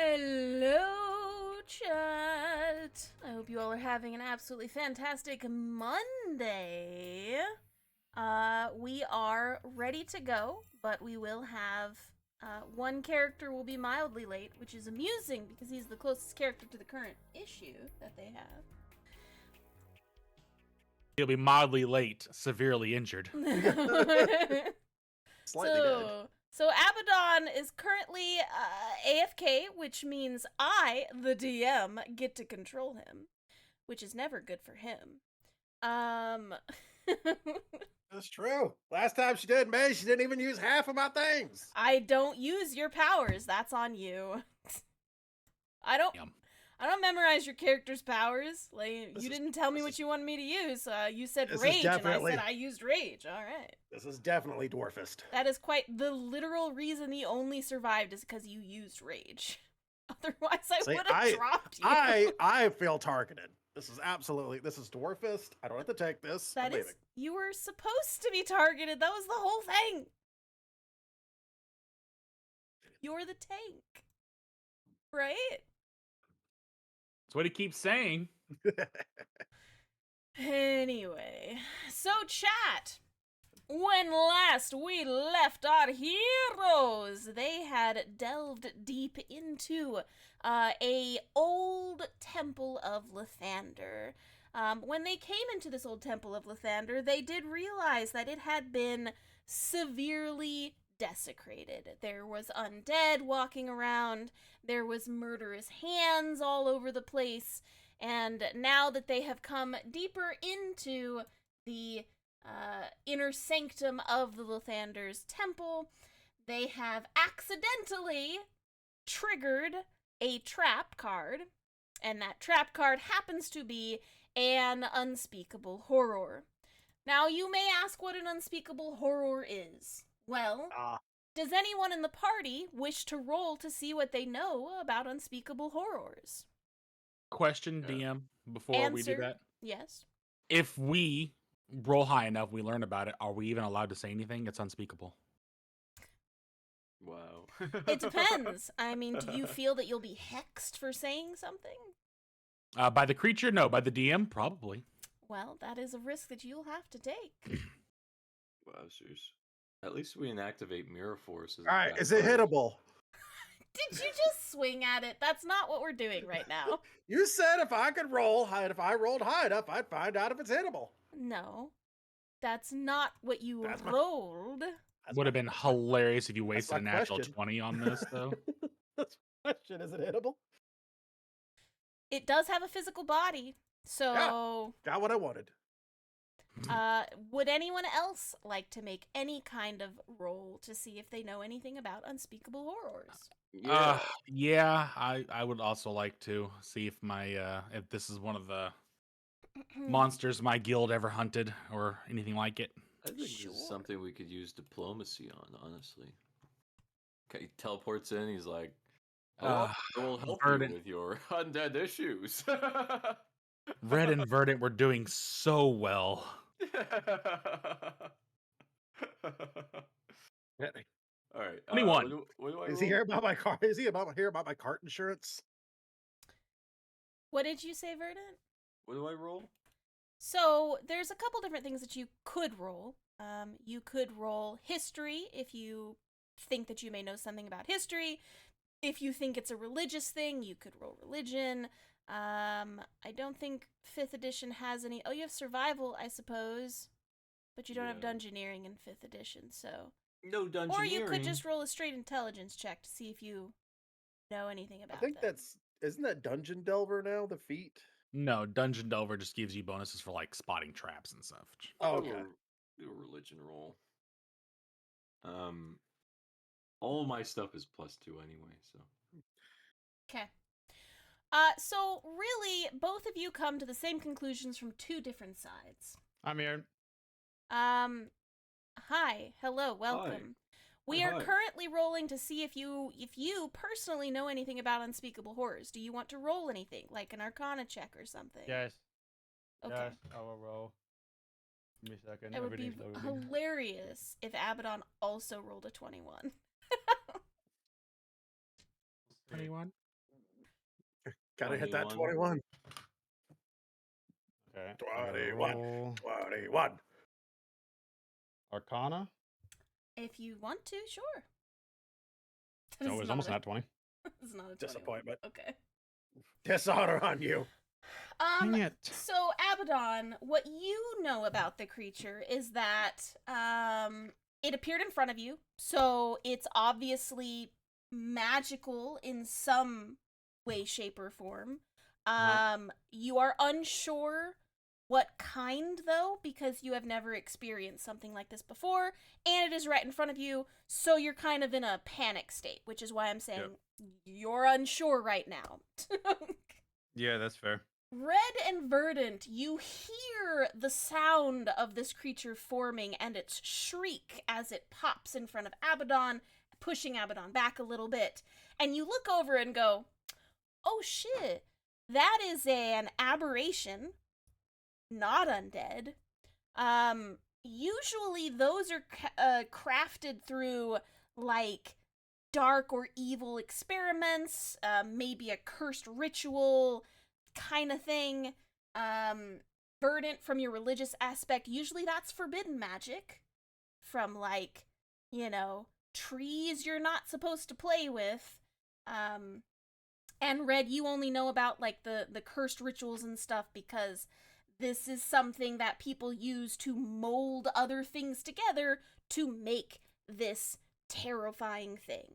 Hello, chat. I hope you all are having an absolutely fantastic Monday. We are ready to go, but we will have one character will be mildly late, which is amusing because he's the closest character to the current issue that they have. He'll be mildly late, severely injured. Slightly dead. So Abaddon is currently AFK, which means I, the DM, get to control him, which is never good for him. That's true. Last time she did me, she didn't even use half of my things. I don't use your powers. That's on you. I don't memorize your character's powers. Like, you didn't tell me what you wanted me to use. You said rage, and I said I used rage. All right. This is definitely dwarfist. That is quite the literal reason he only survived is because you used rage. Otherwise, I would have dropped you. I feel targeted. This is dwarfist. I don't have to take this. That is, you were supposed to be targeted. That was the whole thing. You're the tank, right? That's what he keeps saying. Anyway, so chat. When last we left our heroes, they had delved deep into a old temple of Lathander. When they came into this old temple of Lathander, they did realize that it had been severely desecrated. There was undead walking around, there was murderous hands all over the place, and now that they have come deeper into the inner sanctum of the Lathander's temple, they have accidentally triggered a trap card, and that trap card happens to be an unspeakable horror. Now, you may ask what an unspeakable horror is. Well, does anyone in the party wish to roll to see what they know about unspeakable horrors? Question, DM, before we do that. Yes. If we roll high enough, we learn about it, are we even allowed to say anything? It's unspeakable. Wow. It depends. I mean, do you feel that you'll be hexed for saying something? By the creature? No. By the DM? Probably. Well, that is a risk that you'll have to take. Wowzers. At least we inactivate Mirror Force. All right, is it hittable? Did you just swing at it? That's not what we're doing right now. You said if I rolled high enough, I'd find out if it's hittable. No, that's not what you rolled. Would have been hilarious if you wasted a natural 20 on this, though. That's my question. Is it hittable? It does have a physical body, so... Yeah, got what I wanted. Would anyone else like to make any kind of roll to see if they know anything about unspeakable horrors? Yeah, I would also like to see if my if this is one of the monsters my guild ever hunted or anything like it. I think this is something we could use diplomacy on, honestly. Okay, he teleports in, he's like, I will help you with your undead issues. Red and Verdant were doing so well. All right. 21. What do I Is roll? he here about my car? Is he here about my cart insurance? What did you say, Verdant? What do I roll? So, there's a couple different things that you could roll. You could roll history if you think that you may know something about history. If you think it's a religious thing, you could roll religion. I don't think 5th edition has any... Oh, you have survival, I suppose. But you don't have dungeoneering in 5th edition, so... No dungeoneering. Or you could just roll a straight intelligence check to see if you know anything about I think them. isn't that Dungeon Delver now, the feat? No, Dungeon Delver just gives you bonuses for, like, spotting traps and stuff. Oh, okay. Do a religion roll. All my stuff is +2 anyway, so... Okay. So really, both of you come to the same conclusions from two different sides. I'm here. Hi, hello, welcome. Hi. We Hi. are currently rolling to see if you personally know anything about unspeakable horrors. Do you want to roll anything, like an Arcana check or something? Yes. Okay. Yes, I will roll. Give me a second. It would be hilarious if Abaddon also rolled a 21. 21? Gotta hit that 21. 21. Okay. 21. Roll 21. Arcana. If you want to, sure. No, it was almost not 20. It's not a 21. Disappointment. Okay. Dishonor on you. Dang it. So Abaddon, what you know about the creature is that it appeared in front of you, so it's obviously magical in some way, shape, or form. You are unsure what kind, though, because you have never experienced something like this before, and it is right in front of you, so you're kind of in a panic state, which is why I'm saying you're unsure right now. Yeah, that's fair. Red and Verdant, you hear the sound of this creature forming and its shriek as it pops in front of Abaddon, pushing Abaddon back a little bit. And you look over and go, oh shit, that is an aberration, not undead. Usually those are crafted through, like, dark or evil experiments, maybe a cursed ritual kind of thing. Verdant, from your religious aspect, usually that's forbidden magic. From, like, trees you're not supposed to play with. And Red, you only know about, like, the cursed rituals and stuff because this is something that people use to mold other things together to make this terrifying thing.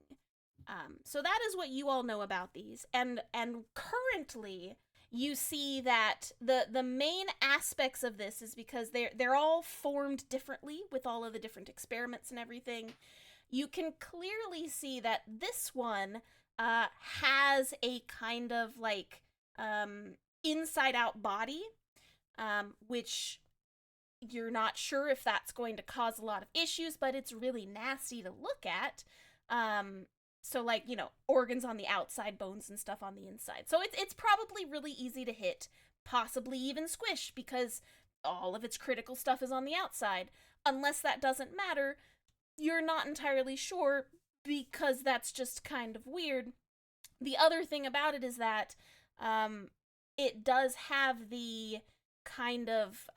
So that is what you all know about these. And currently, you see that the main aspects of this is because they're all formed differently with all of the different experiments and everything. You can clearly see that this one has a kind of, like, inside-out body, which you're not sure if that's going to cause a lot of issues, but it's really nasty to look at. So, like, organs on the outside, bones and stuff on the inside. So it's probably really easy to hit, possibly even squish, because all of its critical stuff is on the outside. Unless that doesn't matter, you're not entirely sure, because that's just kind of weird. The other thing about it is that it does have the kind of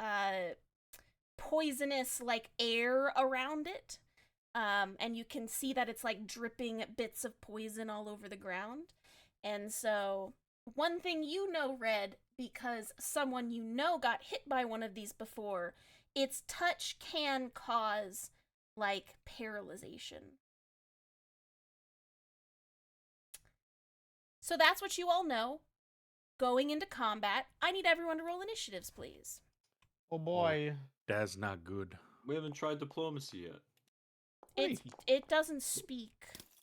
poisonous, like, air around it. And you can see that it's, like, dripping bits of poison all over the ground. And so, one thing you know, Red, because someone you know got hit by one of these before, its touch can cause, like, paralyzation. So that's what you all know. Going into combat, I need everyone to roll initiatives, please. Oh boy. That's not good. We haven't tried diplomacy yet. It doesn't speak,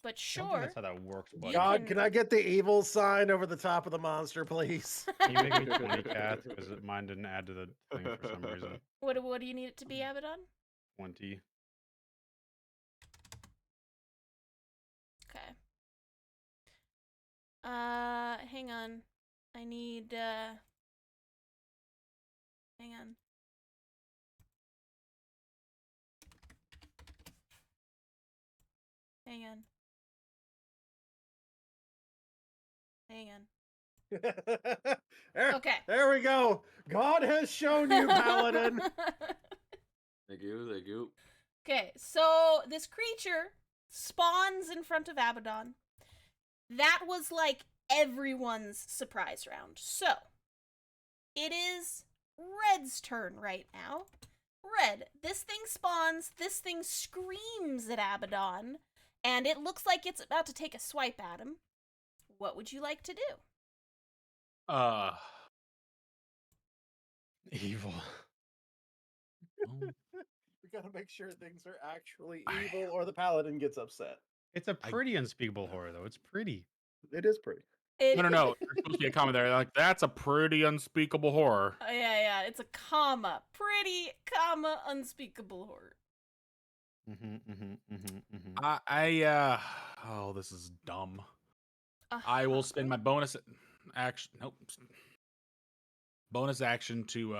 but I don't think sure. that's how that works, but God, can I get the evil sign over the top of the monster, please? can you make me 20 cats? Because mine didn't add to the thing for some reason. What do you need it to be, Abaddon? 20. Okay. Hang on. I need, hang on. Hang on. Hang on. Okay. There we go. God has shown you, Paladin. Thank you. Okay, so this creature spawns in front of Abaddon. That was, like, everyone's surprise round. So, it is Red's turn right now. Red, this thing spawns, this thing screams at Abaddon, and it looks like it's about to take a swipe at him. What would you like to do? Evil. We gotta make sure things are actually evil, or the Paladin gets upset. It's a pretty unspeakable horror, though. It's pretty. It is pretty. No. There's supposed to be a comment there. Like, that's a pretty unspeakable horror. Yeah. It's a comma. Pretty, comma, unspeakable horror. Oh, this is dumb. I will spend my bonus action. Nope. Bonus action to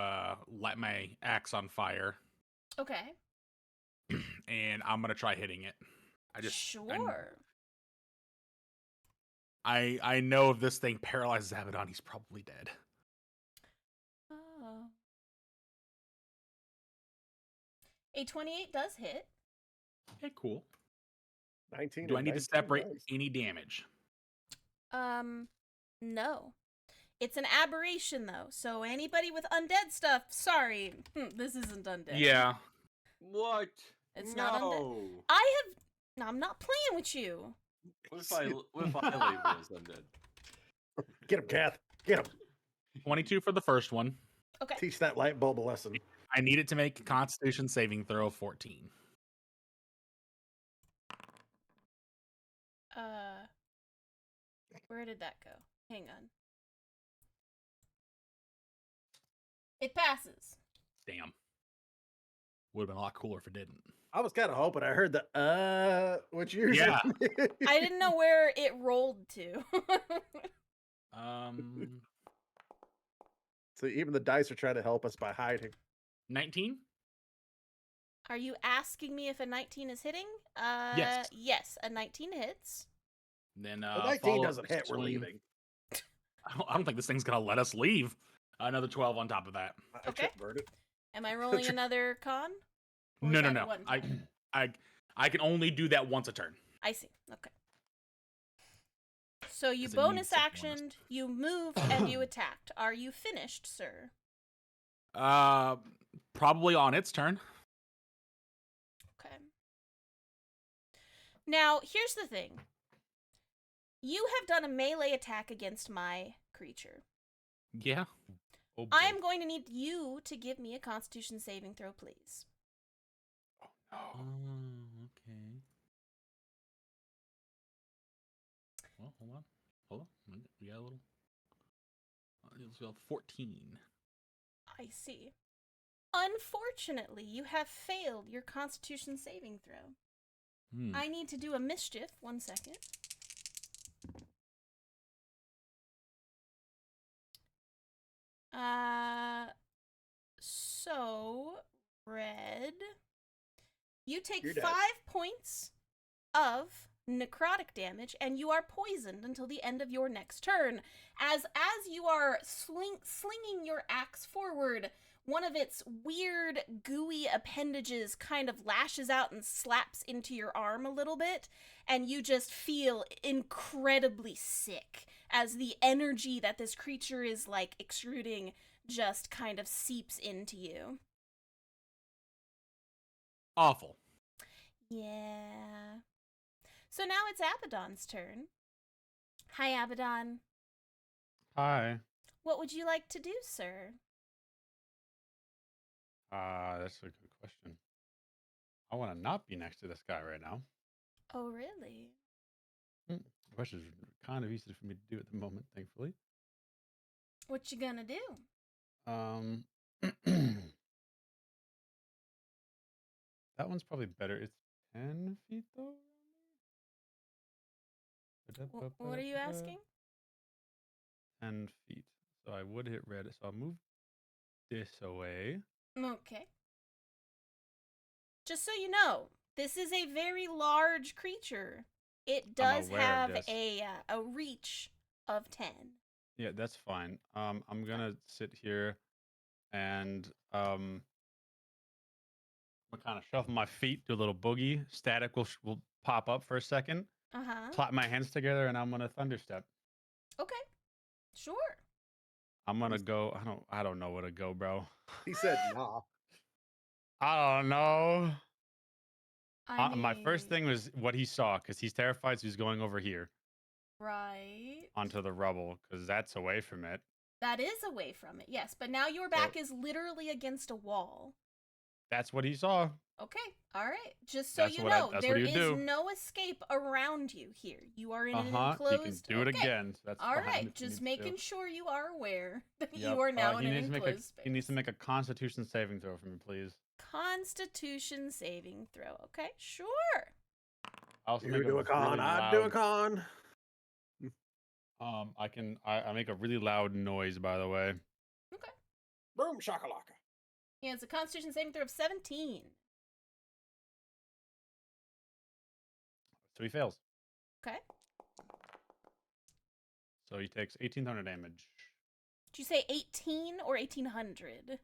light my axe on fire. Okay. And I'm gonna try hitting it. Sure. I know if this thing paralyzes Abaddon, he's probably dead. Oh. A 28 does hit. Okay, cool. 19. Do I and need to 19, separate nice. any damage? No. It's an aberration, though, so anybody with undead stuff, sorry, this isn't undead. Yeah. What? It's no. not undead. I'm not playing with you. What if I label as undead? Get him, Kath. Get him. 22 for the first one. Okay. Teach that light bulb a lesson. I need it to make a Constitution saving throw of 14. Where did that go? Hang on. It passes. Damn. Would have been a lot cooler if it didn't. I was kind of hoping. I heard the what you Yeah. I didn't know where it rolled to. So even the dice are trying to help us by hiding. 19? Are you asking me if a 19 is hitting? Yes. Yes, a 19 hits. Then The 19 doesn't hit. We're leaving. I don't think this thing's gonna let us leave. Another 12 on top of that. I Okay. checkbird it. Am I rolling another con? Or No, is no, that no. one time? I can only do that once a turn. I see. Okay. So you 'Cause it bonus needs a bonus. actioned, you moved, and you attacked. Are you finished, sir? Probably on its turn. Okay. Now, here's the thing. You have done a melee attack against my creature. Yeah. Oh, boy. I am going to need you to give me a Constitution saving throw, please. Okay. Well, hold on. We got a little. Let's go 14. I see. Unfortunately, you have failed your Constitution saving throw. I need to do a mischief. 1 second. So, Red, you take You're dead. 5 points of necrotic damage, and you are poisoned until the end of your next turn. As you are slinging your axe forward, one of its weird, gooey appendages kind of lashes out and slaps into your arm a little bit, and you just feel incredibly sick as the energy that this creature is, like, extruding just kind of seeps into you. Awful. Yeah. So now it's Abaddon's turn. Hi, Abaddon. Hi. What would you like to do, sir? That's a good question. I want to not be next to this guy right now, Oh, really? which is kind of easy for me to do at the moment, thankfully. What you gonna do? That one's probably better. It's 10 feet though. What are you asking? 10 feet. So I would hit red. So I'll move this away. Okay. Just so you know, this is a very large creature. It does aware of have this. a reach of 10. Yeah, that's fine. I'm gonna sit here and I'm gonna kind of shuffle my feet, do a little boogie. Static will pop up for a second. Uh-huh. Clap my hands together, and I'm gonna thunderstep. Okay. Sure. I'm gonna go. I don't know where to go, bro. He said, nah. I don't know. My first mean, thing was what he saw, because he's terrified, so he's going over here right. onto the rubble, because that's away from it. That is away from it, yes. But now your back is literally against a wall. That's what he saw. Okay, all right. Just so That's you what know, that's there what he is would do. no escape around you here. You are in an He enclosed. can do it okay. again. So that's All fine right, if he just needs to. making sure you are aware that Yep. you are now in He an needs to enclosed space. He needs to make a Constitution saving throw for me, please. Constitution saving throw. Okay, sure. I also You make do a con. really I do a loud- con. I make a really loud noise, by the way. Okay. Boom shakalaka. Yeah, it's a Constitution saving throw of 17. So he fails. Okay. So he takes 1,800 damage. Did you say 18 or 1800?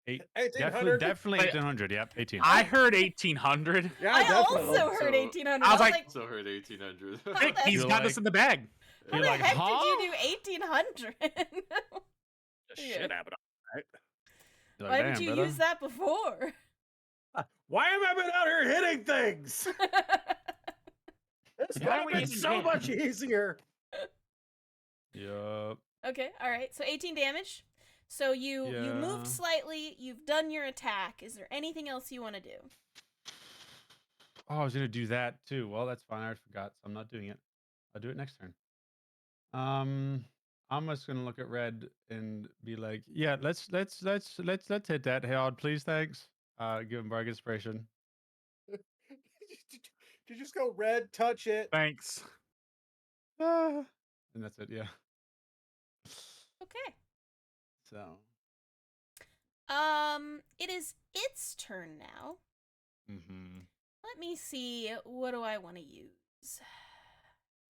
1800. Definitely Wait. 1,800. Yep, 18. I heard 1800. Yeah, I definitely. also heard So- 1800. I was like- like, So heard 1800. Hey, he's You're got like- this in the bag. how You're the like, heck huh? did you do 1800? Shit happened. You're Why like, didn't "Damn, you brother." use that before? Why have I been out here hitting things? This Why would are have we been using so hand? much easier. Yup. Okay, all right. So 18 damage. So you moved Yeah. slightly. You've done your attack. Is there anything else you want to do? Oh, I was gonna do that too. Well, that's fine. I already forgot, so I'm not doing it. I'll do it next turn. I'm just gonna look at Red and be like, yeah, let's hit that. Harold, please, thanks. Give him bargain inspiration. Did you just go red, touch it? Thanks. And that's it. Yeah. Okay. So. It is its turn now. Mm-hmm. Let me see. What do I want to use?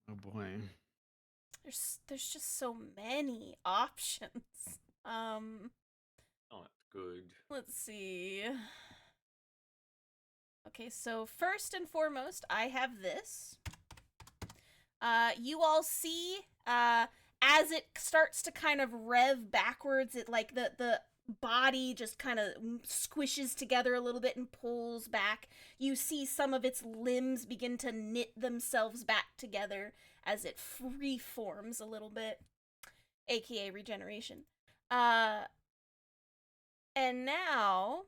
Oh boy. There's just so many options. Not good. Let's see. Okay, so first and foremost, I have this. You all see, as it starts to kind of rev backwards, it like the body just kind of squishes together a little bit and pulls back. You see some of its limbs begin to knit themselves back together as it freeforms a little bit, aka regeneration. And now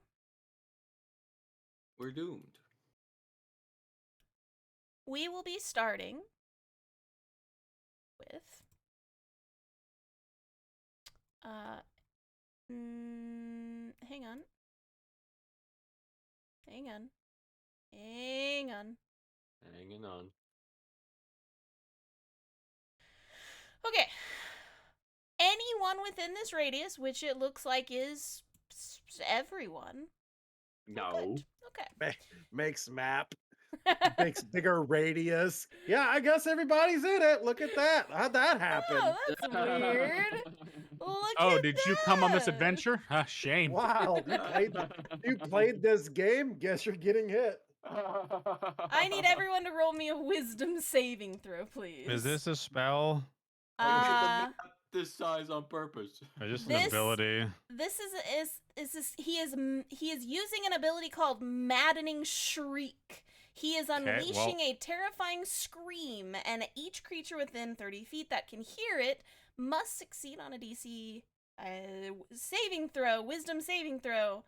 We're doomed. we will be starting with hang on. Hang on. Hanging on. Okay. Anyone within this radius, which it looks like is everyone. No. Good. Okay. Makes map. Makes bigger radius. Yeah, I guess everybody's in it. Look at that. How'd that happen? Oh, that's weird. Look Oh, at did you come on this that. adventure? Shame. Wow. You played this game? Guess you're getting hit. I need everyone to roll me a wisdom saving throw, please. Is this a spell I made the Uh, map this size on purpose. or just This- an ability? this is he is using an ability called Maddening Shriek. He is unleashing a terrifying scream, and each creature within 30 feet that can hear it must succeed on a DC saving throw, wisdom saving throw,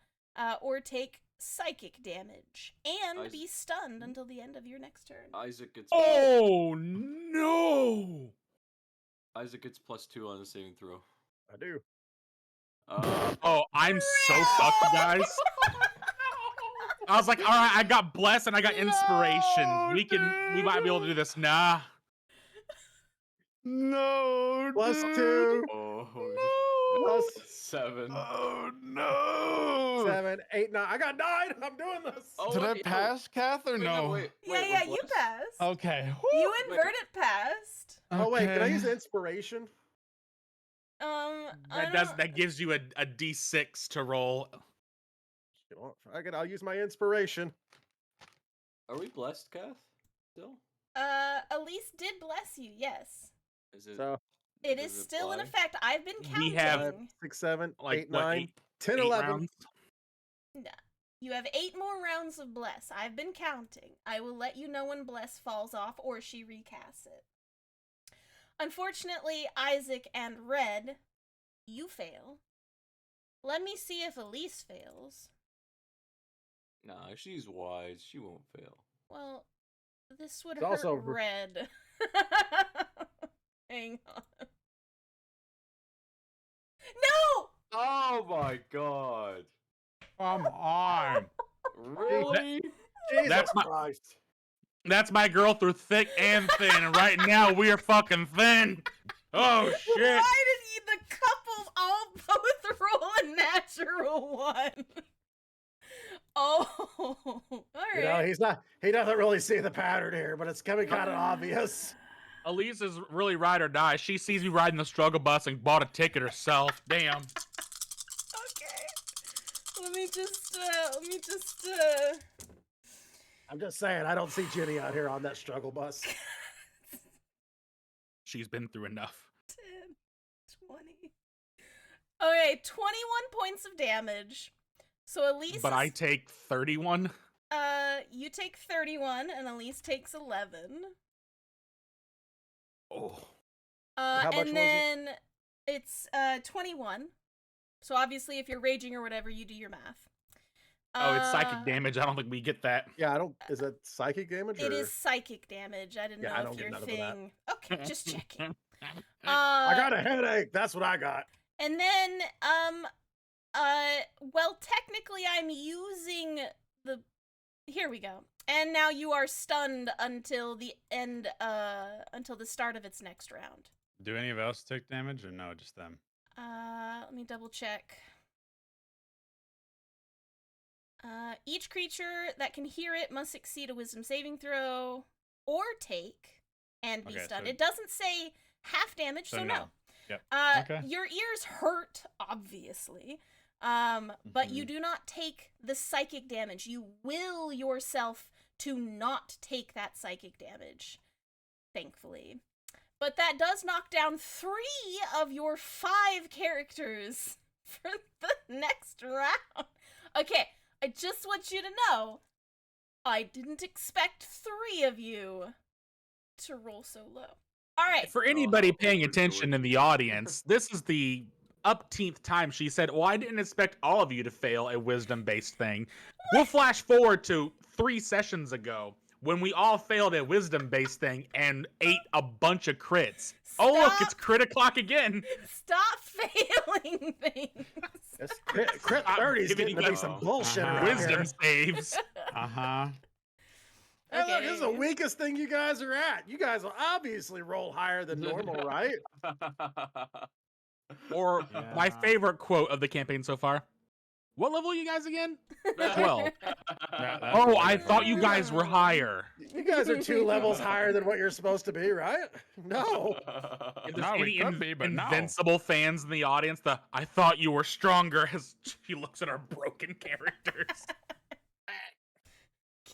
or take psychic damage, and be stunned until the end of your next turn. Isaac gets Oh no! Isaac gets +2 on the saving throw. I do. Oh, I'm so fucked, guys. I was like, all right, I got blessed and I got inspiration. No, We might be able to do this. Nah. No. +2. Oh, Plus 7. Oh no. 7, 8, 9. I got 9. I'm doing this. Oh, Did I wait, pass, Kath, or wait, no? Wait, Yeah, we're you blessed? passed. Okay. You Wait. inverted passed. Oh wait, can I Okay. use inspiration? That gives you a D6 to roll. You know, I'll use my inspiration. Are we blessed, Kath? Still? Elise did bless you, yes. Is it? So It Does is it still in apply? effect. I've been counting. We have, 5, 6, 7, Like 8, what, 9, 10, eight 11. rounds? No. You have 8 more rounds of bless. I've been counting. I will let you know when bless falls off or she recasts it. Unfortunately, Isaac and Red, you fail. Let me see if Elise fails. Nah, she's wise. She won't fail. Well, this would It's hurt also Red. Hang on. No! Oh my god. Come on. Really? Jesus That's my- Christ. That's my girl through thick and thin. And right now, we are fucking thin. Oh, shit. Why did you, the couple all both roll a natural one? Oh, all You know, right. he doesn't really see the pattern here, but it's coming kind of obvious. Elise is really ride or die. She sees me riding the struggle bus and bought a ticket herself. Damn. Okay. Let me just. I'm just saying, I don't see Jenny out here on that struggle bus. She's been through enough. 10, 20. Okay, 21 points of damage. So Elise. But I take 31. You take 31, and Elise takes 11. Oh. How much was And then it's 21. So obviously, if you're raging or whatever, you do your math. Oh, it's psychic damage. I don't think we get that. Yeah, I don't. Is that psychic damage? It or- is psychic damage. I didn't Yeah, know I if don't get your none of that. thing. Okay, just checking. I got a headache. That's what I got. And then, well, technically, I'm using the. Here we go. And now you are stunned until the end. Until the start of its next round. Do any of us take damage or no? Just them. Let me double check. Each creature that can hear it must succeed a wisdom saving throw or take and be Okay, stunned. so- It doesn't say half damage, so no. Yep. Okay. Your ears hurt, obviously, but you do not take the psychic damage. You will yourself to not take that psychic damage, thankfully. But that does knock down 3 of your 5 characters for the next round. Okay, I just want you to know, I didn't expect 3 of you to roll so low. All right. For anybody Oh, paying we're attention doing- in the audience, this is the upteenth time she said, well, I didn't expect all of you to fail a wisdom-based thing. We'll flash forward to 3 sessions ago when we all failed a wisdom-based thing and ate a bunch of crits. Oh, look, it's crit o'clock again. Stop failing things. This crit I'm 30 is giving getting you to be guys- some bullshit Uh-huh. around Wisdom here. saves. Uh-huh. Hey, look, this is the Okay. weakest thing you guys are at. You guys will obviously roll higher than normal, right? Or my Yeah. favorite quote of the campaign so far. What level are you guys again? 12. That's Oh, I wonderful. thought you guys were higher. You guys are 2 levels higher than what you're supposed to be, right? No. If there's No, we any could be, but no. invincible fans in the audience, I thought you were stronger as she looks at our broken characters.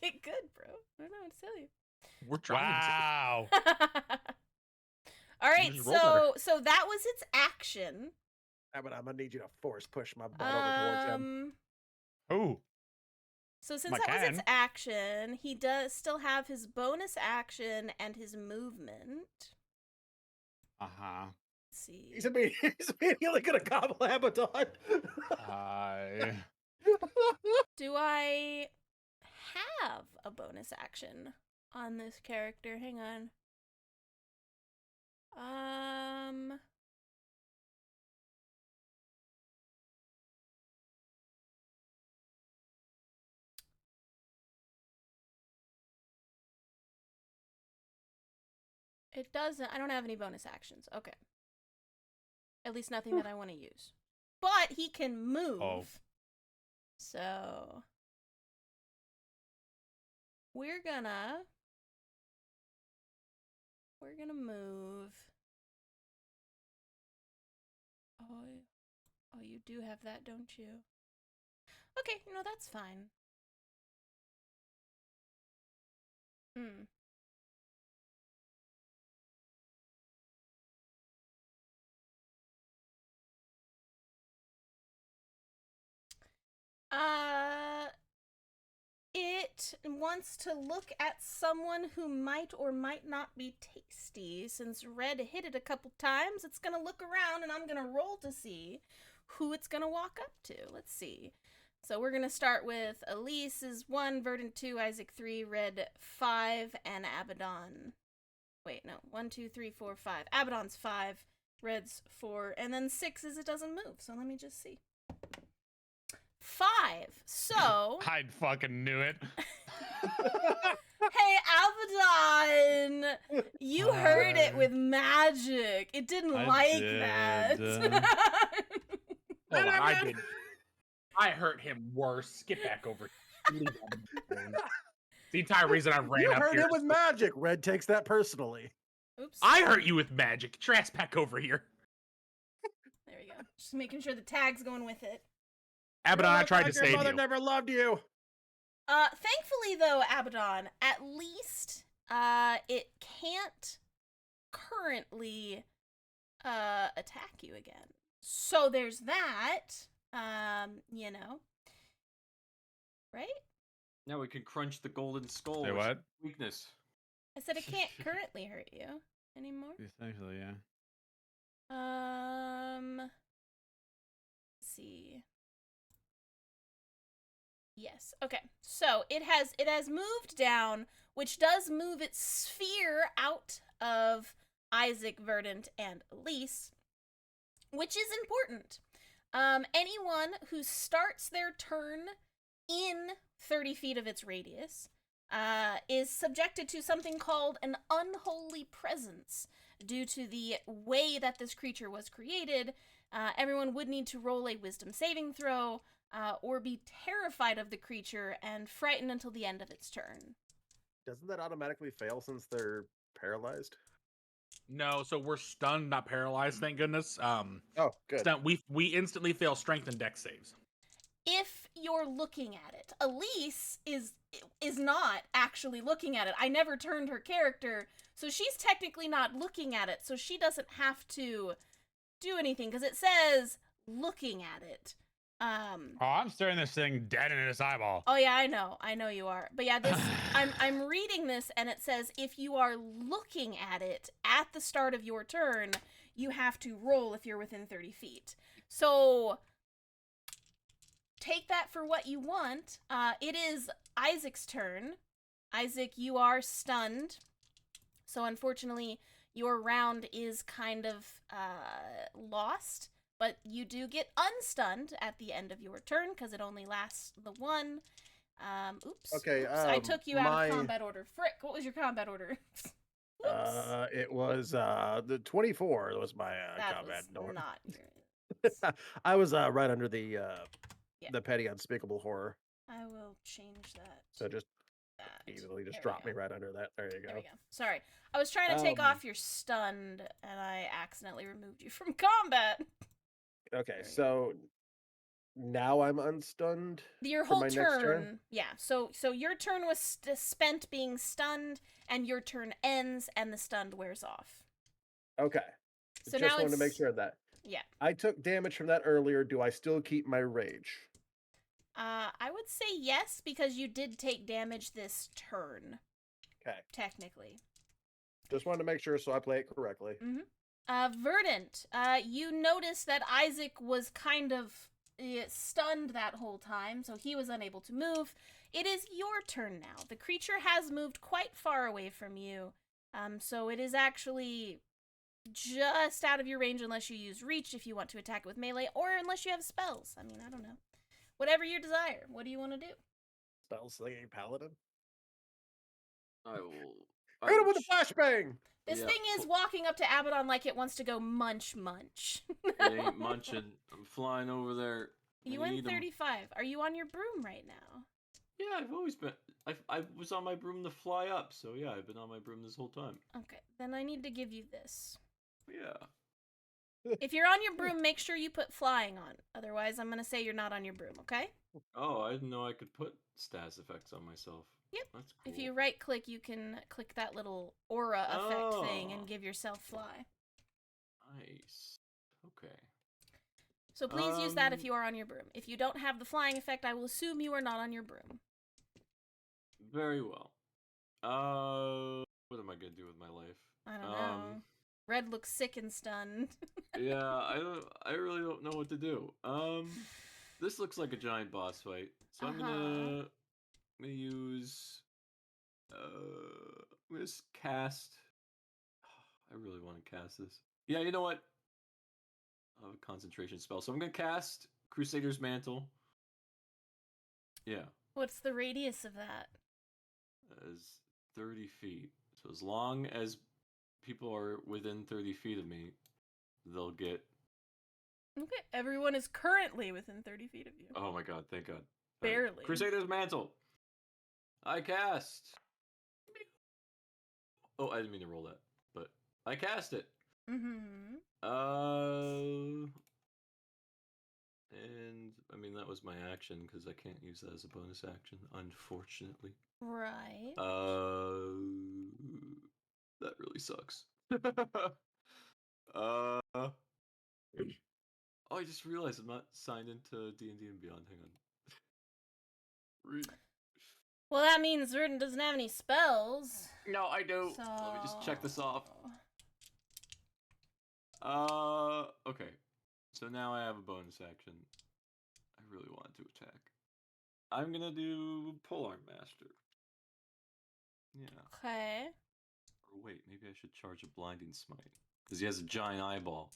Get good, bro. I don't know what to tell you. We're trying Wow. All right, Just roll so that was its action. But I'm gonna need you to force push my butt over towards him. Ooh. So since I that was its can. action, he does still have his bonus action and his movement. Uh-huh. Let's see. He's immediately gonna gobble Abaddon. Do I have a bonus action on this character? Hang on. It doesn't. I don't have any bonus actions. Okay. At least nothing that I want to use. But he can move. Oh. So we're gonna move. Oh, you do have that, don't you? Okay, no, that's fine. It wants to look at someone who might or might not be tasty. Since Red hit it a couple times, it's gonna look around and I'm gonna roll to see who it's gonna walk up to. Let's see. So we're gonna start with Elise is 1, Verdant 2, Isaac 3, Red 5, and Abaddon. Wait, no. 1, 2, 3, 4, 5. Abaddon's 5, Red's 4, and then 6 is it doesn't move. So let me just see. 5. So I fucking knew it. hey, Abaddon, you heard it with magic. It didn't I like did. that. Hold on, I did. I hurt him worse. Get back over. Leave that alone. The entire reason I ran You up heard here. him with magic. Red takes that personally. Oops. I hurt you with magic. Trash back over here. There we go. Just making sure the tag's going with it. Abaddon, I tried to Your save mother you. never loved you. Thankfully though, Abaddon, at least, it can't currently, attack you again. So there's that, you know. Right? Now we can crunch the golden skull. Say what? Weakness. I said it can't currently hurt you anymore. Essentially, yeah. Let's see. Yes. Okay. So it has moved down, which does move its sphere out of Isaac, Verdant, and Elise, which is important. Anyone who starts their turn in 30 feet of its radius is subjected to something called an unholy presence. Due to the way that this creature was created, everyone would need to roll a wisdom saving throw or be terrified of the creature and frightened until the end of its turn. Doesn't that automatically fail since they're paralyzed? No, so we're stunned, not paralyzed. Thank goodness. Oh, good. Stunned, we instantly fail strength and dex saves. If you're looking at it, Elise is not actually looking at it. I never turned her character, so she's technically not looking at it, so she doesn't have to do anything because it says looking at it. Oh, I'm staring this thing dead in its eyeball. Oh yeah, I know you are. But yeah, this I'm reading this and it says if you are looking at it at the start of your turn, you have to roll if you're within 30 feet. So take that for what you want. It is Isaac's turn. Isaac, you are stunned. So unfortunately, your round is kind of lost. But you do get unstunned at the end of your turn, because it only lasts the one. Oops. Okay, Oops, I took you out of combat order. Frick, what was your combat order? It was the 24 was my that combat was order. not your... I was right under the petty unspeakable horror. I will change that. So just that. easily just There we drop go. me right under that. There you go. There we go. Sorry. I was trying to take off your stunned, and I accidentally removed you from combat. Okay, so now I'm unstunned. Your for whole my next turn, yeah. So your turn was spent being stunned, and your turn ends, and the stunned wears off. Okay. So just now wanted to make it's- sure of that. Yeah. I took damage from that earlier. Do I still keep my rage? I would say yes, because you did take damage this turn. Okay. Technically. Just wanted to make sure so I play it correctly. Verdant, you notice that Isaac was kind of stunned that whole time, so he was unable to move. It is your turn now. The creature has moved quite far away from you, so it is actually just out of your range unless you use reach if you want to attack it with melee, or unless you have spells. I mean, I don't know. Whatever your desire. What do you want to do? Spell slinging paladin. I will. Hit him with a flashbang! This Yeah, thing is walking up to Abaddon like it wants to go munch. It ain't munching. I'm flying over there. You I went need 'em. 35. Are you on your broom right now? Yeah, I've always been. I was on my broom to fly up, so yeah, I've been on my broom this whole time. Okay, then I need to give you this. Yeah. If you're on your broom, make sure you put flying on. Otherwise, I'm going to say you're not on your broom, okay? Oh, I didn't know I could put stats effects on myself. Yep. That's cool. If you right click, you can click that little aura effect thing and Oh. give yourself fly. Nice. Okay. So please use that if Um, you are on your broom. If you don't have the flying effect, I will assume you are not on your broom. Very well. What am I gonna do with my life? I don't know. Red looks sick and stunned. Yeah, I really don't know what to do. This looks like a giant boss fight, so I'm gonna use I'm gonna cast. I really want to cast this. Yeah, you know what? I have a concentration spell, so I'm gonna cast Crusader's Mantle. Yeah, What's the radius of that? as 30 feet. So as long as people are within 30 feet of me, they'll get. Okay, everyone is currently within 30 feet of you. Oh my god! Thank God. Barely. Crusader's Mantle. I cast. Oh, I didn't mean to roll that, but I cast it. Mm-hmm. And I mean that was my action because I can't use that as a bonus action, unfortunately. Right. That really sucks. Oh, I just realized I'm not signed into D&D and Beyond. Hang on. Well, that means Verdant doesn't have any spells. No, I do. So... Let me just check this off. Okay. So now I have a bonus action. I really wanted to attack. I'm gonna do Polearm Master. Yeah. Okay. Or wait, maybe I should charge a Blinding Smite. Because he has a giant eyeball.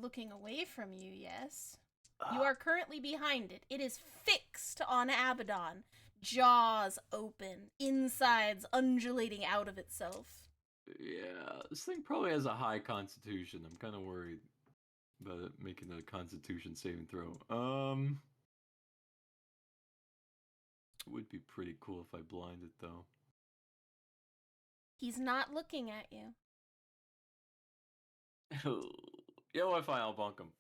Looking away from you, yes. You are currently behind it. It is fixed on Abaddon. Jaws open, insides undulating out of itself. Yeah, this thing probably has a high constitution. I'm kind of worried about it making a constitution saving throw. It would be pretty cool if I blind it, though. He's not looking at you. You know what, fine, I'll bonk him.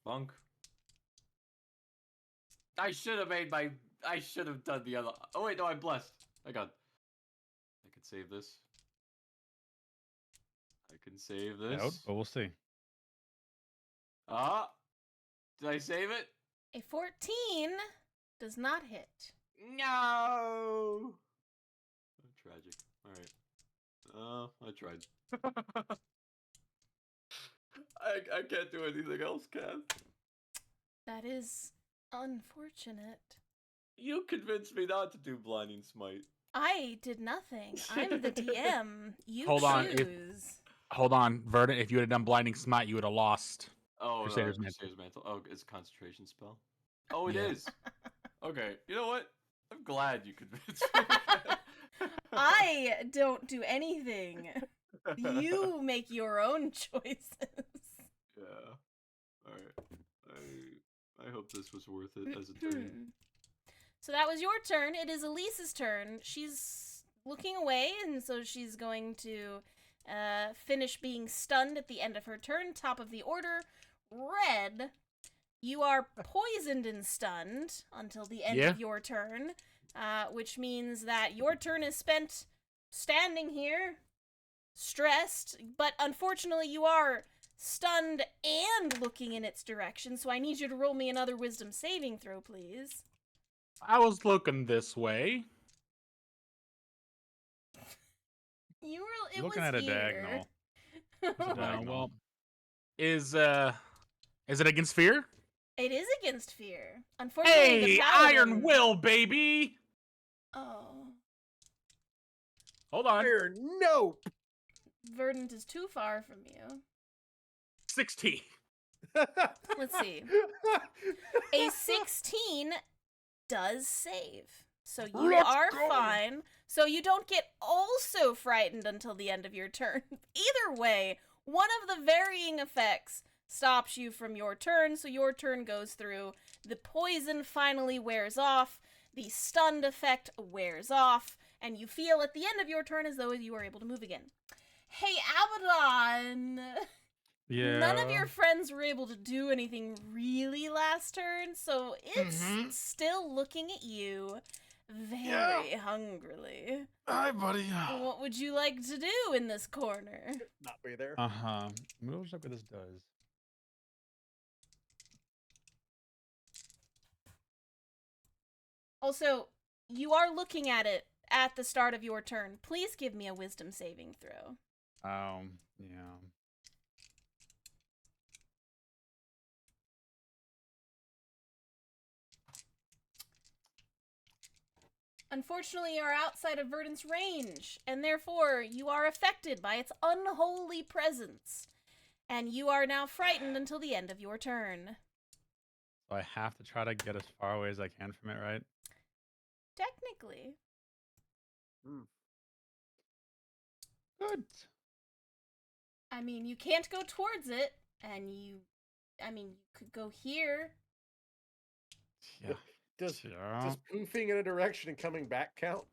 Bonk. I should have done the other. Oh wait, no, I'm blessed. I can save this. I can save this. Out, but we'll see. Ah! Did I save it? A 14 does not hit. No! Oh, tragic. Alright. I tried. I can't do anything else, Cav. That is unfortunate. You convinced me not to do Blinding Smite. I did nothing. I'm the DM. You Hold on, choose. Hold on, Verdant. If you would have done Blinding Smite, you would have lost. Oh, Crusader's Crusader's Mantle. Oh, it's a concentration spell? Oh, it Yeah. is. Okay, you know what? I'm glad you convinced me. I don't do anything. You make your own choices. Yeah. Alright. I hope this was worth it as a turn. So that was your turn. It is Elise's turn. She's looking away, and so she's going to finish being stunned at the end of her turn. Top of the order, Red. You are poisoned and stunned until the end of your turn, which means that your turn is spent standing here, stressed, but unfortunately you are stunned and looking in its direction, so I need you to roll me another wisdom saving throw, please. I was looking this way. You were Looking was at a here. diagonal. It's a diagonal. Well, is it against fear? It is against fear. Unfortunately, Hey, the paladin... Iron Will, baby! Oh. Hold on. Iron, nope. Verdant is too far from you. 16. Let's see. A 16 does save. So you Let's are go. fine. So you don't get also frightened until the end of your turn. Either way, one of the varying effects stops you from your turn, so your turn goes through. The poison finally wears off. The stunned effect wears off. And you feel at the end of your turn as though you are able to move again. Hey, Abaddon! Yeah. None of your friends were able to do anything really last turn, so it's still looking at you very hungrily. Hi, buddy. What would you like to do in this corner? Not be there. Moves like what this does. Also, you are looking at it at the start of your turn. Please give me a wisdom saving throw. Yeah. Unfortunately, you are outside of Verdant's range, and therefore you are affected by its unholy presence. And you are now frightened until the end of your turn. So I have to try to get as far away as I can from it, right? Technically. Good. I mean, you can't go towards it, and you could go here. Yeah. Does Yeah. does poofing in a direction and coming back count?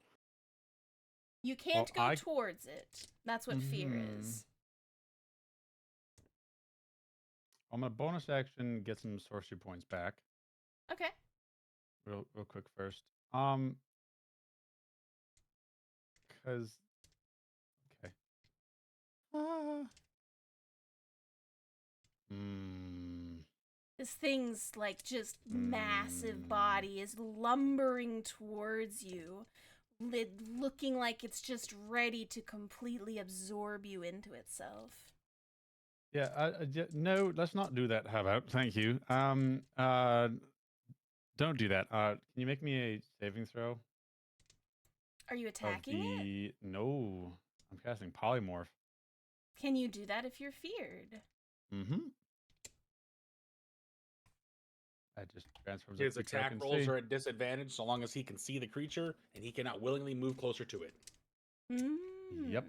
You can't Well, go towards it. That's what fear is. I'm gonna bonus action get some sorcery points back. Okay. Real quick first. Cause okay. This thing's like just massive body is lumbering towards you, looking like it's just ready to completely absorb you into itself. Yeah, no, let's not do that. How about? Thank you. Don't do that. Can you make me a saving throw? Are you attacking it? No, I'm casting polymorph. Can you do that if you're feared? I just transforms His a creature I attack can rolls see. are at disadvantage so long as he can see the creature and he cannot willingly move closer to it. Yep.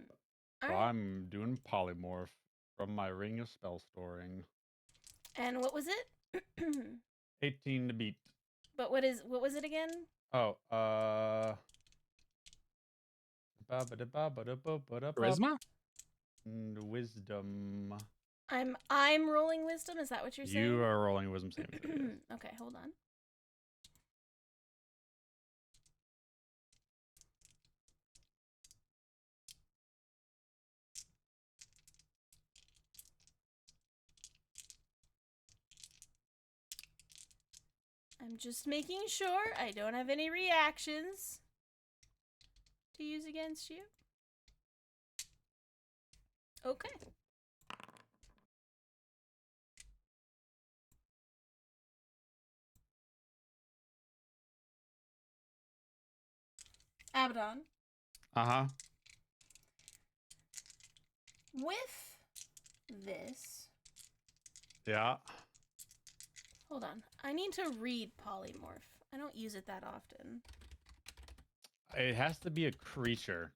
So I'm doing polymorph from my ring of spell storing. And what was it? 18 to beat. But what was it again? Oh, Charisma? Wisdom. I'm rolling wisdom. Is that what you're saying? You are rolling wisdom saving throw. Yes. Okay, hold on. I'm just making sure I don't have any reactions to use against you. Okay. Abaddon. With this. Yeah. Hold on. I need to read polymorph. I don't use it that often. It has to be a creature.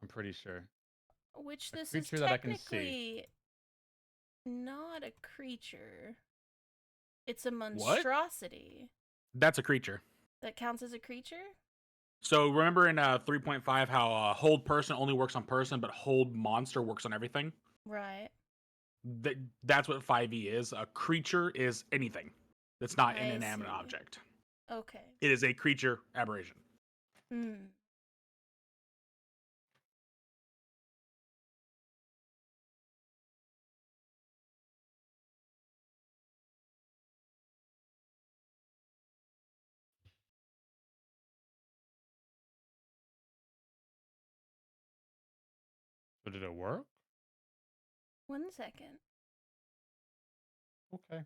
I'm pretty sure. Which this is creature that I can see. technically not a creature. It's a monstrosity. That's a creature. That counts as a creature? So remember in 3.5 how hold person only works on person, but hold monster works on everything? Right. That's what 5e is. A creature is anything that's not an I inanimate see. object. Okay. It is a creature aberration. So did it work? 1 second. Okay.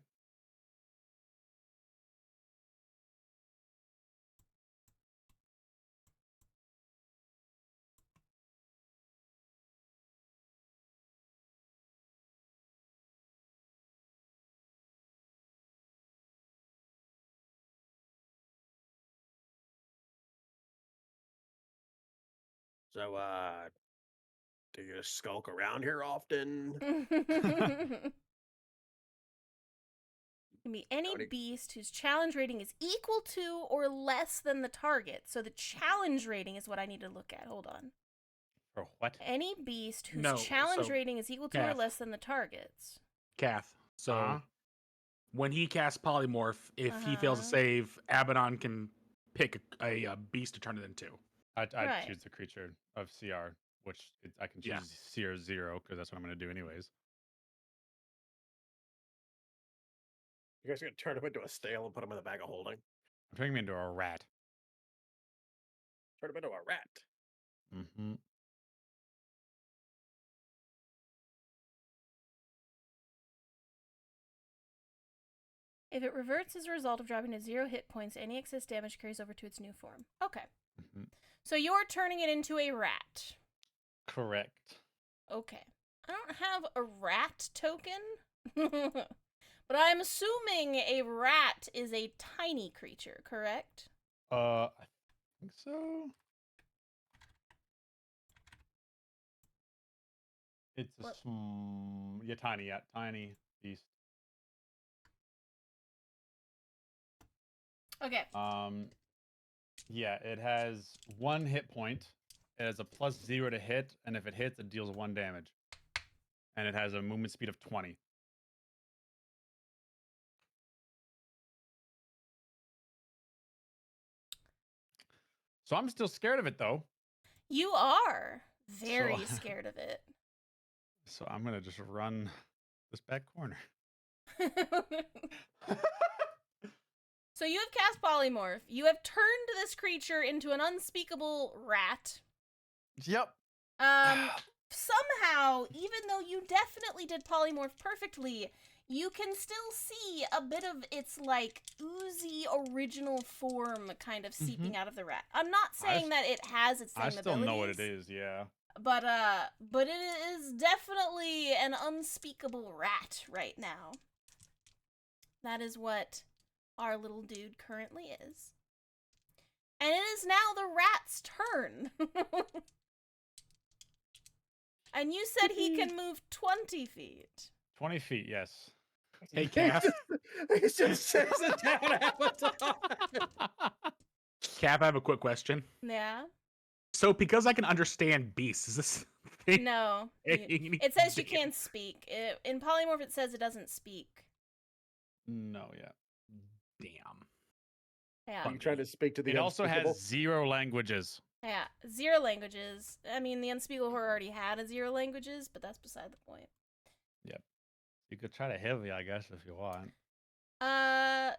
So, do you skulk around here often? Can be any beast whose challenge rating is equal to or less than the target. So the challenge rating is what I need to look at. Hold on. For what? Any beast whose challenge rating is equal to or less than the target's. Kath. So when he casts polymorph, if he fails to save, Abaddon can pick a beast to turn it into. I'd choose the creature of CR, which I can choose CR 0 because that's what I'm going to do anyways. You guys are gonna turn him into a stale and put him in the bag of holding? I'm turning him into a rat. Turn him into a rat. Mm-hmm. If it reverts as a result of dropping to 0 hit points, any excess damage carries over to its new form. Okay. So you're turning it into a rat. Correct. Okay. I don't have a rat token, but I'm assuming a rat is a tiny creature, correct? I think so. It's a tiny beast. Okay. Yeah, it has 1 hit point. It has a +0 to hit, and if it hits, it deals 1 damage. And it has a movement speed of 20. So I'm still scared of it, though. You are very scared of it. So I'm gonna just run this back corner. So you have cast Polymorph. You have turned this creature into an unspeakable rat. Yep. Somehow, even though you definitely did Polymorph perfectly, you can still see a bit of its, like, oozy original form kind of seeping out of the rat. I'm not saying that it has its same I still abilities, know what it is, yeah. but it is definitely an unspeakable rat right now. That is what our little dude currently is. And it is now the rat's turn. And you said he can move 20 feet. 20 feet, yes. Hey, Cap. He's just chasing down Abaddon. Cap, I have a quick question. Yeah? So, because I can understand beasts, is this thing? No. It says you can't speak. In Polymorph, it says it doesn't speak. No, yeah. Damn. Yeah. You trying to speak to the It also unspeakable? has 0 languages. Yeah. 0 languages. I mean, the Unspeakable Horror already had a 0 languages, but that's beside the point. Yep. You could try to heavy, I guess, if you want.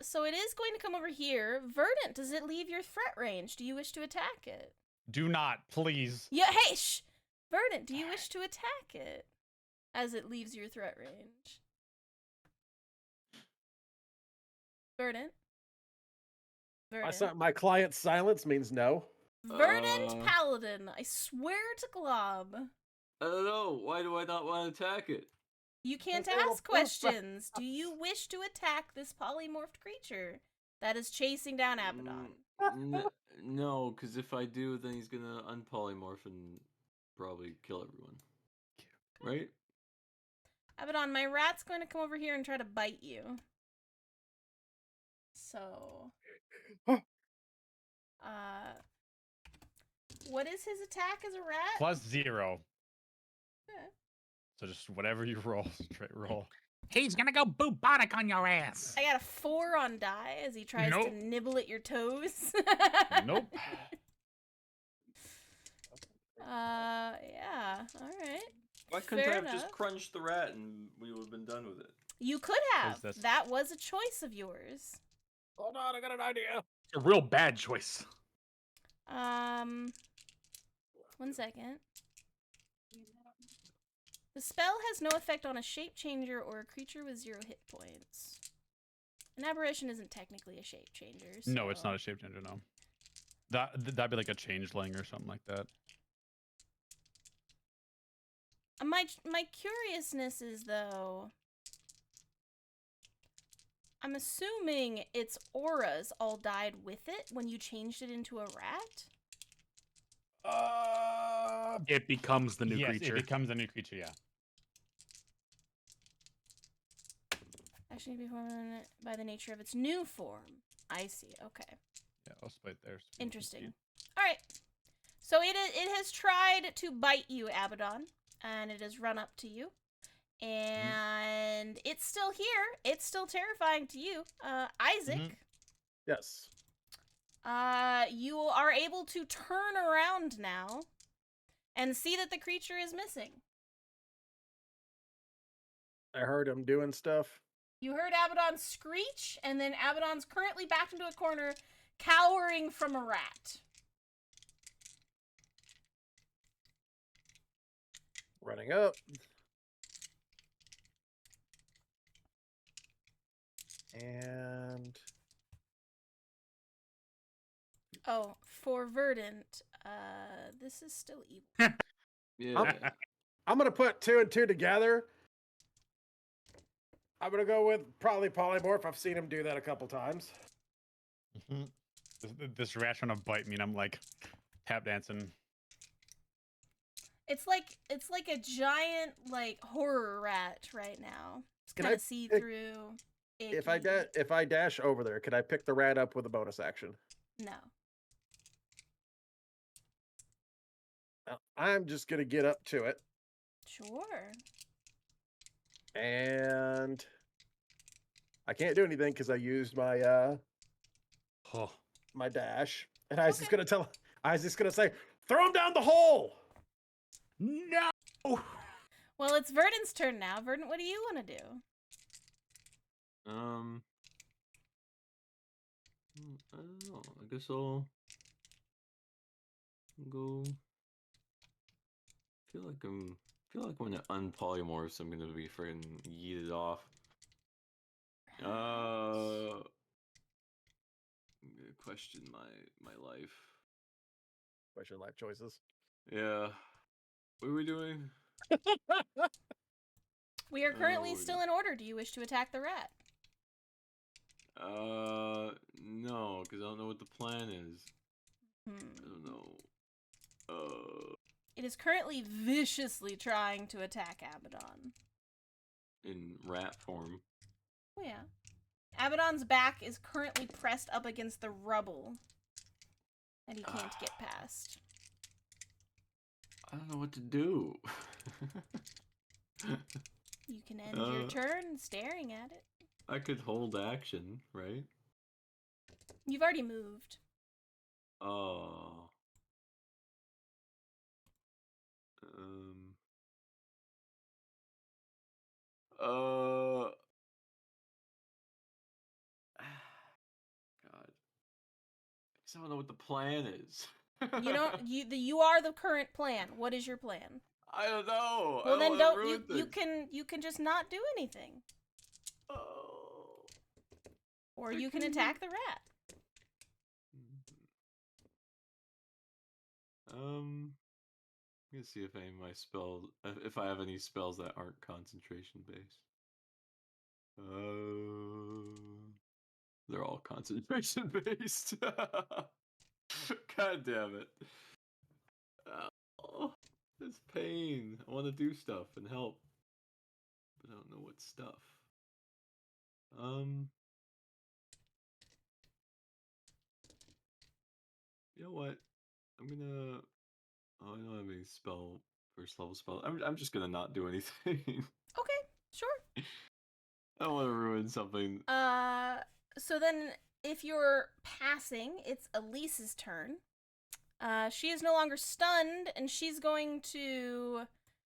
So it is going to come over here. Verdant, does it leave your threat range? Do you wish to attack it? Do not, please. Yeah, hey, shh! Verdant, do you wish to attack it? As it leaves your threat range. Verdant? My client's silence means no. Verdant Paladin, I swear to Glob. I don't know. Why do I not want to attack it? You can't That's a little ask questions. Do you wish to attack this polymorphed creature that is chasing down Abaddon? No, because if I do, then he's gonna unpolymorph and probably kill everyone. Right? Abaddon, my rat's going to come over here and try to bite you. So, what is his attack as a rat? +0. Okay. So just whatever you roll, straight roll. He's gonna go bubonic on your ass. I got a 4 on die as he tries to Nope. nibble at your toes. Nope. Yeah, alright. Why couldn't Fair I have enough. just crunched the rat and we would have been done with it? You could have. that's- That was a choice of yours. Hold on, I got an idea. It's a real bad choice. 1 second. The spell has no effect on a shape changer or a creature with 0 hit points. An aberration isn't technically a shape changer. So... No, it's not a shape changer, no. That'd be like a changeling or something like that. My curiousness is, though, I'm assuming its auras all died with it when you changed it into a rat? It becomes the new yes, creature. it becomes a new creature, yeah. Actually, be formed by the nature of its new form. I see, okay. Yeah, I'll split there. So Interesting. Alright. So it has tried to bite you, Abaddon, and it has run up to you. And it's still here. It's still terrifying to you. Isaac. Yes. You are able to turn around now and see that the creature is missing. I heard him doing stuff. You heard Abaddon screech, and then Abaddon's currently backed into a corner, cowering from a rat. Running up. And Oh, for Verdant, this is still evil. Yeah. I'm gonna put 2 and 2 together. I'm gonna go with probably polymorph. I've seen him do that a couple times. This rat's trying to bite me, and I'm like tap dancing. It's like a giant like horror rat right now. It's Can kind I of see through. If I dash over there, could I pick the rat up with a bonus action? No. I'm just gonna get up to it, Sure. and I can't do anything because I used my Oh, my dash, and I was just Okay. gonna I was just gonna say, throw him down the hole. No. Well, it's Verdant's turn now. Verdant, what do you want to do? I don't know. I guess I'll go. Feel like when it unpolymorphs, I'm gonna be freaking yeeted off. I'm gonna question my life. Question life choices. Yeah. What are we doing? We are currently Oh, still in order. Do you wish to attack the rat? No, because I don't know what the plan is. I Hmm. don't know. It is currently viciously trying to attack Abaddon. In rat form. Oh, yeah. Abaddon's back is currently pressed up against the rubble, and he can't get past. I don't know what to do. You can end your turn staring at it. I could hold action, right? You've already moved. Oh. Uh. God. I don't know what the plan is. You don't. You are the current plan. What is your plan? I don't know. Well, I then don't don't wanna ruin you can just not do anything, Oh. or you can attack the rat. Let's see if any of my spells, if I have any spells that aren't concentration based. They're all concentration based. God damn it. Oh, it's pain. I want to do stuff and help, but I don't know what stuff. You know what? I'm gonna. Oh, I don't have any first level spell. I'm just gonna not do anything. Okay, sure. I don't want to ruin something. So then, if you're passing, it's Elise's turn. She is no longer stunned, and she's going to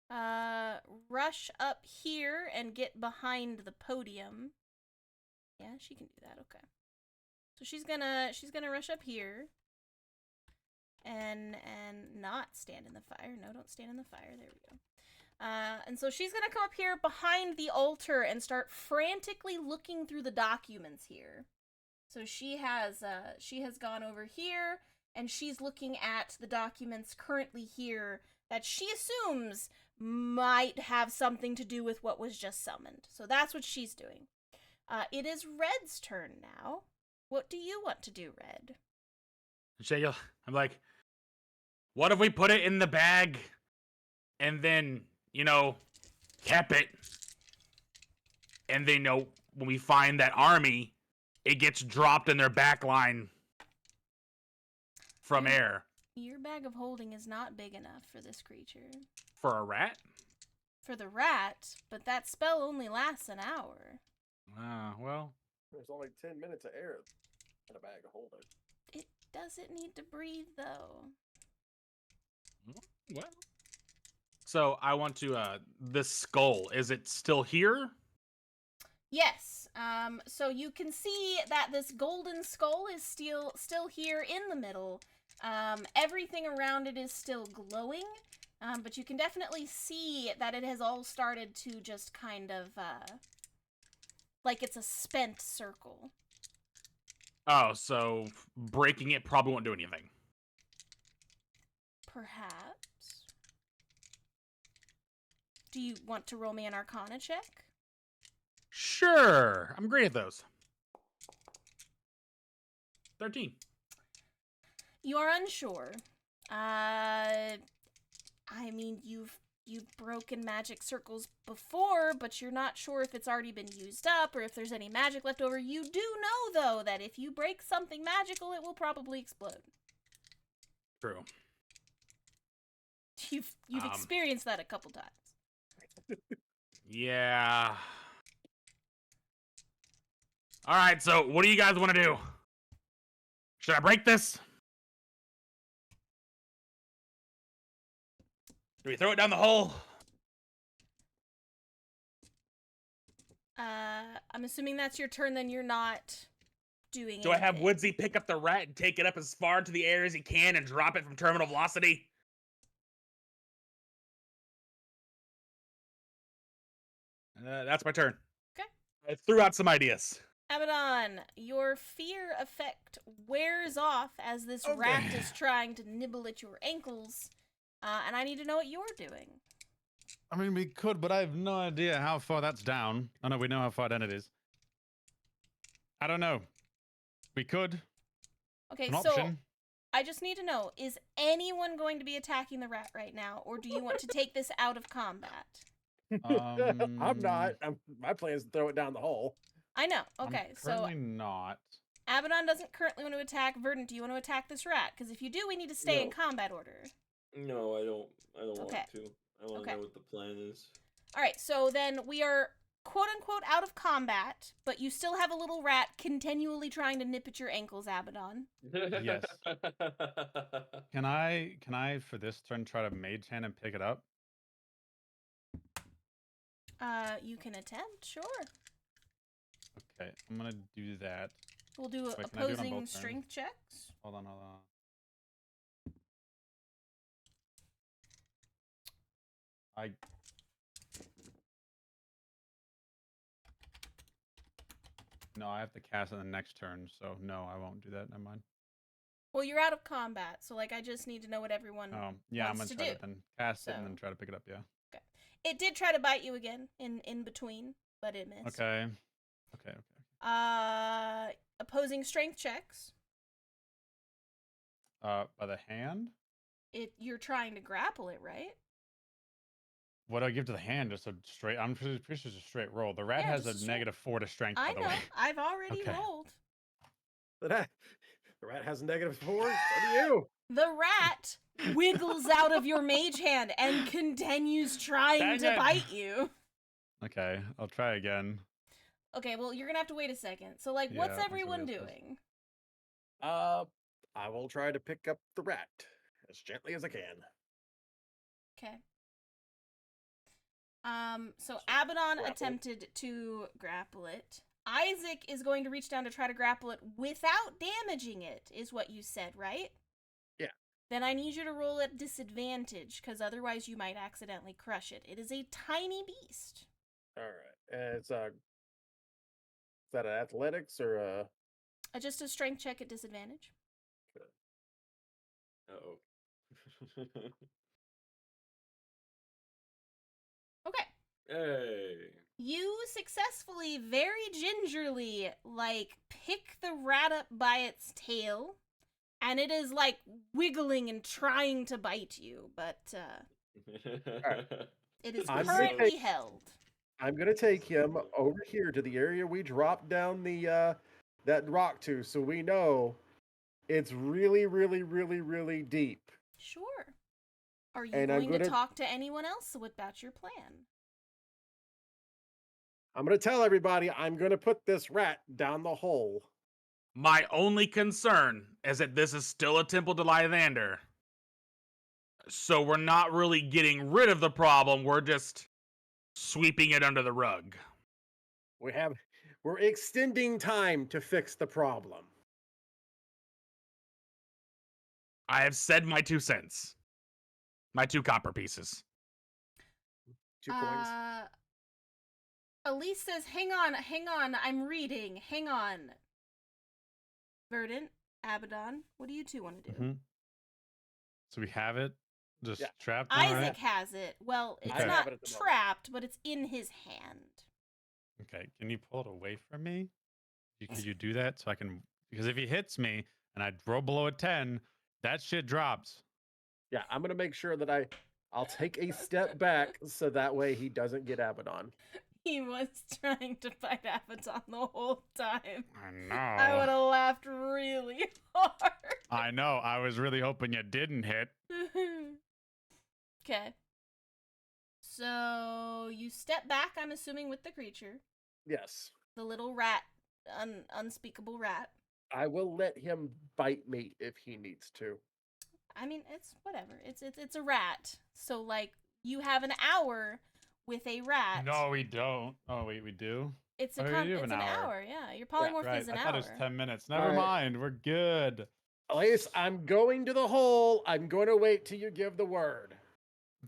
rush up here and get behind the podium. Yeah, she can do that. Okay. So she's gonna rush up here and not stand in the fire. No, don't stand in the fire. There we go. And so she's gonna come up here behind the altar and start frantically looking through the documents here. So she has gone over here and she's looking at the documents currently here that she assumes might have something to do with what was just summoned. So that's what she's doing. It is Red's turn now. What do you want to do, Red? I'm like, what if we put it in the bag and then, kept it? And then, when we find that army, it gets dropped in their back line from air. Your bag of holding is not big enough for this creature. For a rat? For the rat, but that spell only lasts an hour. Well. There's only 10 minutes of air in a bag of holding. It doesn't need to breathe, though. Well. So I want to, this skull, is it still here? Yes. So you can see that this golden skull is still here in the middle. Everything around it is still glowing, but you can definitely see that it has all started to just kind of, like it's a spent circle. Oh, so breaking it probably won't do anything. Perhaps. Do you want to roll me an Arcana check? Sure. I'm great at those. 13. You are unsure. I mean, you've broken magic circles before, but you're not sure if it's already been used up or if there's any magic left over. You do know, though, that if you break something magical, it will probably explode. True. You've experienced that a couple times. Yeah. All right, so what do you guys want to do? Should I break this? Do we throw it down the hole? I'm assuming that's your turn. Then you're not doing. Do I have anything. Woodsy pick up the rat and take it up as far to the air as he can and drop it from terminal velocity? That's my turn. Okay. I threw out some ideas. Abaddon, your fear effect wears off as this rat is trying to nibble at your ankles, and I need to know what you're doing. I mean, we could, but I have no idea how far that's down. Oh, no, we know how far down it is. I don't know. We could. Okay, An so option. I just need to know, is anyone going to be attacking the rat right now, or do you want to take this out of combat? I'm not. My plan is to throw it down the hole. I know. Okay, I'm so currently not. Abaddon doesn't currently want to attack. Verdant, do you want to attack this rat? Because if you do, we need to stay in No. combat order. No, I don't Okay. want to. I want to Okay. know what the plan is. All right, so then we are quote-unquote out of combat, but you still have a little rat continually trying to nip at your ankles, Abaddon. Yes. Can I for this turn try to mage hand and pick it up? You can attempt, sure. Okay, I'm gonna do that. We'll do Wait, can I do it on both opposing turns? strength checks. Hold on. No, I have to cast it the next turn, so no, I won't do that. Never mind. Well, you're out of combat, so like I just need to know what everyone Oh, yeah, I'm wants gonna to try do. to then cast it and So- then try to pick it up. Yeah. It did try to bite you again in between, but it missed. Okay. Opposing strength checks. By the hand. You're trying to grapple it, right? What do I give to the hand? Just a straight. I'm pretty sure it's a straight roll. The rat Yeah, has just a a straight- -4 to strength. I By the know. way. I've already Okay. rolled. The rat has a -4. So do you. The rat wiggles out of your mage hand and continues trying Dang to it. bite you. Okay, I'll try again. Okay, well, you're gonna have to wait a second. So, like, Yeah, what's that's what everyone it is. doing? I will try to pick up the rat as gently as I can. Okay. So Abaddon Grapple. attempted to grapple it. Isaac is going to reach down to try to grapple it without damaging it, is what you said, right? Yeah. Then I need you to roll at disadvantage, because otherwise you might accidentally crush it. It is a tiny beast. All right. It's is that an athletics or a? Just a strength check at disadvantage. Uh-oh. Okay. Hey. You successfully, very gingerly, like, pick the rat up by its tail, and it is, like, wiggling and trying to bite you, but, it is I'm currently held. I'm gonna take him over here to the area we dropped down the that rock to, so we know it's really, really, really, really deep. Sure. Are you And I'm going to gonna- talk to anyone else about your plan? I'm gonna tell everybody I'm gonna put this rat down the hole. My only concern is that this is still a temple to Lythander. So we're not really getting rid of the problem, we're just sweeping it under the rug. We're extending time to fix the problem. I have said my 2 cents. My 2 copper pieces. 2 coins. Elise says, hang on, I'm reading, hang on. Verdant, Abaddon, what do you two want to do? Mhm. So we have it just Yeah. trapped. Isaac has it. Well, it's Okay. I not have it at the moment. trapped, but it's in his hand. Okay, can you pull it away from me? Could you do that so I can? Because if he hits me and I roll below a 10, that shit drops. Yeah, I'm gonna make sure that I'll take a step back so that way he doesn't get Abaddon. He was trying to fight Abaddon the whole time. I know. I would have laughed really hard. I know. I was really hoping you didn't hit. Okay. So you step back, I'm assuming, with the creature. Yes. The little rat, unspeakable rat. I will let him bite me if he needs to. I mean, it's whatever. It's a rat. So like you have an hour with a rat. No, we don't. Oh, wait, we do? It's Oh, we do have it's an hour. hour. Yeah, your polymorph Right. is an I hour. thought it was 10 minutes. Never Alright. mind. We're good. Elise, I'm going to the hole. I'm going to wait till you give the word.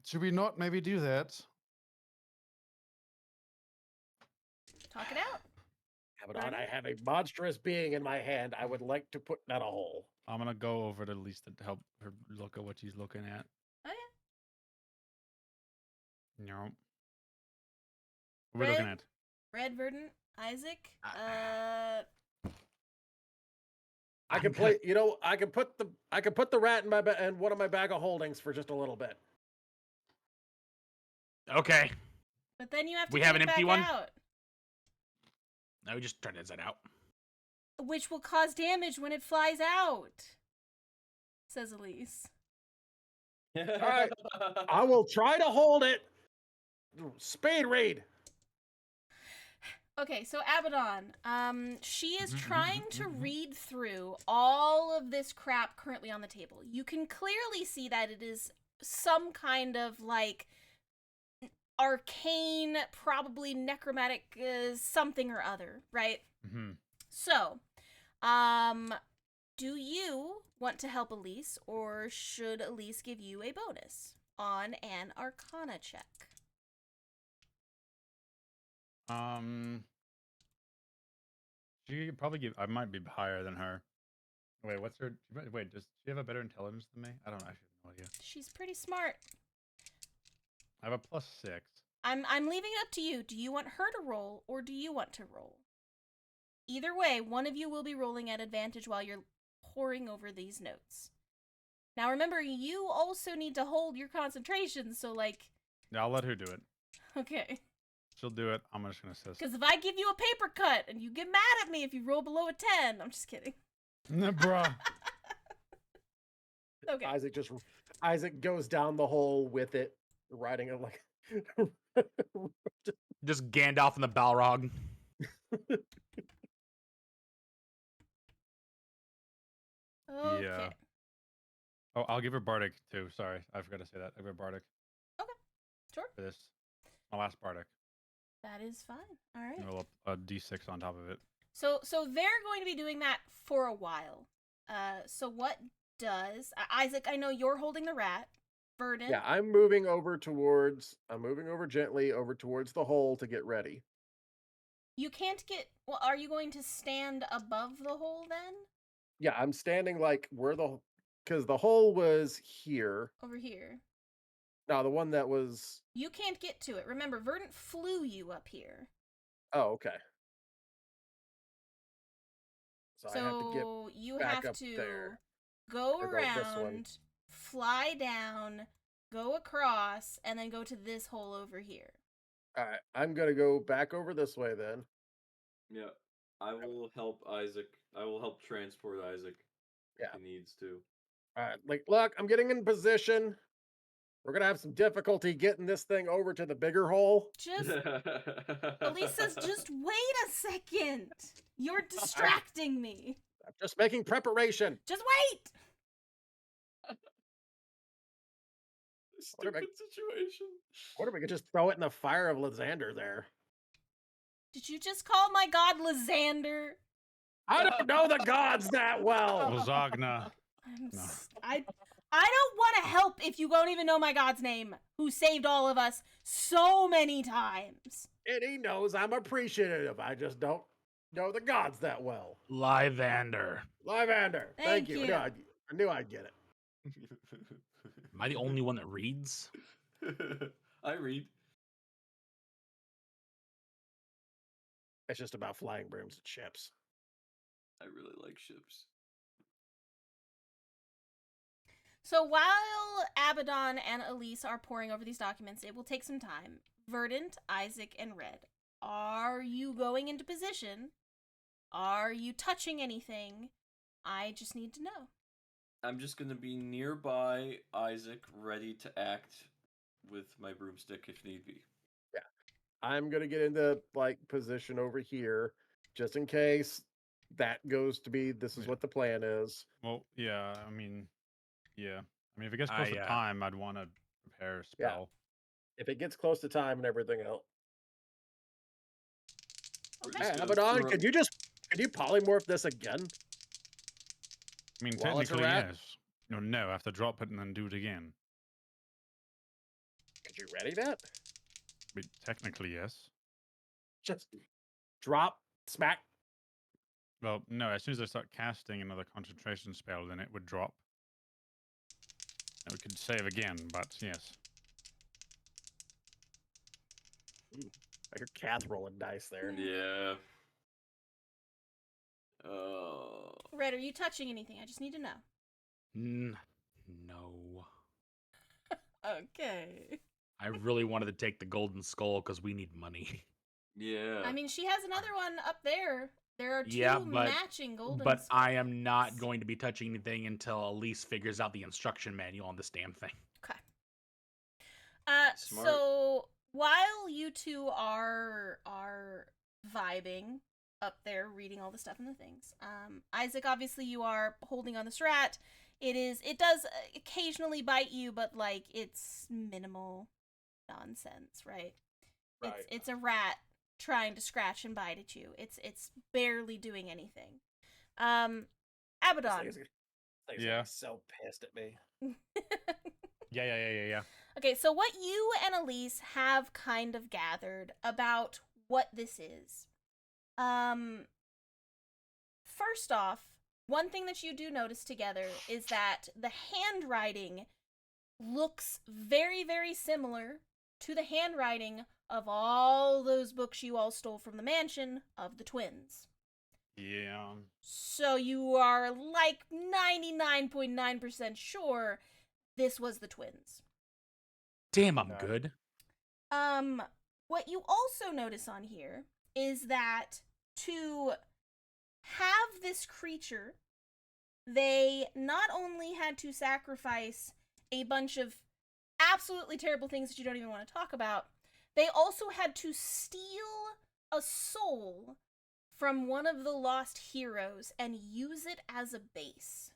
Should we not maybe do that? Talk it out. Abaddon, I have a monstrous being in my hand. I would like to put in a hole. I'm gonna go over to Lisa to help her look at what she's looking at. Oh yeah. No. What are we looking at? Red, Verdant, Isaac. I can play. You know, I can put the rat in my in one of my bag of holdings for just a little bit. Okay. But then you have to We get have it an empty back one? out, No, we just turn it out. which will cause damage when it flies out. Says Elise. Alright. I will try to hold it. Speed read. Okay, so Abaddon, she is trying to read through all of this crap currently on the table. You can clearly see that it is some kind of like arcane, probably necromantic something or other, right? Mm-hmm. So, do you want to help Elise, or should Elise give you a bonus on an Arcana check? She could probably give. I might be higher than her. Wait, what's her? Wait, does she have a better intelligence than me? I don't know. I have no idea. She's pretty smart. I have a +6. I'm leaving it up to you. Do you want her to roll, or do you want to roll? Either way, one of you will be rolling at advantage while you're poring over these notes. Now remember, you also need to hold your concentration, so like... Yeah, I'll let her do it. Okay. She'll do it. I'm just gonna assist. Because if I give you a paper cut, and you get mad at me if you roll below a 10, I'm just kidding. Nah, bruh. Okay. Isaac goes down the hole with it, riding it like Just Gandalf in the Balrog. Okay. Yeah. Oh, I'll give her Bardic too. Sorry, I forgot to say that. I'll give her Bardic. Okay. Sure. For this, my last Bardic. That is fine. All right. And roll a D6 on top of it. So they're going to be doing that for a while. So what does Isaac? I know you're holding the rat. Verdant. Yeah, I'm moving over gently over towards the hole to get ready. You can't get. Well, are you going to stand above the hole then? Yeah, I'm standing like because the hole was here. Over here. No, the one that was. You can't get to it. Remember, Verdant flew you up here. Oh, okay. So I have to get you back have up to there. go Or go this one. around, fly down, go across, and then go to this hole over here. All right, I'm gonna go back over this way then. Yeah, I will help Isaac. I will help transport Isaac. Yeah. If he needs to. All right, like, look, I'm getting in position. We're gonna have some difficulty getting this thing over to the bigger hole. Just Elise says, just wait a second. You're distracting me. I'm just making preparation. Just wait. Stupid situation. What if we could just throw it in the fire of Lysander there? Did you just call my god Lysander? I don't know the gods that well. Lasagna. No. I don't want to help if you don't even know my god's name, who saved all of us so many times. And he knows I'm appreciative. I just don't know the gods that well. Lyvander. Lyvander. Thank Thank you. you. No, I knew I'd get it. Am I the only one that reads? I read. It's just about flying brooms and ships. I really like ships. So while Abaddon and Elise are poring over these documents, it will take some time. Verdant, Isaac, and Red, are you going into position? Are you touching anything? I just need to know. I'm just gonna be nearby Isaac, ready to act with my broomstick if need be. I'm gonna get into like position over here, just in case that goes to be. This is Yeah. what the plan is. Well, yeah. I mean, yeah. I mean, if it gets close to I, time, I'd want to prepare a Yeah. spell. If it gets close to time and everything else. We're Okay. just Hey, gonna Abaddon, throw- could you polymorph this again? I mean, While it's a technically, rat? yes. No, I have to drop it and then do it again. Could you ready that? But technically, yes. Just drop, smack. Well, no, as soon as I start casting another concentration spell, then it would drop. And we could save again, but yes. I hear Kath rolling dice there. Yeah. Red, are you touching anything? I just need to know. No. Okay. I really wanted to take the golden skull because we need money. Yeah. I mean, she has another one up there. There are two Yeah, but- matching golden But I am skulls. not going to be touching anything until Elise figures out the instruction manual on this damn thing. Okay. Smart. So while you two are vibing up there, reading all the stuff and the things, Isaac, obviously you are holding on this rat. It does occasionally bite you, but like it's minimal nonsense, right? Right. It's a rat trying to scratch and bite at you. It's barely doing anything. Abaddon. This thing's Yeah. so pissed at me. Yeah. Okay, so what you and Elise have kind of gathered about what this is. First off, one thing that you do notice together is that the handwriting looks very, very similar to the handwriting of all those books you all stole from the mansion of the twins. Yeah. So you are like 99.9% sure this was the twins. Damn, I'm Okay. good. What you also notice on here is that to have this creature, they not only had to sacrifice a bunch of absolutely terrible things that you don't even want to talk about, they also had to steal a soul from one of the lost heroes and use it as a base.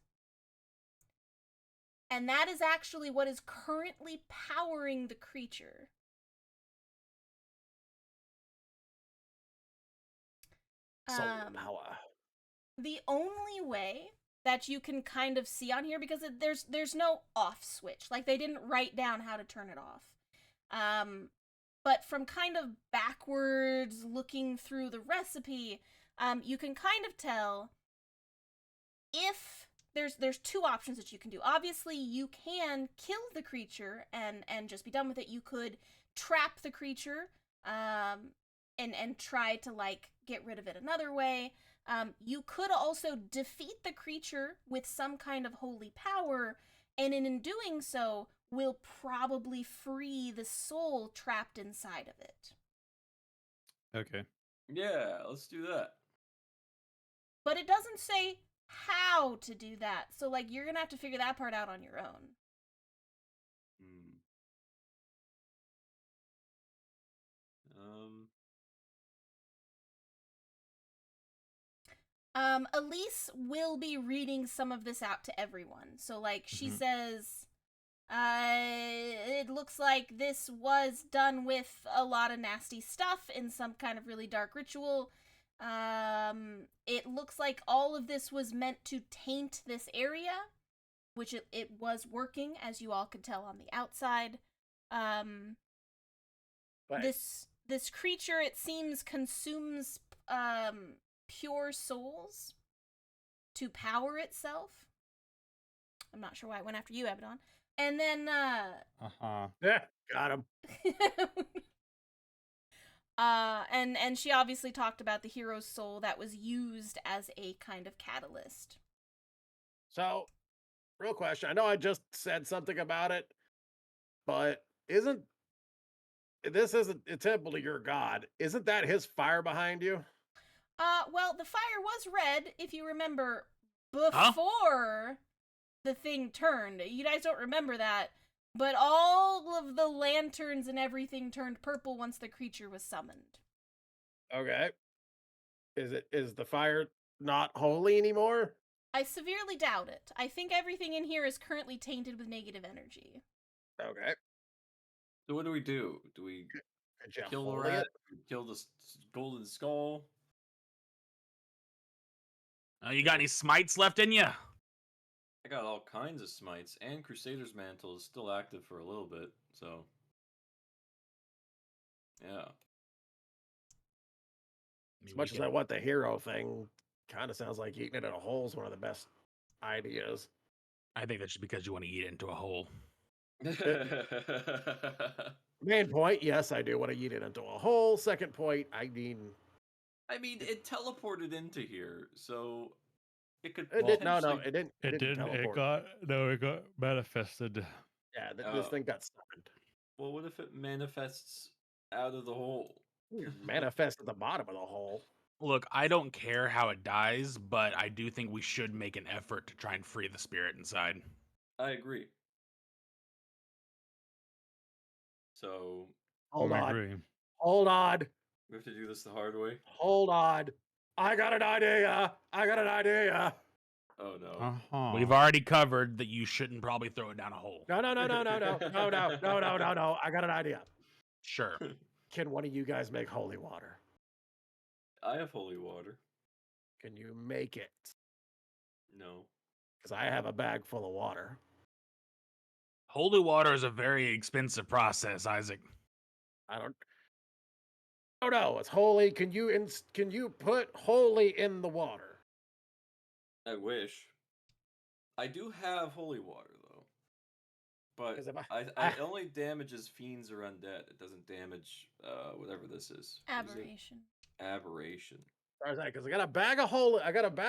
And that is actually what is currently powering the creature. Soul Um, power. The only way that you can kind of see on here, because there's no off switch, like they didn't write down how to turn it off. But from kind of backwards looking through the recipe, you can kind of tell if there's two options that you can do. Obviously, you can kill the creature and just be done with it. You could trap the creature, and try to like get rid of it another way. You could also defeat the creature with some kind of holy power, and in doing so, will probably free the soul trapped inside of it. Okay. Yeah, let's do that. But it doesn't say how to do that, so like you're gonna have to figure that part out on your own. Hmm. Elise will be reading some of this out to everyone. So, like, she Mhm. says, it looks like this was done with a lot of nasty stuff in some kind of really dark ritual. It looks like all of this was meant to taint this area, which it was working, as you all could tell on the outside. Right. This creature, it seems, consumes pure souls to power itself. I'm not sure why it went after you, Abaddon. And then Yeah, got him. and she obviously talked about the hero's soul that was used as a kind of catalyst. So, real question. I know I just said something about it, but isn't a temple to your god? Isn't that his fire behind you? Well, the fire was red, if you remember, before the thing turned. You guys don't remember that. But all of the lanterns and everything turned purple once the creature was summoned. Okay. Is the fire not holy anymore? I severely doubt it. I think everything in here is currently tainted with negative energy. Okay. So what do we do? Do we Could you kill the holy rat? it? Kill the golden skull? You got any smites left in you? I got all kinds of smites, and Crusader's Mantle is still active for a little bit, so. Yeah. As much as I want the hero thing, kind of sounds like eating it in a hole is one of the best ideas. I think that's just because you want to eat it into a hole. Main point, yes, I do want to eat it into a hole. Second point, I mean, it teleported into here, so it could no, potentially. it didn't. It didn't. Teleport. It got manifested. Yeah, this Oh. thing got summoned. Well, what if it manifests out of the hole? Manifest at the bottom of the hole. Look, I don't care how it dies, but I do think we should make an effort to try and free the spirit inside. I agree. So Hold I on. agree. Hold on. we have to do this the hard way. Hold on. I got an idea. Oh no. Uh-huh. We've already covered that you shouldn't probably throw it down a hole. No. I got an idea. Sure. Can one of you guys make holy water? I have holy water. Can you make it? No. Because I have a bag full of water. Holy water is a very expensive process, Isaac. I don't. Oh no, it's holy. Can you put holy in the water? I wish. I do have holy water though, but 'Cause if it only damages fiends or undead. It doesn't damage whatever this is. What is it? Aberration. Aberration. Because I got a bag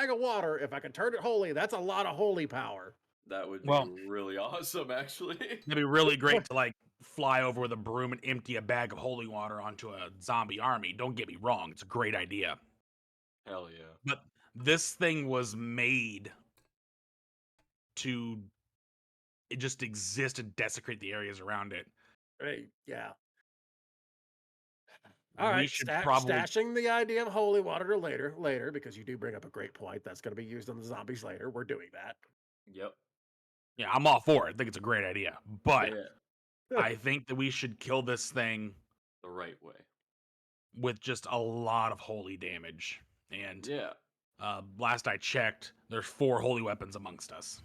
of water. If I can turn it holy, that's a lot of holy power. That would be Well- really awesome, actually. It'd be really great to like fly over with a broom and empty a bag of holy water onto a zombie army. Don't get me wrong, it's a great idea. Hell yeah. But this thing was made to just exist and desecrate the areas around it. Right? Yeah. All We right. should probably Stashing the idea of holy water to later, because you do bring up a great point. That's going to be used on the zombies later. We're doing that. Yep. Yeah, I'm all for it. I think it's a great idea. But Yeah. I think that we should kill this thing The right way. with just a lot of holy damage. And Yeah. last I checked, there's 4 holy weapons amongst us.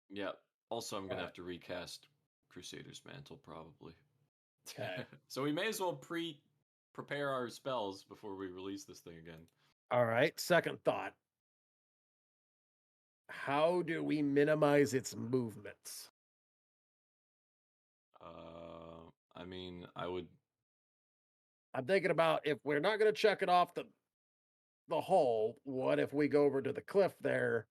Yep. Also, I'm gonna Alright. have to recast Crusader's Mantle probably. Okay. So we may as well prepare our spells before we release this thing again. All right. Second thought. How do we minimize its movements? I mean, I would. I'm thinking about if we're not going to check it off the hole, what if we go over to the cliff there,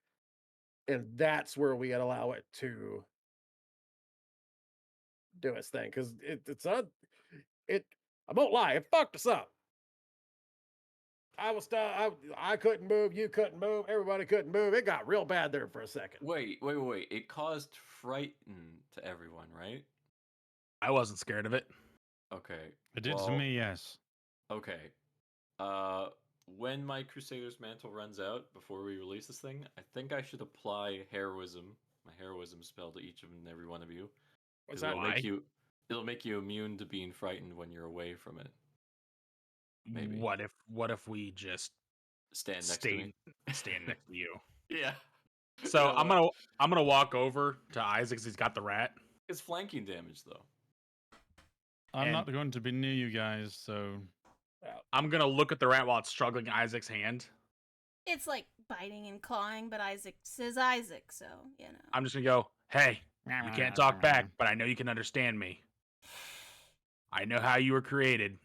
and that's where we allow it to do its thing? Because I won't lie, it fucked us up. I was I couldn't move, you couldn't move, everybody couldn't move. It got real bad there for a second. Wait. It caused frighten to everyone, right? I wasn't scared of it. Okay. It did to well, me, yes. Okay. When my Crusader's Mantle runs out before we release this thing, I think I should apply my heroism spell to each and every one of you. What's 'cause that? It'll make you immune to being frightened when you're away from it. Maybe. What if we just Stand next to me. stand next to you? Yeah. So You know I'm gonna walk over to Isaac 'cause he's got the rat. It's flanking damage though. I'm And- not going to be near you guys, so I'm gonna look at the rat while it's struggling in Isaac's hand. It's like biting and clawing, but Isaac says Isaac, so, you know. I'm just gonna go, hey, you can't talk back, but I know you can understand me. I know how you were created.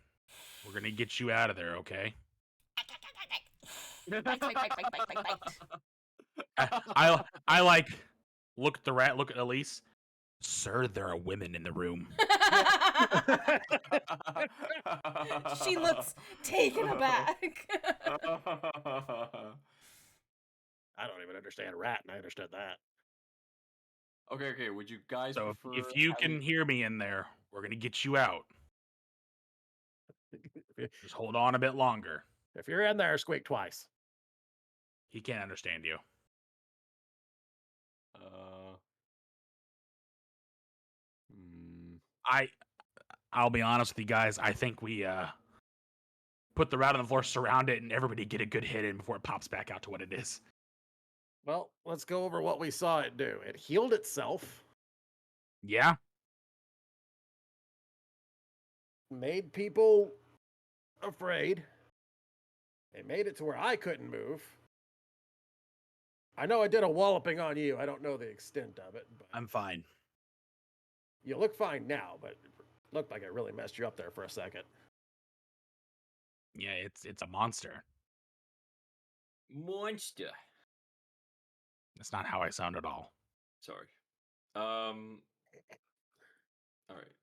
We're gonna get you out of there, okay? Bite, bite, bite, bite, bite, bite, bite. I like look at the rat, look at Elise. Sir, there are women in the room. She looks taken aback. I don't even understand rat, and I understood that. Okay. Would you guys So prefer if you having- can hear me in there, we're gonna get you out. If Just hold on a bit longer. you're in there, squeak twice. He can't understand you. hmm. I'll be honest with you guys. I think we put the rat on the floor, surround it, and everybody get a good hit in before it pops back out to what it is. Well, let's go over what we saw it do. It healed itself, Yeah. made people afraid. It made it to where I couldn't move. I know I did a walloping on you. I don't know the extent of it, but I'm fine. you look fine now, but it looked like it really messed you up there for a second. Yeah, it's a monster. Monster. That's not how I sound at all. Sorry. All right.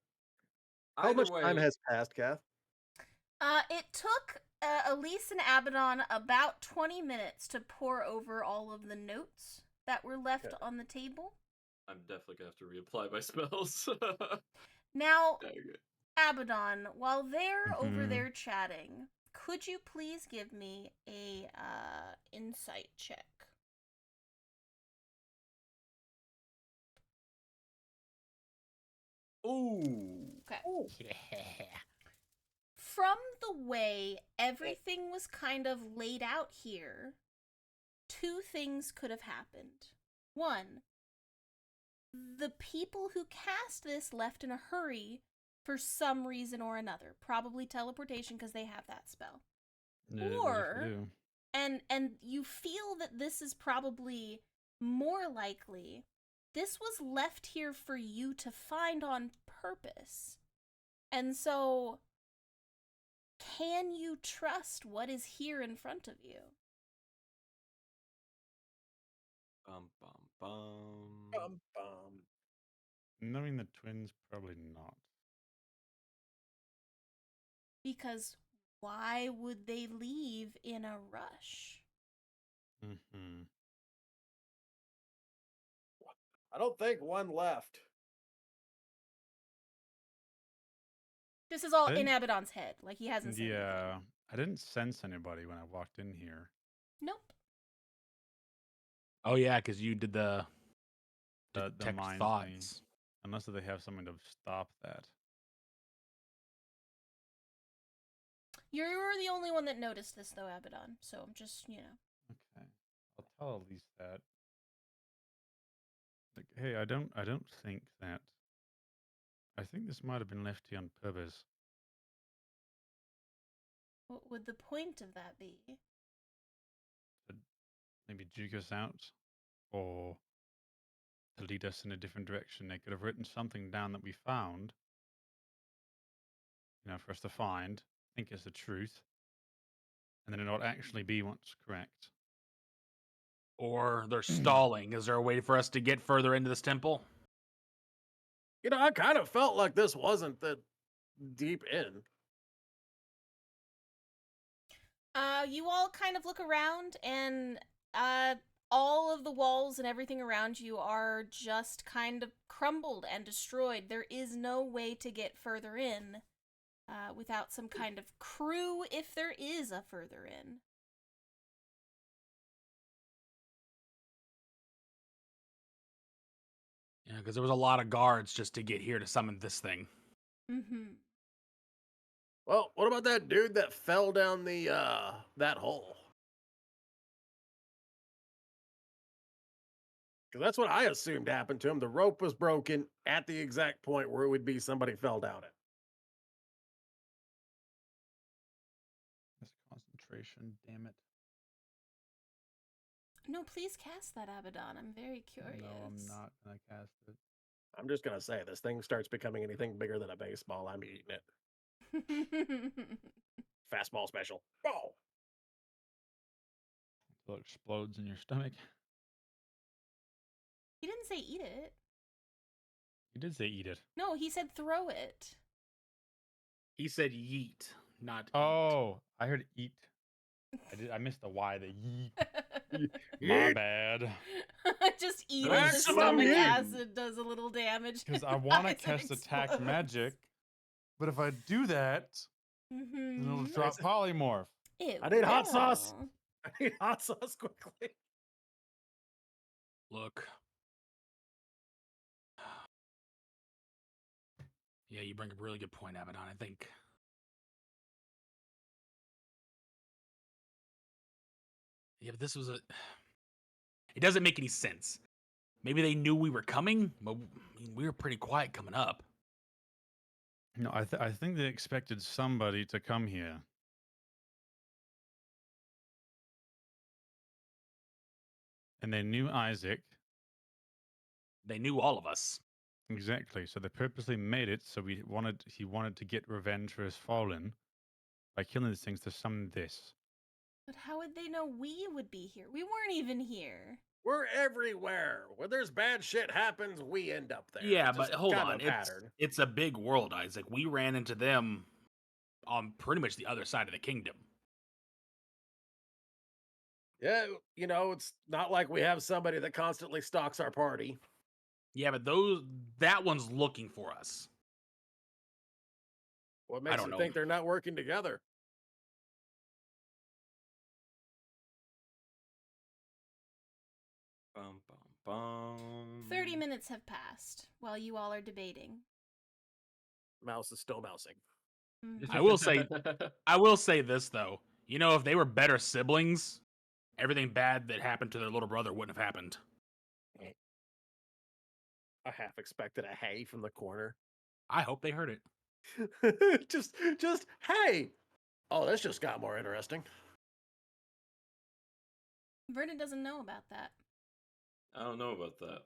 How Either much way, time has passed, Kath? It took Elise and Abaddon about 20 minutes to pour over all of the notes that were left on the table. I'm definitely gonna have to reapply my spells. Now, Okay. Abaddon, while they're over Mhm. there chatting, could you please give me a insight check? Ooh. Okay. Yeah. From the way everything was kind of laid out here, two things could have happened. One, the people who cast this left in a hurry for some reason or another, probably teleportation because they have that spell. Yeah, they Or- definitely do. And you feel that this is probably more likely this was left here for you to find on purpose. And so can you trust what is here in front of you? Bum bum bum. Knowing the twins, probably not. Because why would they leave in a rush? Mm-hmm. I don't think one left. This is all I in didn't- Abaddon's head. Like, he hasn't said anything. Yeah, I didn't sense anybody when I walked in here. Nope. Oh yeah, because you did the The detect mind thoughts. thing. Unless they have something to stop that. You're the only one that noticed this, though, Abaddon. So I'm just, Okay, I'll tell Elise that. Like, hey, I don't think that. I think this might have been left here on purpose. What would the point of that be? Maybe juke us out, or to lead us in a different direction. They could have written something down that we found, for us to find, think it's the truth, and then it not actually be what's correct. Or they're stalling. Is there a way for us to get further into this temple? I kind of felt like this wasn't the deep in. You all kind of look around, and all of the walls and everything around you are just kind of crumbled and destroyed. There is no way to get further in without some kind of crew, if there is a further in. Yeah, because there was a lot of guards just to get here to summon this thing. Mm-hmm. Well, what about that dude that fell down the that hole? Because that's what I assumed happened to him. The rope was broken at the exact point where it would be somebody fell down it. That's concentration, damn it. No, please cast that, Abaddon. I'm very curious. No, I'm not gonna cast it. I'm just gonna say, this thing starts becoming anything bigger than a baseball, I'm eating it. Fastball special. Oh, Until it explodes in your stomach. He didn't say eat it. You did say eat it. No, he said throw it. He said yeet, not eat. Oh, I heard eat. I missed the Y. The yeet. My Yeet. bad. Just eating That's the Maximum stomach yeet. acid does a little damage. Because I want to Eyes cast attack explodes. magic, but if I do that, then it'll Mhm. drop polymorph. It I need hot sauce. will. I need hot sauce quickly. Look. Yeah, you bring a really good point, Abaddon. I think. Yeah, but this was a. It doesn't make any sense. Maybe they knew we were coming, but I mean, we were pretty quiet coming up. No, I think they expected somebody to come here. And they knew Isaac. They knew all of us. Exactly. So they purposely made it so he wanted to get revenge for his fallen by killing these things to summon this. But how would they know we would be here? We weren't even here. We're everywhere. When there's bad shit happens, we end up there. Yeah, It's but just hold kind on. of a pattern. It's a big world, Isaac. We ran into them on pretty much the other side of the kingdom. Yeah, it's not like we have somebody that constantly stalks our party. Yeah, but that one's looking for us. What makes don't you know. think they're not working together? Bum, bum, bum. 30 minutes have passed while you all are debating. Mouse is still mousing. Mhm. I will say this though. If they were better siblings, everything bad that happened to their little brother wouldn't have happened. I half expected a hey from the corner. I hope they heard it. just hey. Oh, this just got more interesting. Vernon doesn't know about that. I don't know about that.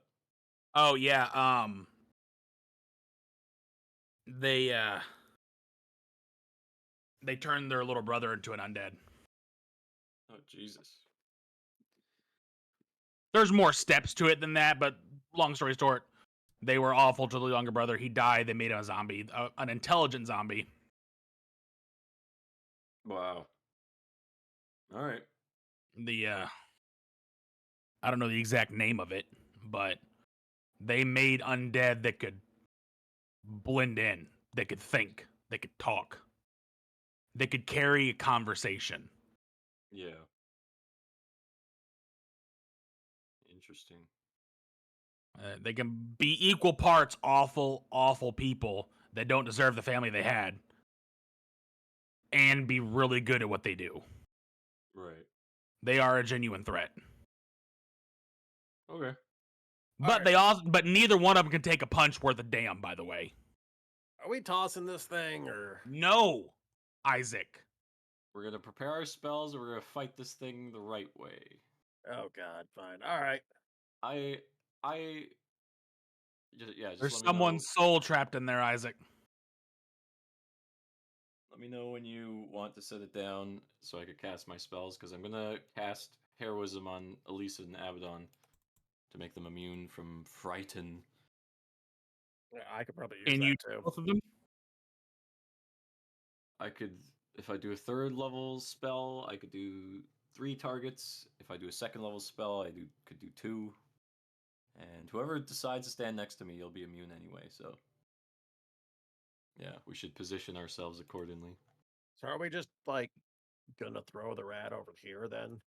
Oh yeah, they turned their little brother into an undead. Oh Jesus. There's more steps to it than that, but long story short, they were awful to the younger brother. He died. They made him a zombie, an intelligent zombie. Wow. All right. I don't know the exact name of it, but they made undead that could blend in, they could think, they could talk, they could carry a conversation. Yeah. Interesting. They can be equal parts awful, awful people that don't deserve the family they had, and be really good at what they do. Right. They are a genuine threat. Okay. But neither one of them can take a punch worth a damn, by the way. Are we tossing this thing or No, Isaac. We're gonna prepare our spells, and we're gonna fight this thing the right way. oh god, fine. All right. I just There's let me know. someone's soul trapped in there, Isaac. Let me know when you want to set it down so I could cast my spells, because I'm gonna cast Heroism on Elisa and Abaddon to make them immune from Frighten. Yeah, I could probably use And you that too. both of them? I could, if I do a third level spell, I could do 3 targets. If I do a second level spell, could do 2. And whoever decides to stand next to me, you'll be immune anyway. So, yeah, we should position ourselves accordingly. So are we just gonna throw the rat over here then?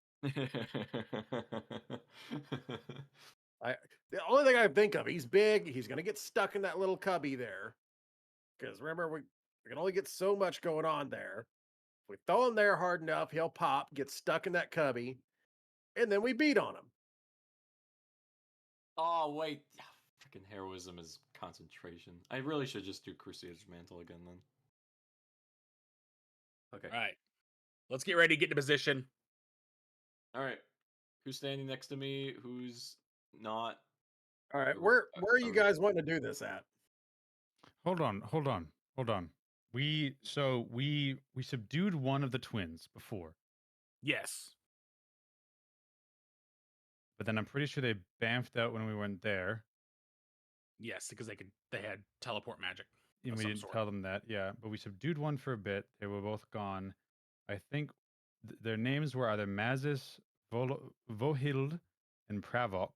The only thing I think of, he's big, he's gonna get stuck in that little cubby there. Because remember, we can only get so much going on there. If we throw him there hard enough, he'll pop, get stuck in that cubby, and then we beat on him. Oh wait, freaking heroism is concentration. I really should just do Crusader's Mantle again then. Okay. All right. Let's get ready to get into position. All right. Who's standing next to me? Who's not? All right, Or- where are you guys wanting to do this at? Hold on. We subdued one of the twins before, Yes. but then I'm pretty sure they bamfed out when we went there. Yes, because they had teleport magic. And of we some didn't sort. tell them that, yeah. But we subdued one for a bit. They were both gone. I think their names were either Mazis, Vohild, and Pravok.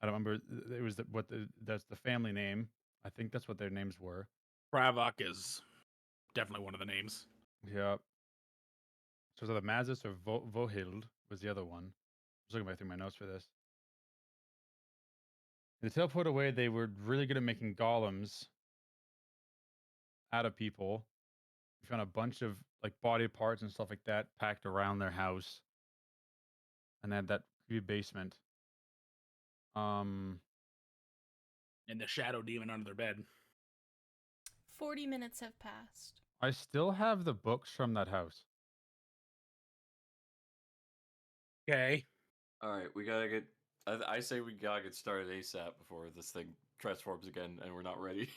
I don't remember. It was that's the family name. I think that's what their names were. Pravok is definitely one of the names. Yeah. So it was either Mazis or Vohild was the other one. I was looking back through my notes for this. In the teleport away, they were really good at making golems out of people. We found a bunch of like body parts and stuff like that packed around their house, and they had that creepy basement. And the shadow demon under their bed. 40 minutes have passed. I still have the books from that house. Okay. All right, we gotta get. I say we gotta get started ASAP before this thing transforms again, and we're not ready.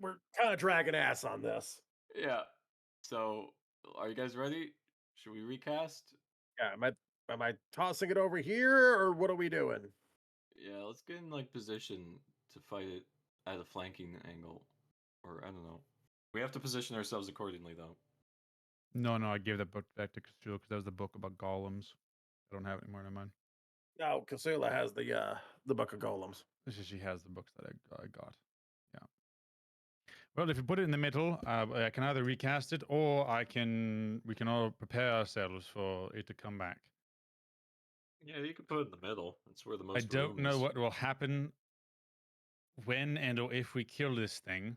We're kind of dragging ass on this. Yeah. So, are you guys ready? Should we recast? Yeah, am I tossing it over here or what are we doing? Yeah, let's get in like position to fight it at a flanking angle, or I don't know. We have to position ourselves accordingly, though. No, I gave that book back to Cthulhu because that was the book about golems. I don't have it anymore in mine. No, Kasula has the Book of Golems. She has the books that I got. Yeah. Well, if you put it in the middle, I can either recast it or we can all prepare ourselves for it to come back. Yeah, you can put it in the middle. That's where the most. I don't room know is. what will happen when and or if we kill this thing.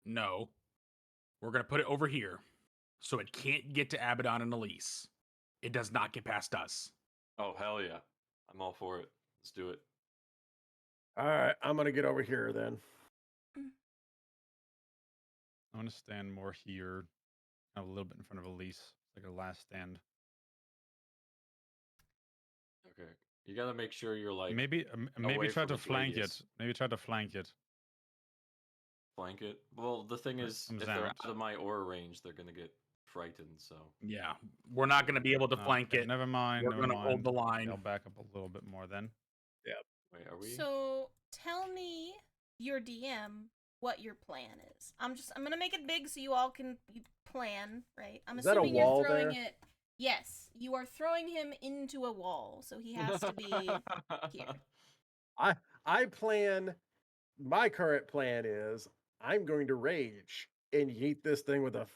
No. We're going to put it over here so it can't get to Abaddon and Elise. It does not get past us. Oh hell yeah! I'm all for it. Let's do it. All right, I'm gonna get over here then. I want to stand more here, a little bit in front of Elise, like a last stand. Okay, you gotta make sure you're like Maybe away try from to its flank radius. it. Maybe try to flank it. Flank it. Well, the thing Where it is, comes if they're out. out of my aura range, they're gonna get frightened. So Yeah. We're not going to be able to flank Okay, it. Never mind. We're going to hold the line. I'll back up a little bit more then. wait, are we? So tell me, your DM, what your plan is. I'm gonna make it big so you all can plan, right? I'm Is that a assuming wall you're throwing there? it. Yes, you are throwing him into a wall, so he has to be here. I plan. My current plan is I'm going to rage and yeet this thing with a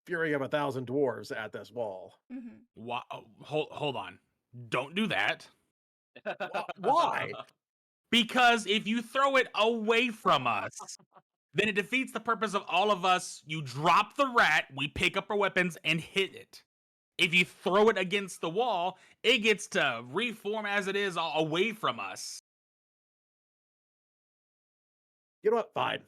fury of 1,000 dwarves at this wall. Mm-hmm. Hold on. Don't do that. Why? Because if you throw it away from us, then it defeats the purpose of all of us. You drop the rat, we pick up our weapons and hit it. If you throw it against the wall, it gets to reform as it is away from us. You know what? Fine.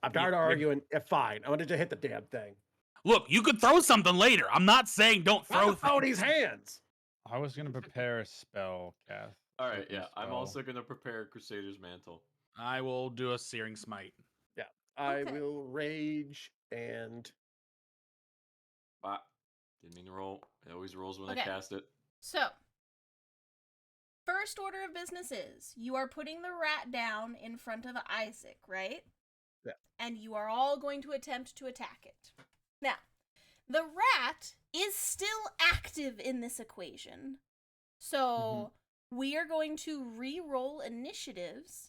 I'm tired of Yeah. arguing. Fine. I wanted to hit the damn thing. Look, you could throw something later. I'm not saying don't throw Throw things. these hands. I was gonna prepare a spell, Kath. All right, Looking yeah. I'm spell. also gonna prepare Crusader's Mantle. I will do a Searing Smite. I Okay. will rage and Ah, didn't mean to roll. It always rolls when Okay. I cast it. So, first order of business is you are putting the rat down in front of Isaac, right? Yeah. And you are all going to attempt to attack it. Now, the rat is still active in this equation. So, we are going to re-roll initiatives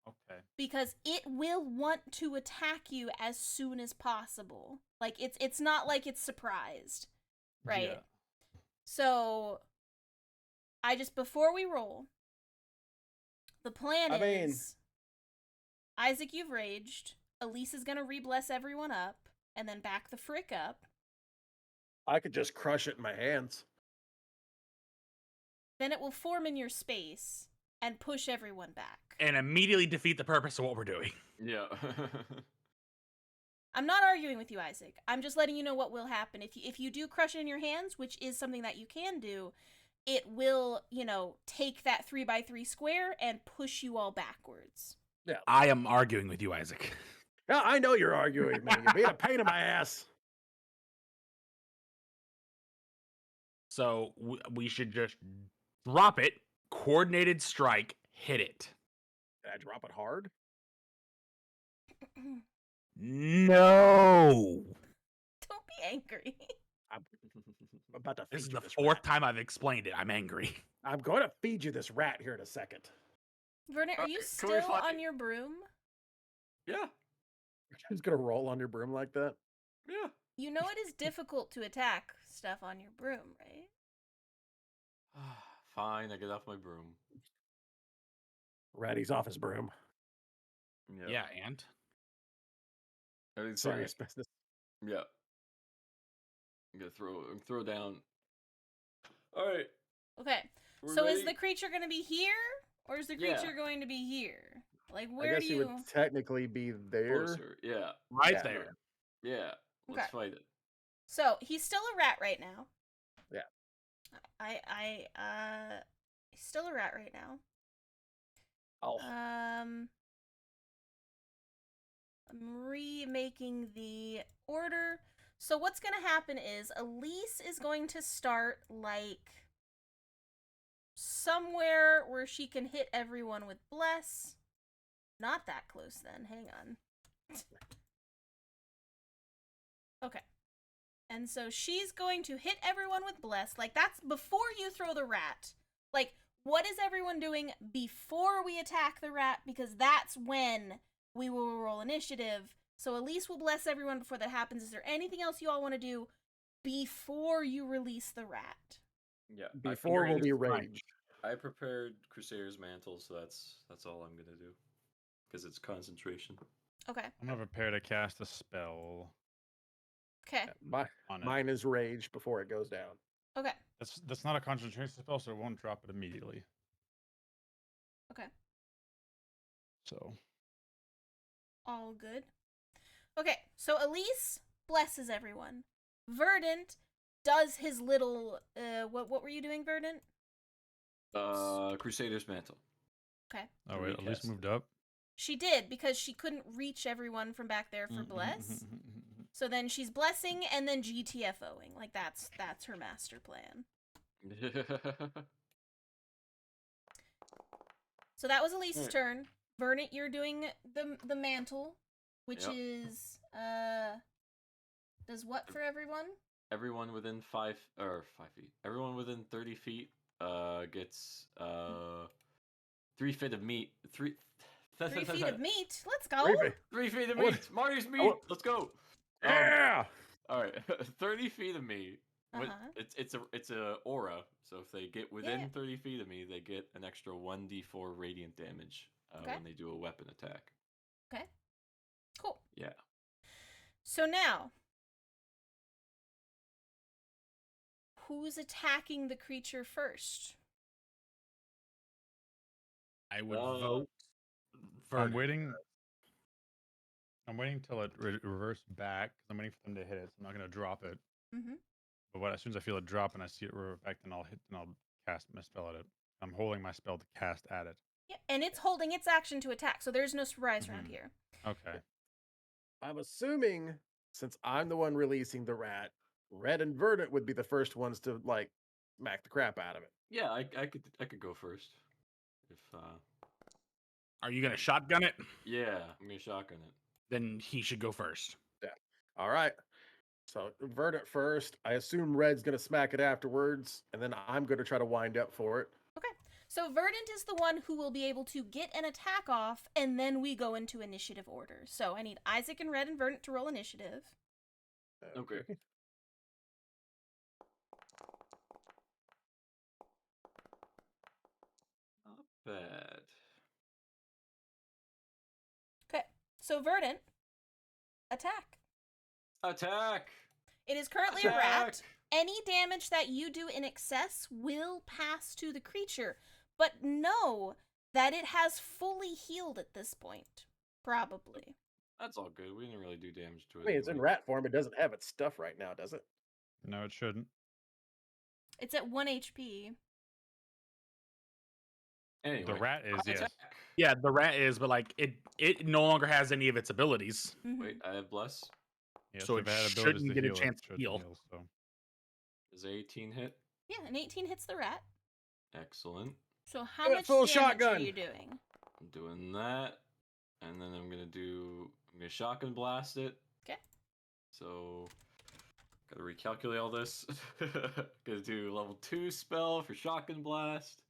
Okay. because it will want to attack you as soon as possible. Like it's not like it's surprised, right? Yeah. So before we roll, the plan is Isaac, you've raged. Elise is gonna re-bless everyone up and then back the frick up. I could just crush it in my hands. Then it will form in your space and push everyone back. And immediately defeat the purpose of what we're doing. Yeah. I'm not arguing with you, Isaac. I'm just letting you know what will happen. If you do crush it in your hands, which is something that you can do, it will, take that 3x3 square and push you all backwards. Yeah. I am arguing with you, Isaac. Yeah, I know you're arguing with me. You're being a pain in my ass. So we should just drop it, coordinated strike, hit it. Did I drop it hard? No. Don't be angry. I'm about to feed This is you the this fourth rat. time I've explained it. I'm angry. I'm going to feed you this rat here in a second. Vernon, are you Can we still find- on your broom? Yeah, You're just going to roll on your broom like that? yeah. You know it is difficult to attack stuff on your broom, right? Fine, I get off my broom. Ratty's off his broom. Yeah, and Everything's Serious fine. business. Yeah. I'm gonna throw down. All right. Okay. We're So is ready? the creature going to be here, or is the Yeah. creature going to be here? Like, I where guess do he you? would technically be there. Closer? Yeah, right Yeah, there. yeah. Let's Okay. fight it. So he's still a rat right now. Yeah. He's still a rat right now. Oh, I'm remaking the order. So what's going to happen is Elise is going to start like somewhere where she can hit everyone with bless. Not that close then. Hang on. Okay. And so she's going to hit everyone with bless. Like that's before you throw the rat. Like what is everyone doing before we attack the rat? Because that's when we will roll initiative. So Elise will bless everyone before that happens. Is there anything else you all want to do before you release the rat? Yeah. before will be Fine. rage. I prepared Crusader's Mantle, so that's all I'm gonna do. Because it's concentration. Okay. I'm gonna prepare to cast a spell Okay. on it. Mine is rage before it goes down. Okay. That's not a concentration spell, so it won't drop it immediately. Okay. So All good. Okay, so Elise blesses everyone. Verdant does his little what were you doing, Verdant? Crusader's Mantle. Okay. oh wait, at least Recast. moved up. She did because she couldn't reach everyone from back there for bless. So then she's blessing and then GTFOing. Like that's her master plan. So that was Elise's Alright. turn. Verdant, you're doing the mantle, which Yep. is does what for everyone? Everyone within 5 feet. Everyone within 30 feet gets 3 feet of meat. 3 3 feet of meat. Let's go. Creepy. 3 feet of I would- meat. Marty's meat. would- Let's go. Yeah! All right. 30 feet of meat. Uh-huh. It's a aura. So if they get within Yeah. 30 feet of me, they get an extra 1d4 radiant damage Okay. when they do a weapon attack. Okay. Cool. Yeah. So now, who's attacking the creature first? I would Uh, vote. I'm Verdant. waiting. I'm waiting till it reverse back because I'm waiting for them to hit it. So I'm not gonna drop it. Mm-hmm. But as soon as I feel it drop and I see it revert back, then I'll hit and I'll cast my spell at it. I'm holding my spell to cast at it. Yeah, and it's holding its action to attack, so there's no surprise around Mhm. here. Okay. I'm assuming, since I'm the one releasing the rat, Red and Verdant would be the first ones to, like, smack the crap out of it. Yeah, I could go first. If Are you gonna shotgun it? yeah, I'm gonna shotgun it. Then he should go first. All right. So Verdant first. I assume Red's going to smack it afterwards, and then I'm going to try to wind up for it. Okay. So Verdant is the one who will be able to get an attack off, and then we go into initiative order. So I need Isaac and Red and Verdant to roll initiative. Okay. Not bad. Okay. So Verdant, attack. Attack! It is currently a rat. Attack! Any damage that you do in excess will pass to the creature, but know that it has fully healed at this point. Probably. That's all good. We didn't really do damage to it. I mean, it's in anyway. rat form. It doesn't have its stuff right now, does it? No, it shouldn't. It's at 1 HP. Anyway, The rat is, yes. attack. Yeah, the rat is, but like it no longer has any of its abilities. Mhm. Wait, I have bless. Yes, So if it had abilities shouldn't to get a heal, it chance to should heal. so. Is 18 hit? Yeah, an 18 hits the rat. Excellent. So how Give it much full damage shotgun. are you doing? I'm doing that, and then I'm gonna shotgun blast it. Okay. So Gotta recalculate all this. Gonna do level 2 spell for Shotgun Blast.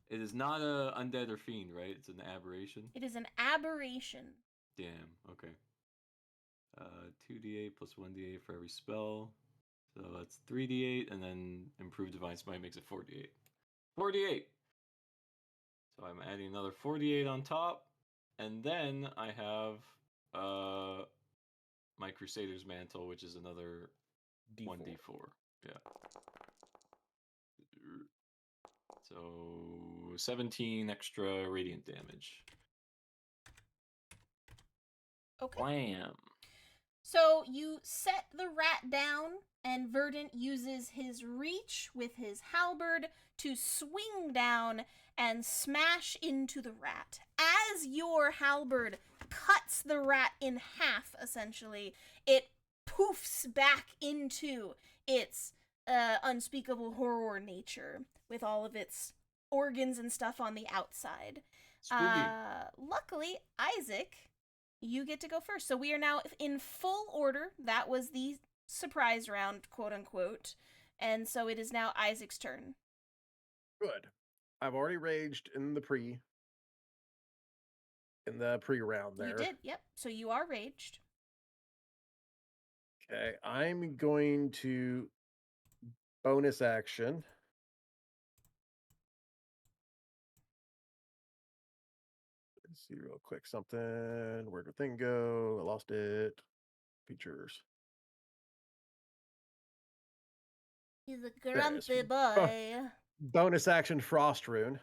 It is not a undead or fiend, right? It's an aberration. It is an aberration. Damn. Okay. 2d8 plus 1d8 for every spell. So that's 3d8, and then improved divine smite makes it 4d8. 4d8. So I'm adding another 4d8 on top, and then I have my Crusader's Mantle, which is another D4. 1d4. Yeah. So 17 extra radiant damage. Okay. Wham! So you set the rat down, and Verdant uses his reach with his halberd to swing down and smash into the rat. As your halberd cuts the rat in half, essentially, it poofs back into its unspeakable horror nature with all of its organs and stuff on the outside. Spooky. Luckily, Isaac, you get to go first. So we are now in full order. That was the surprise round, quote unquote. And so it is now Isaac's turn. Good. I've already raged in the pre-round there. You did, yep. So you are raged. Okay, I'm going to bonus action. Let's see real quick something. Where'd the thing go? I lost it. Features. He's a There it is. grumpy boy. Bonus action Frost Rune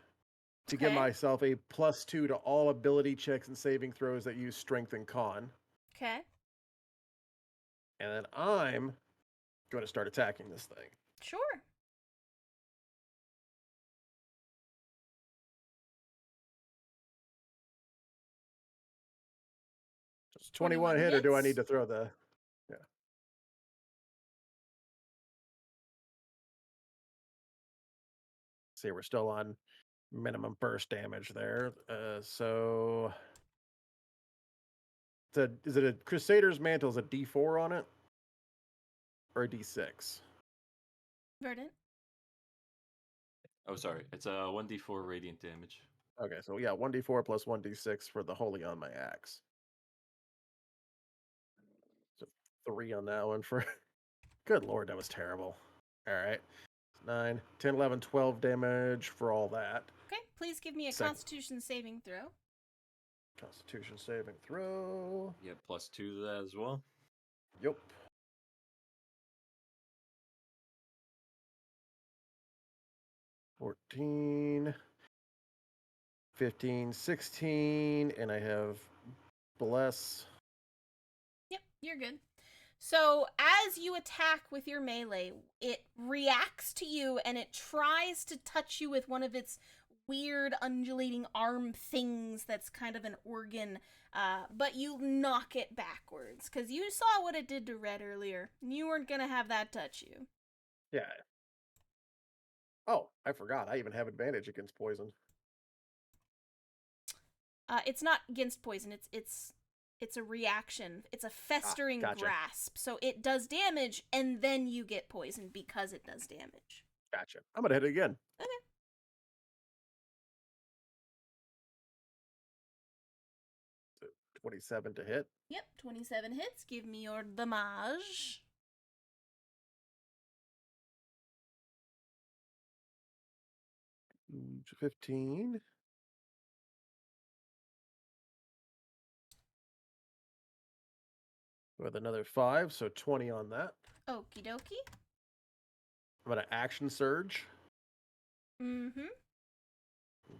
to give Okay. myself a +2 to all ability checks and saving throws that use strength and con. Okay. And then I'm going to start attacking this thing. Sure. Just 21 hit, or do I need to throw the... Yeah. See, we're still on minimum burst damage there. So... is it a Crusader's Mantle? Is a D4 on it? Or a D6? Verdant. Oh, sorry. It's a 1d4 radiant damage. Okay, so yeah, 1d4 plus 1d6 for the Holy on my axe. So 3 on that one for... Good lord, that was terrible. All right. 9, 10, 11, 12 damage for all that. Okay, please give me a Constitution saving throw. Constitution saving throw. Yeah, +2 to that as well. Yep. $14, 15, 16, and I have bless. Yep, you're good. So as you attack with your melee, it reacts to you and it tries to touch you with one of its weird undulating arm things that's kind of an organ, but you knock it backwards because you saw what it did to Red earlier. You weren't gonna have that touch you. Yeah. Oh, I forgot. I even have advantage against poison. It's not against poison. It's a reaction. It's a festering gotcha. grasp. So it does damage, and then you get poisoned because it does damage. Gotcha. I'm gonna hit it again. Okay. So 27 to hit. Yep, 27 hits. Give me your damage. Mm, 15. With another 5, so 20 on that. Okie dokie. I'm gonna action surge. Mm-hmm.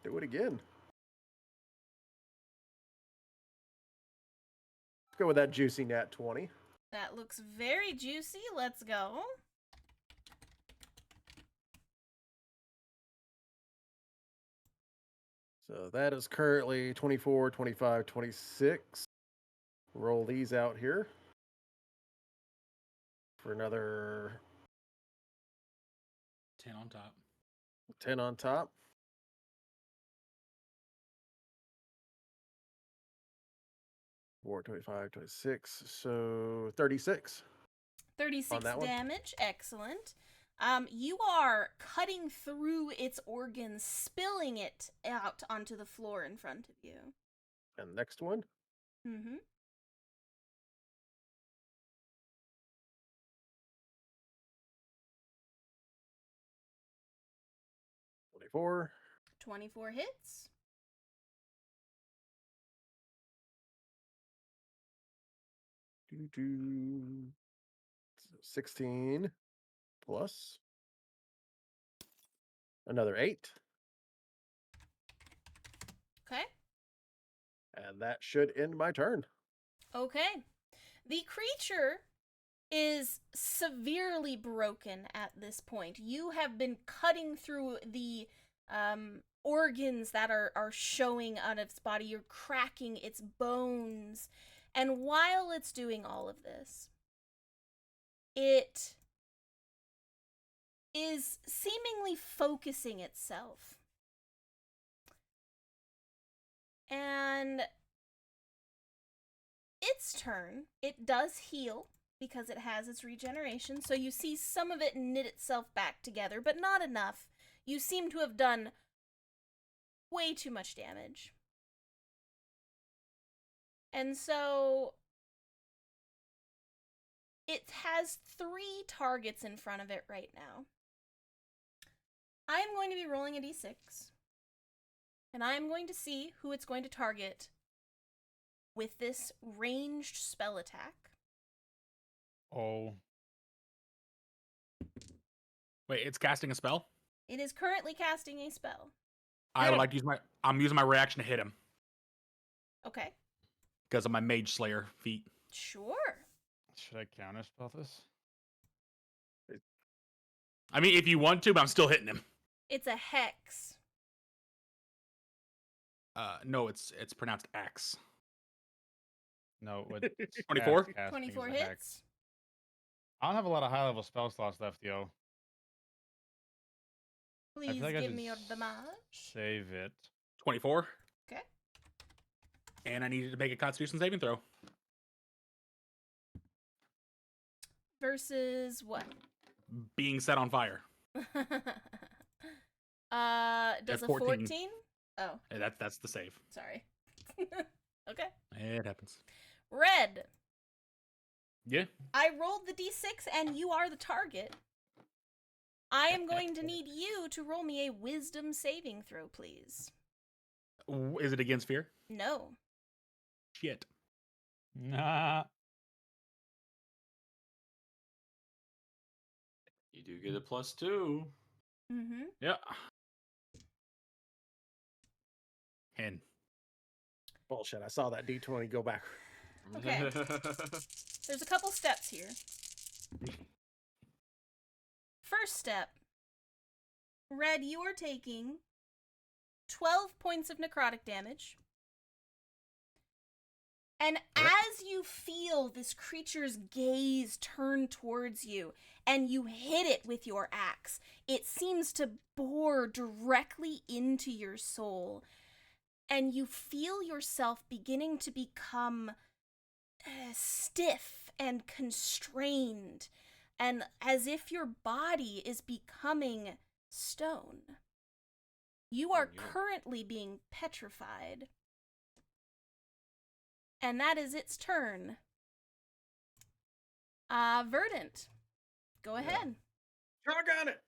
Do it again. Let's go with that juicy nat 20. That looks very juicy. Let's go. So that is currently 24, 25, 26. Roll these out here for another 10 on top. 10 on top. Four, 25, 26, so 36. 36 that one? damage. Excellent. You are cutting through its organs, spilling it out onto the floor in front of you. And next one. Mm-hmm. $24. 24 hits. Doo-doo. 16 plus another 8. Okay. And that should end my turn. Okay. The creature is severely broken at this point. You have been cutting through the organs that are showing out of its body. You're cracking its bones. And while it's doing all of this, it is seemingly focusing itself. And its turn, it does heal because it has its regeneration. So you see some of it knit itself back together, but not enough. You seem to have done way too much damage. And so it has 3 targets in front of it right now. I'm going to be rolling a d6. And I'm going to see who it's going to target with this ranged spell attack. Oh. Wait, it's casting a spell? It is currently casting a spell. I would like to use I'm using my reaction to hit him Okay. because of my Mage Slayer feat. Sure. Should I counterspell this? I mean, if you want to, but I'm still hitting him. It's a hex. No, it's pronounced X. No, what? 24? 24 hits. hits. I don't have a lot of high-level spell slots left, yo. Please like I give should me your damage. Save it. 24. Okay. And I needed to make a Constitution saving throw. Versus what? Being set on fire. Does a 14? Oh, That's the save. sorry. Okay. It happens. Red. Yeah. I rolled the d6 and you are the target. I am going to need you to roll me a wisdom saving throw, please. Is it against fear? No. Shit. Nah. You do get a +2. Mm-hmm. Yeah. 10. Bullshit. I saw that D20 go back. Okay. There's a couple steps here. First step. Red, you are taking 12 points of necrotic damage. And as you feel this creature's gaze turn towards you, and you hit it with your axe, it seems to bore directly into your soul. And you feel yourself beginning to become stiff and constrained, and as if your body is becoming stone. You are currently being petrified. And that is its turn. Verdant, go ahead. Shrug on it.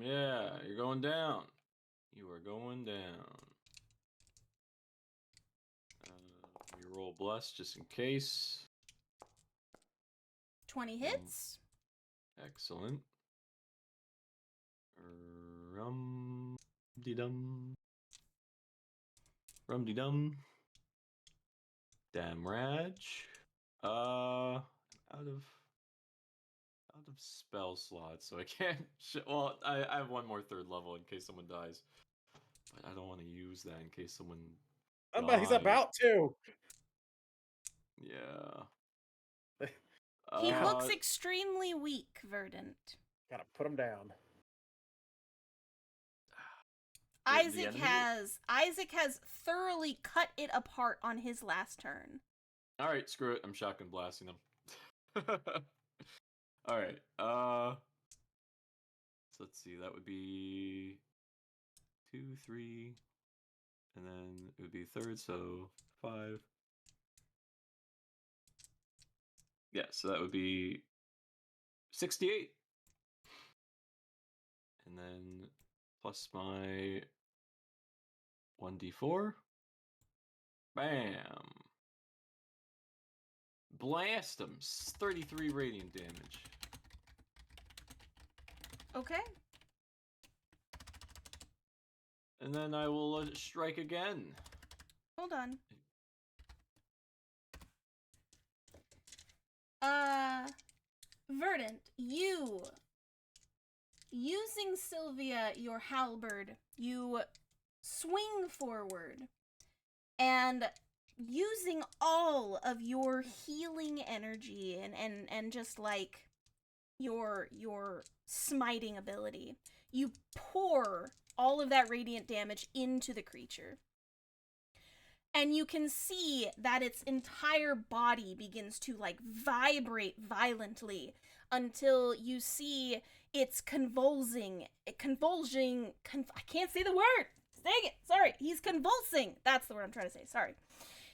Yeah, you're going down. You are going down. You roll bless just in case. 20 hits. Excellent. Rum-de-dum. Rum-de-dum. Damn Raj. Out of spell slots, so I can't. Well, I have one more 3rd level in case someone dies, but I don't want to use that in case someone. He's about to. Yeah. He looks extremely weak, Verdant. Gotta put him down. Isaac has thoroughly cut it apart on his last turn. All right, screw it. I'm shotgun blasting him. All right. So let's see. That would be 2, 3, and then it would be third. So 5. Yeah. So that would be 68, and then plus my 1d4. Bam. Blast him. 33 radiant damage. Okay. And then I will strike again. Hold on. Verdant, you, using Sylvia, your halberd, you swing forward, and using all of your healing energy and just like your smiting ability, you pour all of that radiant damage into the creature. And you can see that its entire body begins to like vibrate violently until you see it's convulsing. I can't say the word. Dang it. Sorry. He's convulsing. That's the word I'm trying to say. Sorry.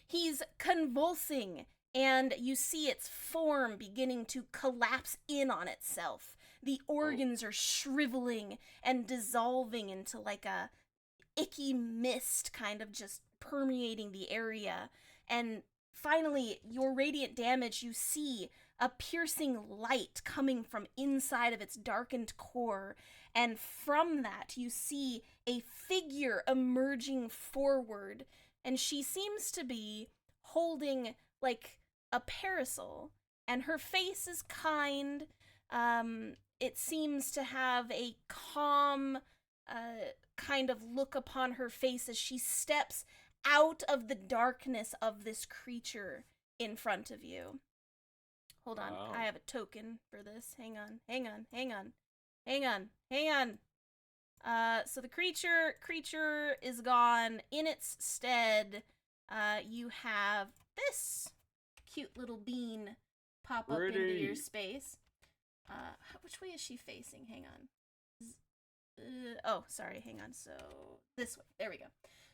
He's convulsing, and you see its form beginning to collapse in on itself. The organs are shriveling and dissolving into like a icky mist kind of just permeating the area. And finally, your radiant damage, you see a piercing light coming from inside of its darkened core. And from that, you see a figure emerging forward. And she seems to be holding like a parasol. And her face is kind. It seems to have a calm kind of look upon her face as she steps out of the darkness of this creature in front of you. Hold on, Wow. I have a token for this. Hang on. So the creature is gone. In its stead, you have this cute little bean pop up into your Pretty. space. Which way is she facing? Hang on. Oh, sorry, hang on. So this way. There we go.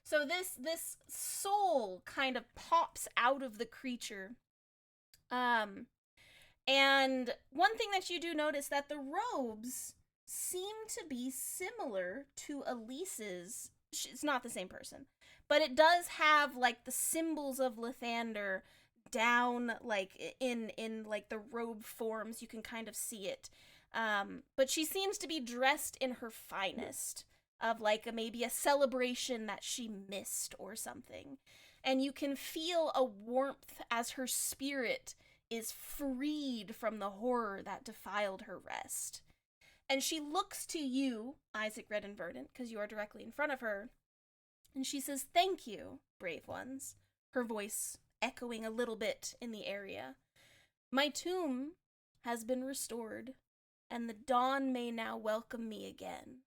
So this soul kind of pops out of the creature. And one thing that you do notice that the robes seem to be similar to Elise's. It's not the same person, but it does have like the symbols of Lathander down like in like the robe forms. You can kind of see it. But she seems to be dressed in her finest, of like maybe a celebration that she missed or something. And you can feel a warmth as her spirit is freed from the horror that defiled her rest. And she looks to you, Isaac, Red, and Verdant, because you are directly in front of her, and she says, "Thank you, brave ones," her voice echoing a little bit in the area. "My tomb has been restored, and the dawn may now welcome me again."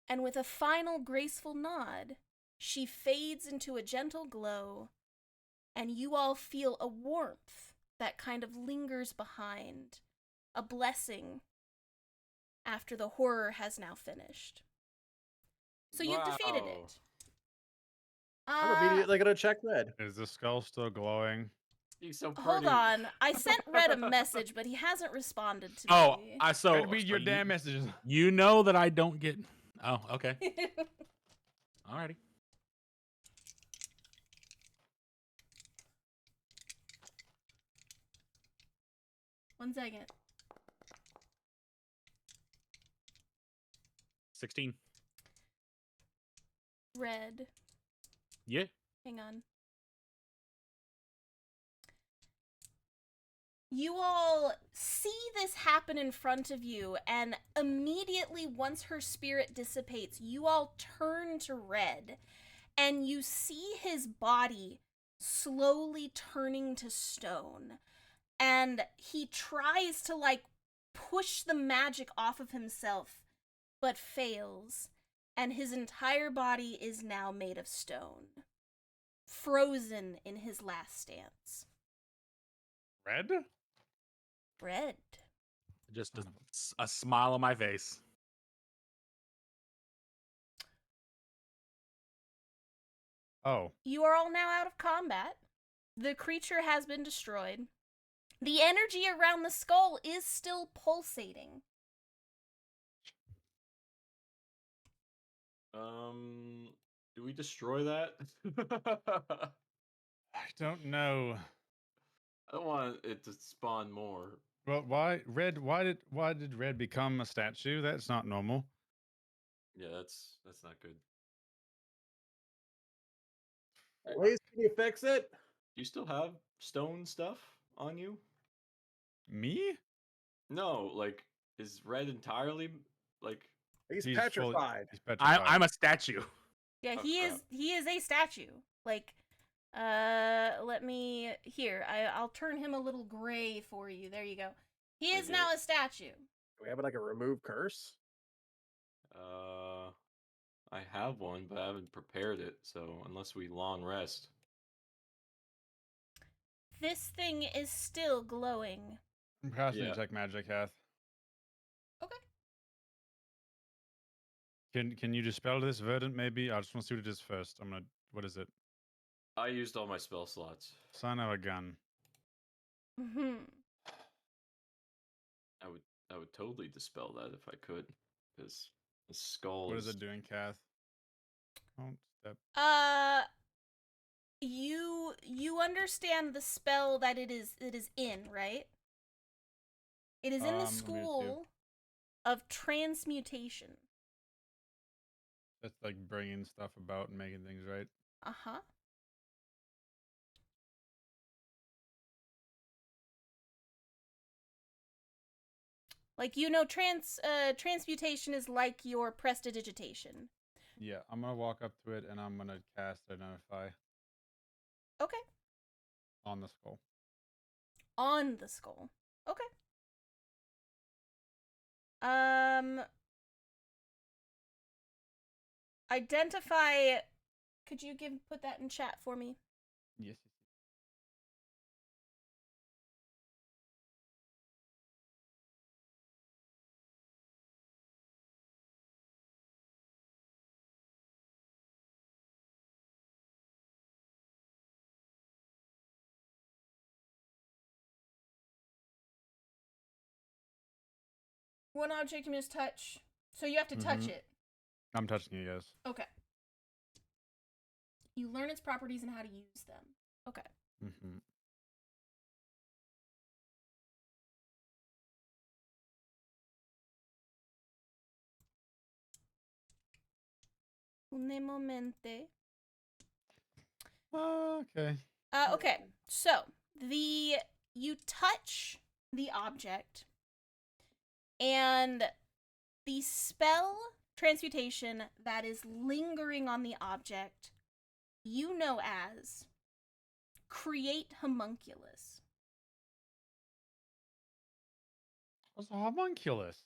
And with a final graceful nod, she fades into a gentle glow, and you all feel a warmth that kind of lingers behind, a blessing after the horror has now finished. So you've defeated Wow. it. I'm immediately gonna check Red. Is the skull still glowing? He's so pretty. Hold on. I sent Red a message, but he hasn't responded to Oh, me. Gotta read your damn messages. You know that I don't get. Oh, okay. Alrighty. One second. 16. Red. Yeah. Hang on. You all see this happen in front of you, and immediately once her spirit dissipates, you all turn to Red, and you see his body slowly turning to stone. And he tries to, like, push the magic off of himself, but fails. And his entire body is now made of stone, frozen in his last stance. Red? Red. Just Son of a smile on my face. Oh, You are all now out of combat. The creature has been destroyed. The energy around the skull is still pulsating. Do we destroy that? I don't know. I don't want it to spawn more. Well, why red? Why did red become a statue? That's not normal. Yeah, that's not good. Please, can you fix it? Do you still have stone stuff on you? Me? No, like is red entirely like He's Fully, petrified. he's petrified. I'm a statue. Yeah, Oh, he crap. is a statue. Like, let me here. I'll turn him a little gray for you. There you go. He is Thank now you. a statue. Do we have like a remove curse? I have one, but I haven't prepared it, so unless we long rest. This thing is still glowing. I'm casting Yeah. detect magic, Hath. Okay. Can you dispel this verdant? Maybe I just want to see what it is first. I'm gonna. What is it? I used all my spell slots. Son of a gun. Hmm. I would totally dispel that if I could, because the skull What is. is it doing, Kath? Don't step. You understand the spell that it is in, right? It is in the Let me see. school of transmutation. That's like bringing stuff about and making things right. Uh-huh. Like, transmutation is like your prestidigitation. Yeah, I'm gonna walk up to it and I'm gonna cast Identify Okay. on the skull. On the skull. Okay. Identify. Could you put that in chat for me? Yes. One object you must touch. So you have to touch Mhm. it. I'm touching you guys. Okay. You learn its properties and how to use them. Okay. Mm-hmm. Un momente. Okay. Okay. So you touch the object, and the spell transmutation that is lingering on the object, you know as create homunculus. What's a homunculus?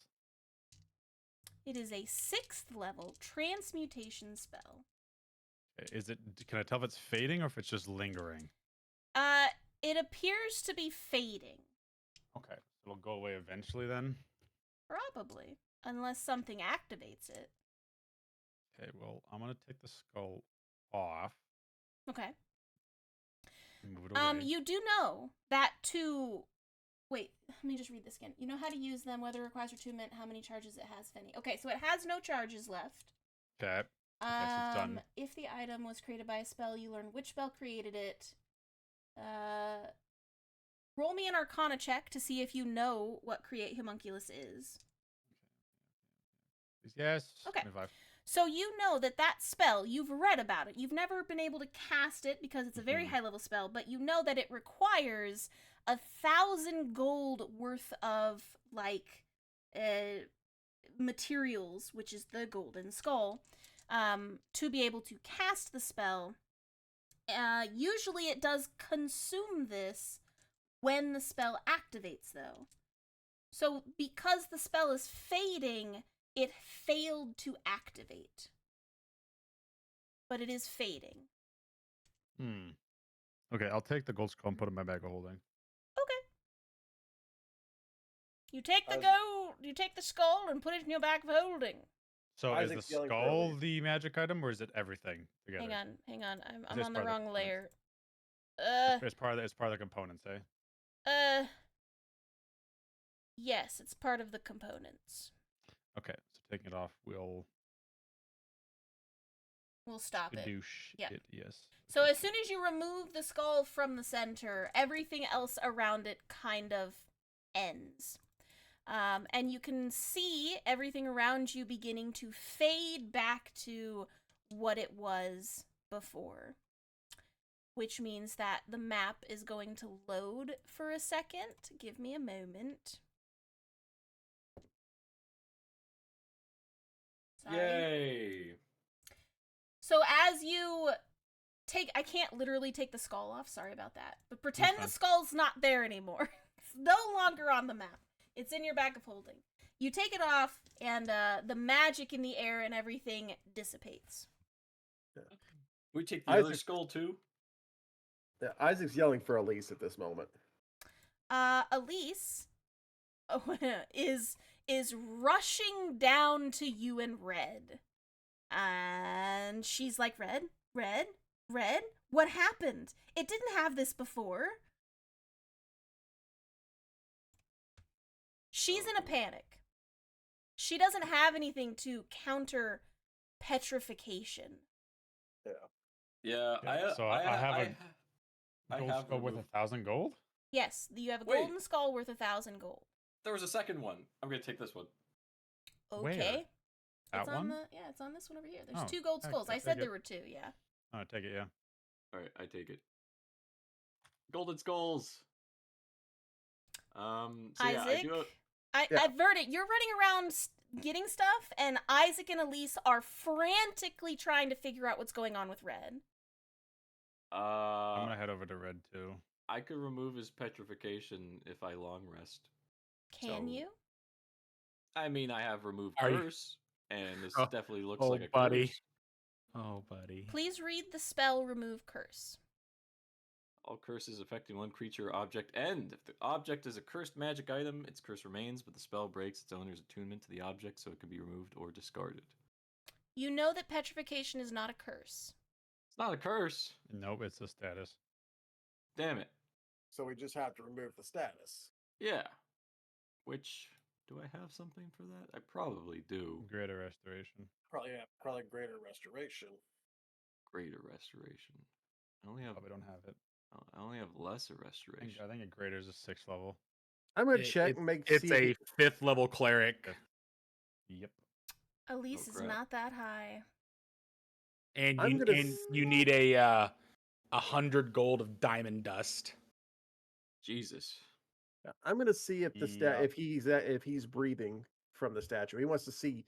It is a 6th level transmutation spell. Is it? Can I tell if it's fading or if it's just lingering? It appears to be fading. Okay, it'll go away eventually then. Probably. Unless something activates it. Okay, well, I'm gonna take the skull off. Okay. And move it away. You do know that to... Wait, let me just read this again. You know how to use them, whether it requires attunement, how many charges it has, if any. Okay, so it has no charges left. Okay. Okay, so it's done. If the item was created by a spell, you learn which spell created it. Roll me an Arcana check to see if you know what Create Homunculus is. Yes. Okay. 25. So you know that spell, you've read about it. You've never been able to cast it because it's a very high level spell, but you know that it requires 1,000 gold worth of, like, materials, which is the golden skull, to be able to cast the spell. Usually it does consume this when the spell activates, though. So because the spell is fading, it failed to activate. But it is fading. Okay, I'll take the gold skull and put it in my bag of holding. Okay. You take the Isaac- gold. You take the skull and put it in your bag of holding. So is Isaac's the yelling for skull relief. the magic item, or is it everything together? Hang on. I'm this on the part of the wrong components? layer. It's part of the, it's part of the components, eh? Yes, it's part of the components. Okay, so taking it off will We'll stop it. douche Yep. it. Yes. So as soon as you remove the skull from the center, everything else around it kind of ends. And you can see everything around you beginning to fade back to what it was before. Which means that the map is going to load for a second. Give me a moment. Sorry. Yay! So as you take, I can't literally take the skull off, sorry about that. But pretend the fine. skull's not there anymore. It's no longer on the map. It's in your bag of holding. You take it off, and the magic in the air and everything dissipates. We take the other Isaac- skull too. Yeah, Isaac's yelling for Elise at this moment. Elise is rushing down to you and Red. And she's like, Red? What happened? It didn't have this before. She's in a panic. She doesn't have anything to counter petrification. Yeah, so I have I gold have skull worth removed- 1,000 gold. Yes, you have a Wait. golden skull worth 1,000 gold. There was a second one. I'm gonna take this one. Okay. Where? That It's on one? it's on this one over here. There's Oh, 2 gold heck, skulls. I'll I said take there it. were 2, yeah. Oh, take it, yeah. All right, I take it. Golden skulls. So yeah, Isaac, Yeah. Verdant, you're running around getting stuff, and Isaac and Elise are frantically trying to figure out what's going on with Red. I'm gonna head over to red too. I could remove his petrification if I long rest. Can So- you? I mean, I have removed Are you- curse, and this Oh, definitely looks oh, like a buddy. curse. Oh, buddy. Please read the spell Remove Curse. All curses affecting one creature or object end. If the object is a cursed magic item, its curse remains, but the spell breaks its owner's attunement to the object, so it can be removed or discarded. You know that petrification is not a curse. It's not a curse. Nope, it's a status. Damn it. So we just have to remove the status. Yeah. Which, do I have something for that? I probably do. Greater restoration. Probably greater restoration. Greater restoration. I only have. Probably don't have it. I only have lesser I restoration. think a greater is a 6th level. I'm gonna It- check it- and make It's see a 5th level cleric, Yep. Elise is crap. not that high. and I'm you gonna and you need a 100 gold of diamond dust. Jesus. I'm gonna see if the Yeah. if he's breathing from the statue. He wants to see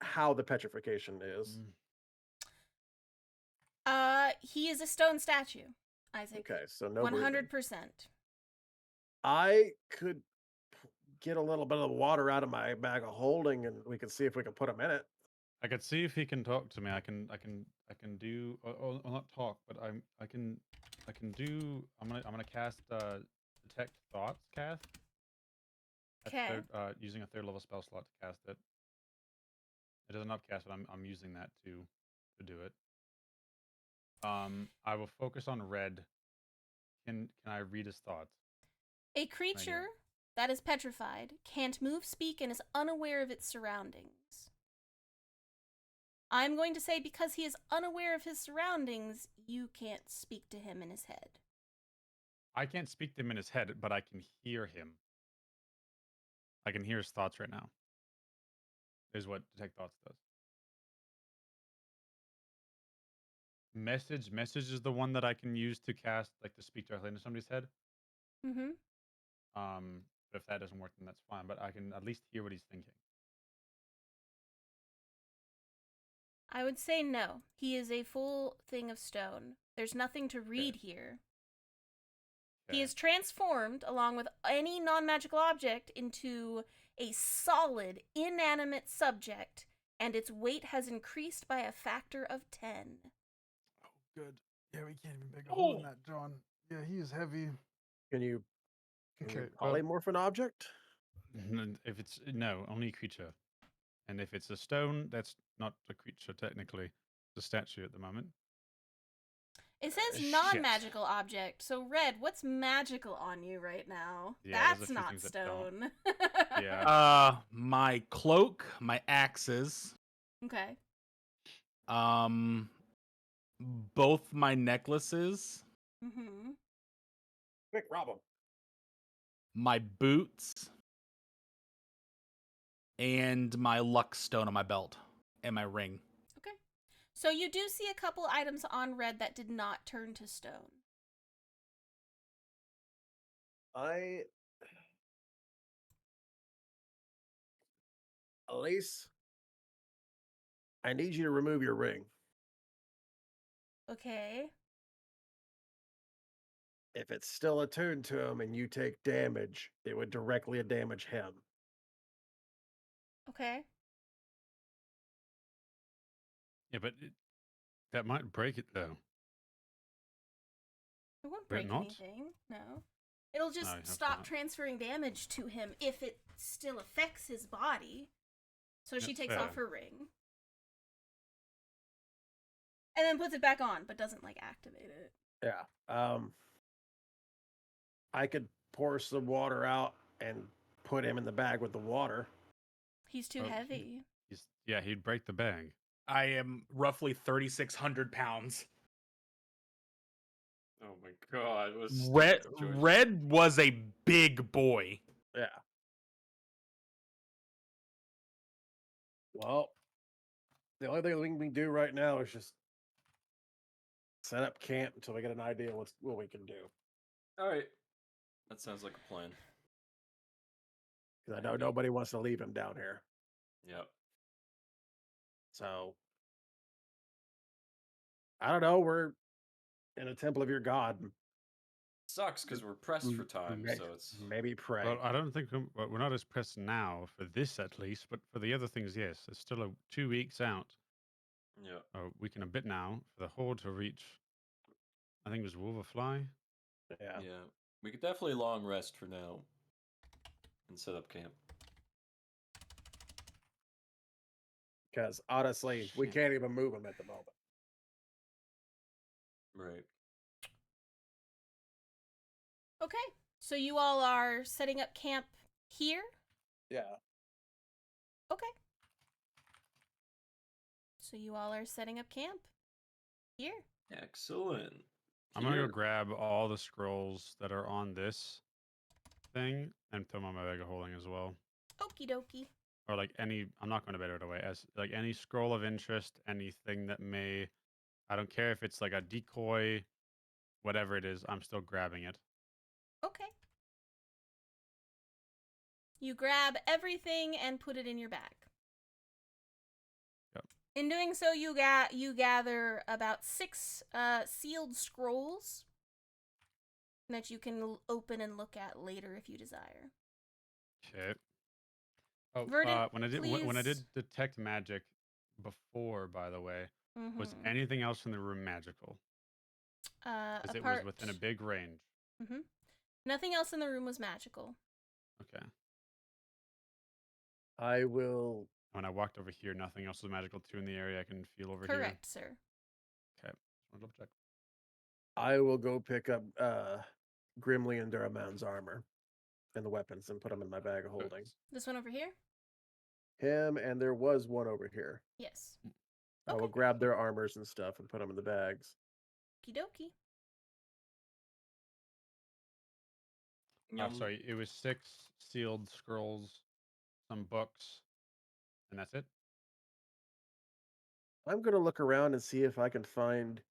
how the petrification is. He is a stone statue, Isaac. Okay, so no breathing. 100%. I could get a little bit of water out of my bag of holding, and we can see if we can put him in it. I could see if he can talk to me. I can do. Not talk, but I can do. I'm gonna cast detect thoughts cast. At Okay. using a 3rd level spell slot to cast it. It does not cast, but I'm using that to do it. I will focus on red. Can I read his thoughts? A creature that is petrified can't move, speak, and is unaware of its surroundings. I'm going to say because he is unaware of his surroundings, you can't speak to him in his head. I can't speak to him in his head, but I can hear him. I can hear his thoughts right now. Is what detect thoughts does. Message is the one that I can use to cast, like, to speak directly into somebody's head. Mm-hmm. But if that doesn't work, then that's fine. But I can at least hear what he's thinking. I would say no. He is a full thing of stone. There's nothing to read here. He Okay. is transformed, along with any non-magical object, into a solid, inanimate subject, and its weight has increased by a factor of 10. Oh, good. Yeah, we can't even make a hole in that, John. Yeah, he is heavy. Can you Okay, polymorph an object? If it's no, only a creature. And if it's a stone, that's not a creature technically. It's a statue at the moment. It says Shit. non-magical object. So Red, what's magical on you right now? Yeah, there's a That's few not things that don't. stone. Yeah. My cloak, my axes, Okay. both my necklaces, Mm-hmm. Quick, rob him. my boots, and my luck stone on my belt, and my ring. Okay. So you do see a couple items on Red that did not turn to stone. Elise, I need you to remove your ring. Okay. If it's still attuned to him and you take damage, it would directly damage him. Okay. Yeah, but that might break it though. It won't Will it break not? anything. No. It'll just you have to stop not. transferring damage to him if it still affects his body. So she That's takes fair. off her ring. And then puts it back on, but doesn't like activate it. Yeah. I could pour some water out and put him in the bag with the water. He's too Oh, heavy. He'd break the bag. I am roughly 3,600 pounds. Oh my god! What a stupid Red, situation. Red was a big boy. Yeah. Well, the only thing we can do right now is just set up camp until we get an idea what we can do. All right, that sounds like a plan. Because I know nobody wants to leave him down here. Yep. So I don't know. We're in a temple of your god. Sucks because we're pressed for time, so it's Maybe pray. Well, I don't think we're not as pressed now for this at least, but for the other things, yes. It's still 2 weeks out. yeah. A week and a bit now for the horde to reach. I think it was Wolverfly. Yeah. Yeah, we could definitely long rest for now and set up camp. Because honestly, we Shit. can't even move him at the moment. Right. Okay. So you all are setting up camp here? Yeah. Okay. So you all are setting up camp here. Excellent. I'm gonna go Here. grab all the scrolls that are on this thing and throw them on my bag of holding as well. Okie dokie. Or like I'm not going to bear it away as like any scroll of interest, anything that may, I don't care if it's like a decoy, whatever it is, I'm still grabbing it. Okay. You grab everything and put it in your bag. Yep. In doing so, you gather about 6 sealed scrolls that you can open and look at later if you desire. Okay. Oh, Verdant, when I please. did detect magic before, by the way, was Mhm. anything else in the room magical? Because it was within a big range. Nothing else in the room was magical. Okay. I will. When I walked over here, nothing else was magical too in the area I can feel over here. Correct, sir. Okay. Just want to double check. I will go pick up Grimly and Duraman's armor and the weapons and put them in my bag of holding. This one over here? Him and there was one over here. Yes. I will Okay. grab their armors and stuff and put them in the bags. Okie dokie. Sorry, it was 6 sealed scrolls, some books, and that's it. I'm going to look around and see if I can find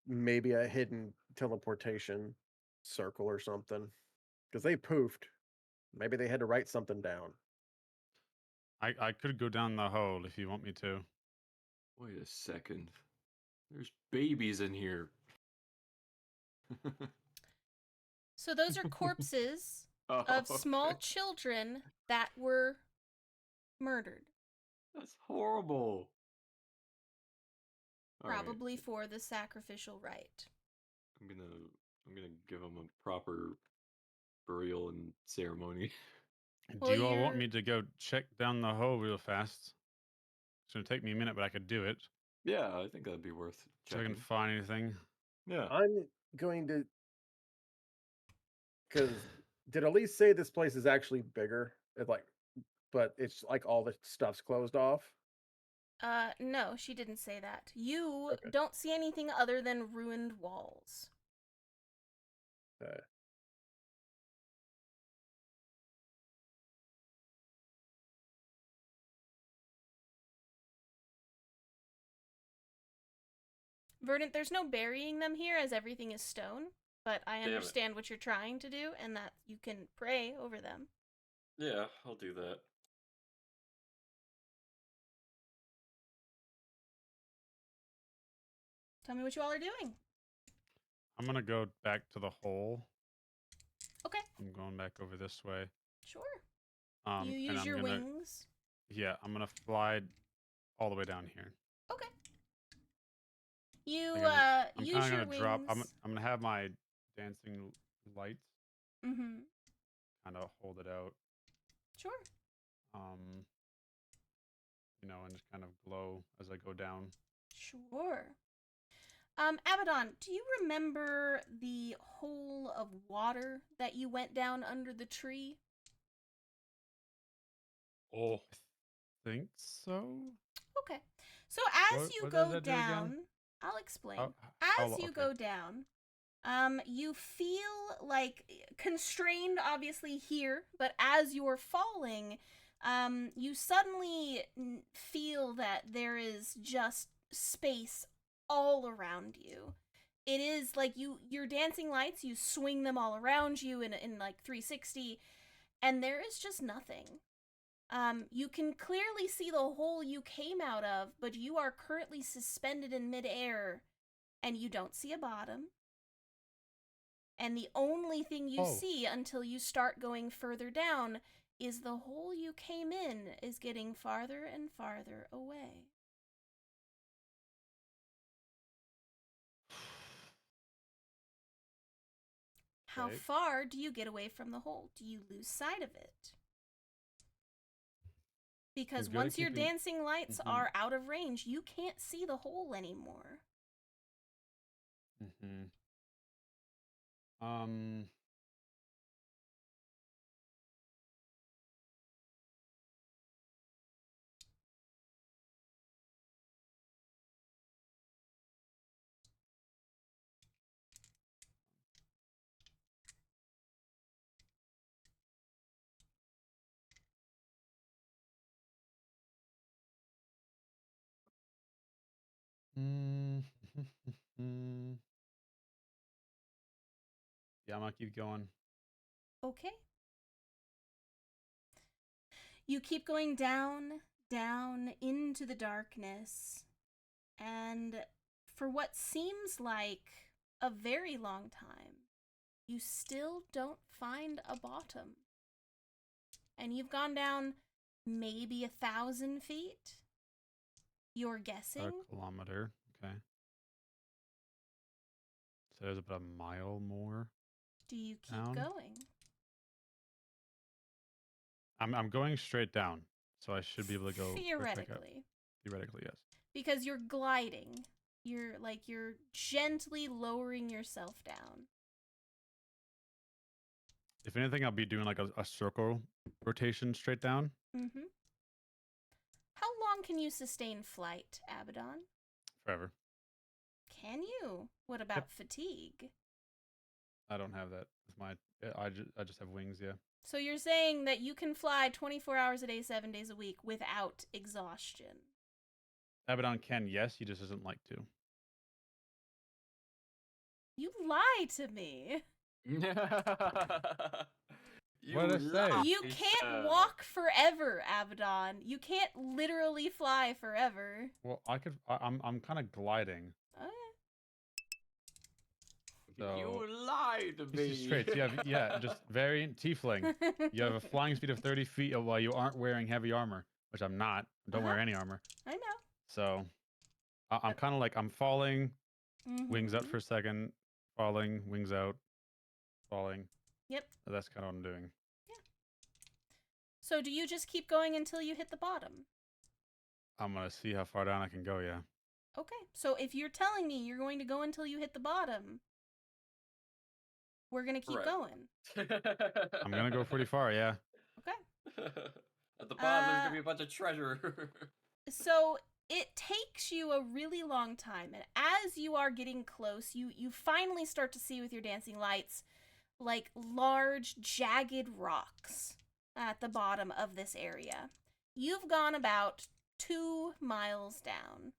maybe a hidden teleportation circle or something. Because they poofed. Maybe they had to write something down. I could go down the hole if you want me to. Wait a second. There's babies in here. So those are corpses Oh, of small okay. children that were murdered. That's horrible. All right, Probably for the sacrificial rite. I'm gonna give them a proper burial and ceremony. Well, Do you all want you're- me to go check down the hole real fast? It's gonna take me a minute, but I could do it. Yeah, I think that'd be worth So I checking. can find anything. Yeah. I'm going to, because did Elise say this place is actually bigger? It's like, but it's like all the stuff's closed off. No, she didn't say that. You Okay. don't see anything other than ruined walls. Okay. Verdant, there's no burying them here as everything is stone, but I Damn it. understand what you're trying to do and that you can pray over them. Yeah, I'll do that. Tell me what you all are doing. I'm gonna go back to the hole. Okay, I'm going back over this way. sure. You And use I'm your gonna, wings. yeah, I'm gonna fly all the way down here. Okay. You I'm use kind of your gonna drop. wings. I'm gonna have my dancing lights Mm-hmm. kind of hold it out. Sure. You know, and just kind of glow as I go down. Sure. Abaddon, do you remember the hole of water that you went down under the tree? Oh, I think so. Okay. So as you What go does that do again? down, I'll explain. How As you okay. go down, you feel like constrained, obviously here, but as you're falling, you suddenly feel that there is just space all around you. It is like your dancing lights, you swing them all around you in like 360, and there is just nothing. You can clearly see the hole you came out of, but you are currently suspended in midair, and you don't see a bottom. And the only thing you see until you start going further down is the hole you came in is getting farther and farther away. How Okay. far do you get away from the hole? Do you lose sight of it? Because good at once your keeping- dancing lights are out of range, you can't see the hole anymore. Yeah, I'm gonna keep going. Okay. You keep going down, down into the darkness, and for what seems like a very long time, you still don't find a bottom. And you've gone down maybe 1,000 feet? You're guessing? A kilometer. Okay. So there's about a mile more. Do you keep down? going? I'm going straight down, so I should be able to go right back up. Theoretically. Theoretically, yes. Because you're gliding. You're gently lowering yourself down. If anything, I'll be doing like a circle rotation straight down. Mm-hmm. How long can you sustain flight, Abaddon? Forever. Can you? What about fatigue? I don't have that. With my, I just have wings. Yeah. So you're saying that you can fly 24 hours a day, 7 days a week without exhaustion? Abaddon can, yes. He just doesn't like to. You lie to me. What did I say? You can't walk forever, Abaddon. You can't literally fly forever. Well, I could. I'm kind of gliding. So You lied to me. these traits. Yeah, just variant tiefling. You have a flying speed of 30 feet while you aren't wearing heavy armor, which I'm not. Don't wear any armor. I know. So I'm kind of like I'm falling, wings out for a second, falling, wings out, falling. Yep. So that's kind of what I'm doing. So do you just keep going until you hit the bottom? I'm gonna see how far down I can go. Yeah. Okay, so if you're telling me you're going to go until you hit the bottom, we're gonna keep Right. going. I'm gonna go pretty far. Yeah. Okay. At the bottom, there's gonna be a bunch of treasure. So it takes you a really long time, and as you are getting close, you finally start to see with your dancing lights like large jagged rocks at the bottom of this area. You've gone about 2 miles down,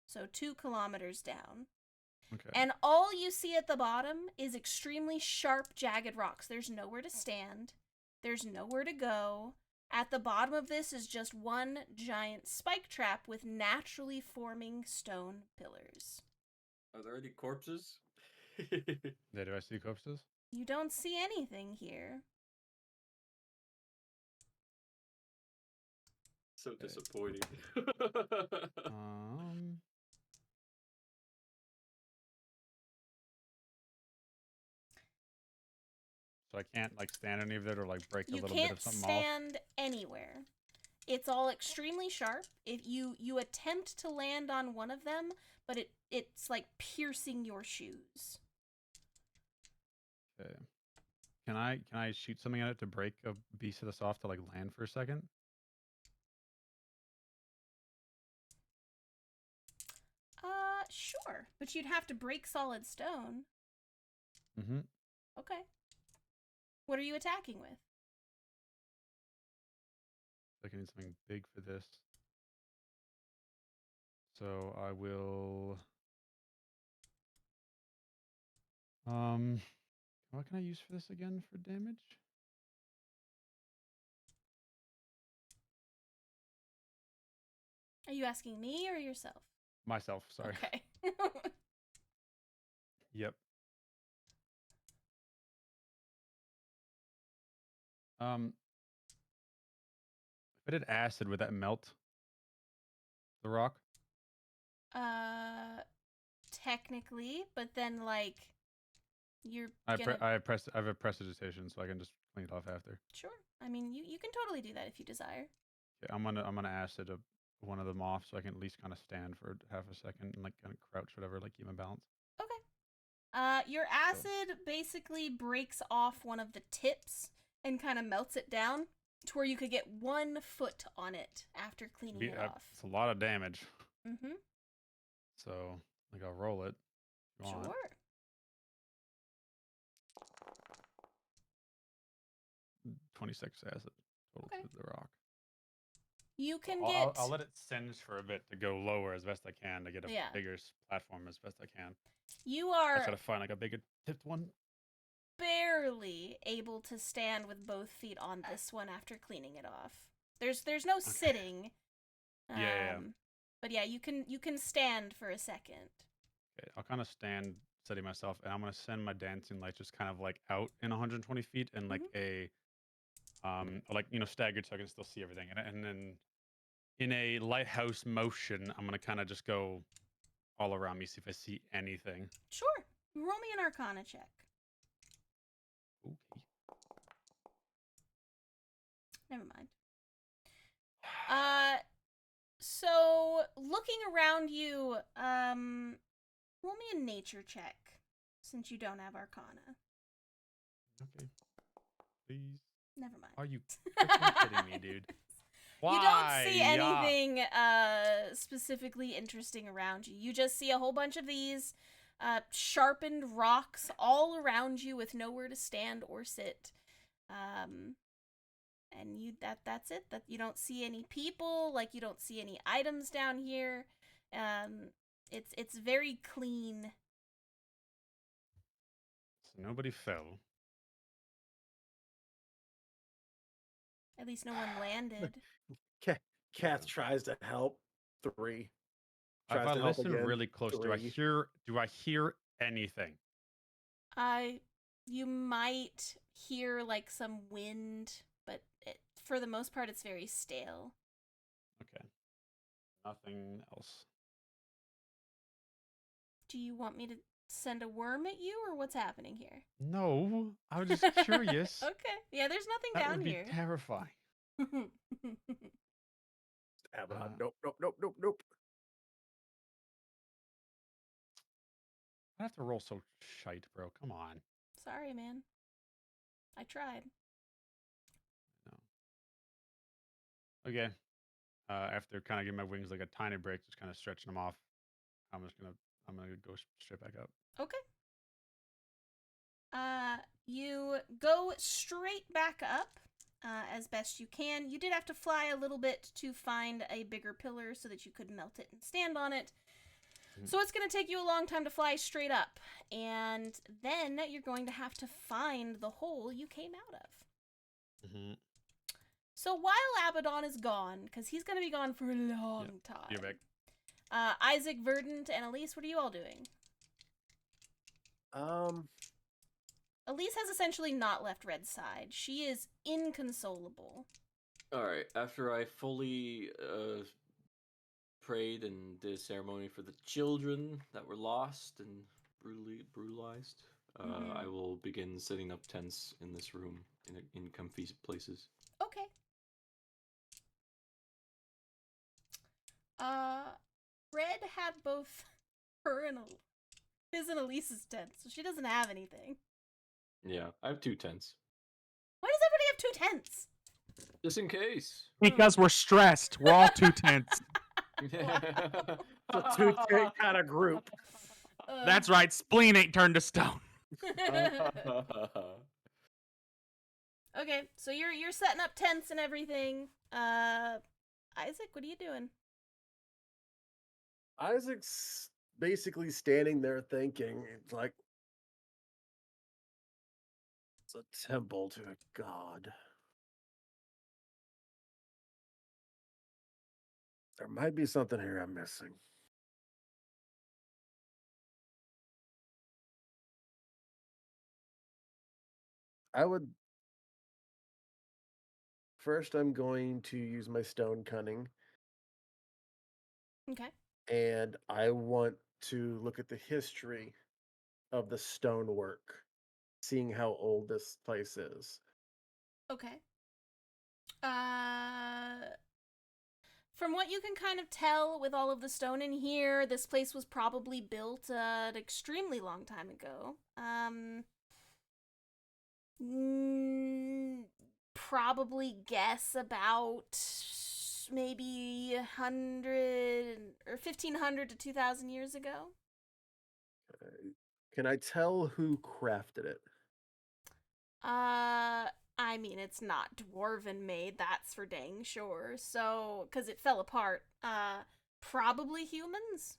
so 2 kilometers down. Okay. And all you see at the bottom is extremely sharp, jagged rocks. There's nowhere to stand. There's nowhere to go. At the bottom of this is just one giant spike trap with naturally forming stone pillars. Are there any corpses? Yeah, do I see corpses? You don't see anything here. So disappointing. Um. So I can't like stand any of it or like break a You little bit can't of something stand anywhere. It's all extremely sharp. If you attempt to land on one of them, but it's like piercing your shoes. off. Okay. Can I shoot something at it to break a piece of this off to like land for a second? Sure, but you'd have to break solid stone. Mm-hmm. Okay. What are you attacking with? Like I need something big for this. So I will. What can I use for this again for damage? Are you asking me or yourself? Myself. Sorry. Okay. Yep. If I did acid, would that melt the rock? Technically, but then like you're I gonna have a prestidigitation, so I can just clean it off after. sure. I mean, you can totally do that if you desire. Okay, I'm gonna acid one of them off, so I can at least kind of stand for half a second and like kind of crouch, whatever, like keep my balance. Okay. Your acid basically breaks off one of the tips and kind of melts it down to where you could get 1 foot on it after cleaning it off. It's a lot of damage. Mm-hmm. So like I'll roll it. Go on. Sure. 26 acid total Okay. to the rock. You can I'll, get. I'll let it singe for a bit to go lower as best I can to get a Yeah. bigger platform as best I can. You I are try to find like a bigger tipped one. barely able to stand with both feet on this one after cleaning it off. There's no sitting. Yeah. But yeah, you can stand for a second. Okay, I'll kind of stand steady myself, and I'm gonna send my dancing light just kind of like out in 120 feet and like a like staggered so I can still see everything, and then in a lighthouse motion, I'm gonna kind of just go all around me, see if I see anything. Sure. Roll me an Arcana check. Okay. Never mind. So looking around you, roll me a nature check since you don't have Arcana. Okay. Please. Never mind. Are you freaking kidding me, dude? Why? You don't see anything specifically interesting around you. You just see a whole bunch of these sharpened rocks all around you with nowhere to stand or sit. And that's it. That you don't see any people, like you don't see any items down here. It's very clean. So nobody fell. At least no one landed. Kath tries to help. 3. If Tries I to help listen again. really close, do I 3. hear anything? You might hear like some wind, but for the most part, it's very stale. Okay. Nothing else. Do you want me to send a worm at you, or what's happening here? No, I was just curious. Okay. Yeah, there's nothing That down would be here. terrifying. Abaddon. Nope, nope, nope, nope, nope. I have to roll so shite, bro. Come on. Sorry, man. I tried. No. Okay. After kind of giving my wings like a tiny break, just kind of stretching them off, I'm gonna go straight back up. Okay. You go straight back up as best you can. You did have to fly a little bit to find a bigger pillar so that you could melt it and stand on it. So it's going to take you a long time to fly straight up. And then you're going to have to find the hole you came out of. Mm-hmm. So while Abaddon is gone, because he's going to be gone for a long time. You're back. Isaac, Verdant, and Elise, what are you all doing? Elise has essentially not left Red's side. She is inconsolable. All right. After I fully prayed and did a ceremony for the children that were lost and brutalized, I will begin setting up tents in this room in comfy places. Okay. Red had both her and his and Elise's tent, so she doesn't have anything. Yeah, I have 2 tents. Why does everybody have 2 tents? Just in case. Because we're stressed. We're all too tense. It's a two-tent kind of group. That's right. Spleen ain't turned to stone. Okay, so you're setting up tents and everything. Isaac, what are you doing? Isaac's basically standing there thinking, it's like, it's a temple to a god. There might be something here I'm missing. First, I'm going to use my stone cunning, Okay. and I want to look at the history of the stonework, seeing how old this place is. Okay. From what you can kind of tell with all of the stone in here, this place was probably built an extremely long time ago. Probably guess about maybe 100 or 1500 to 2000 years ago. Can I tell who crafted it? I mean, it's not dwarven made, that's for dang sure. So, because it fell apart. Probably humans?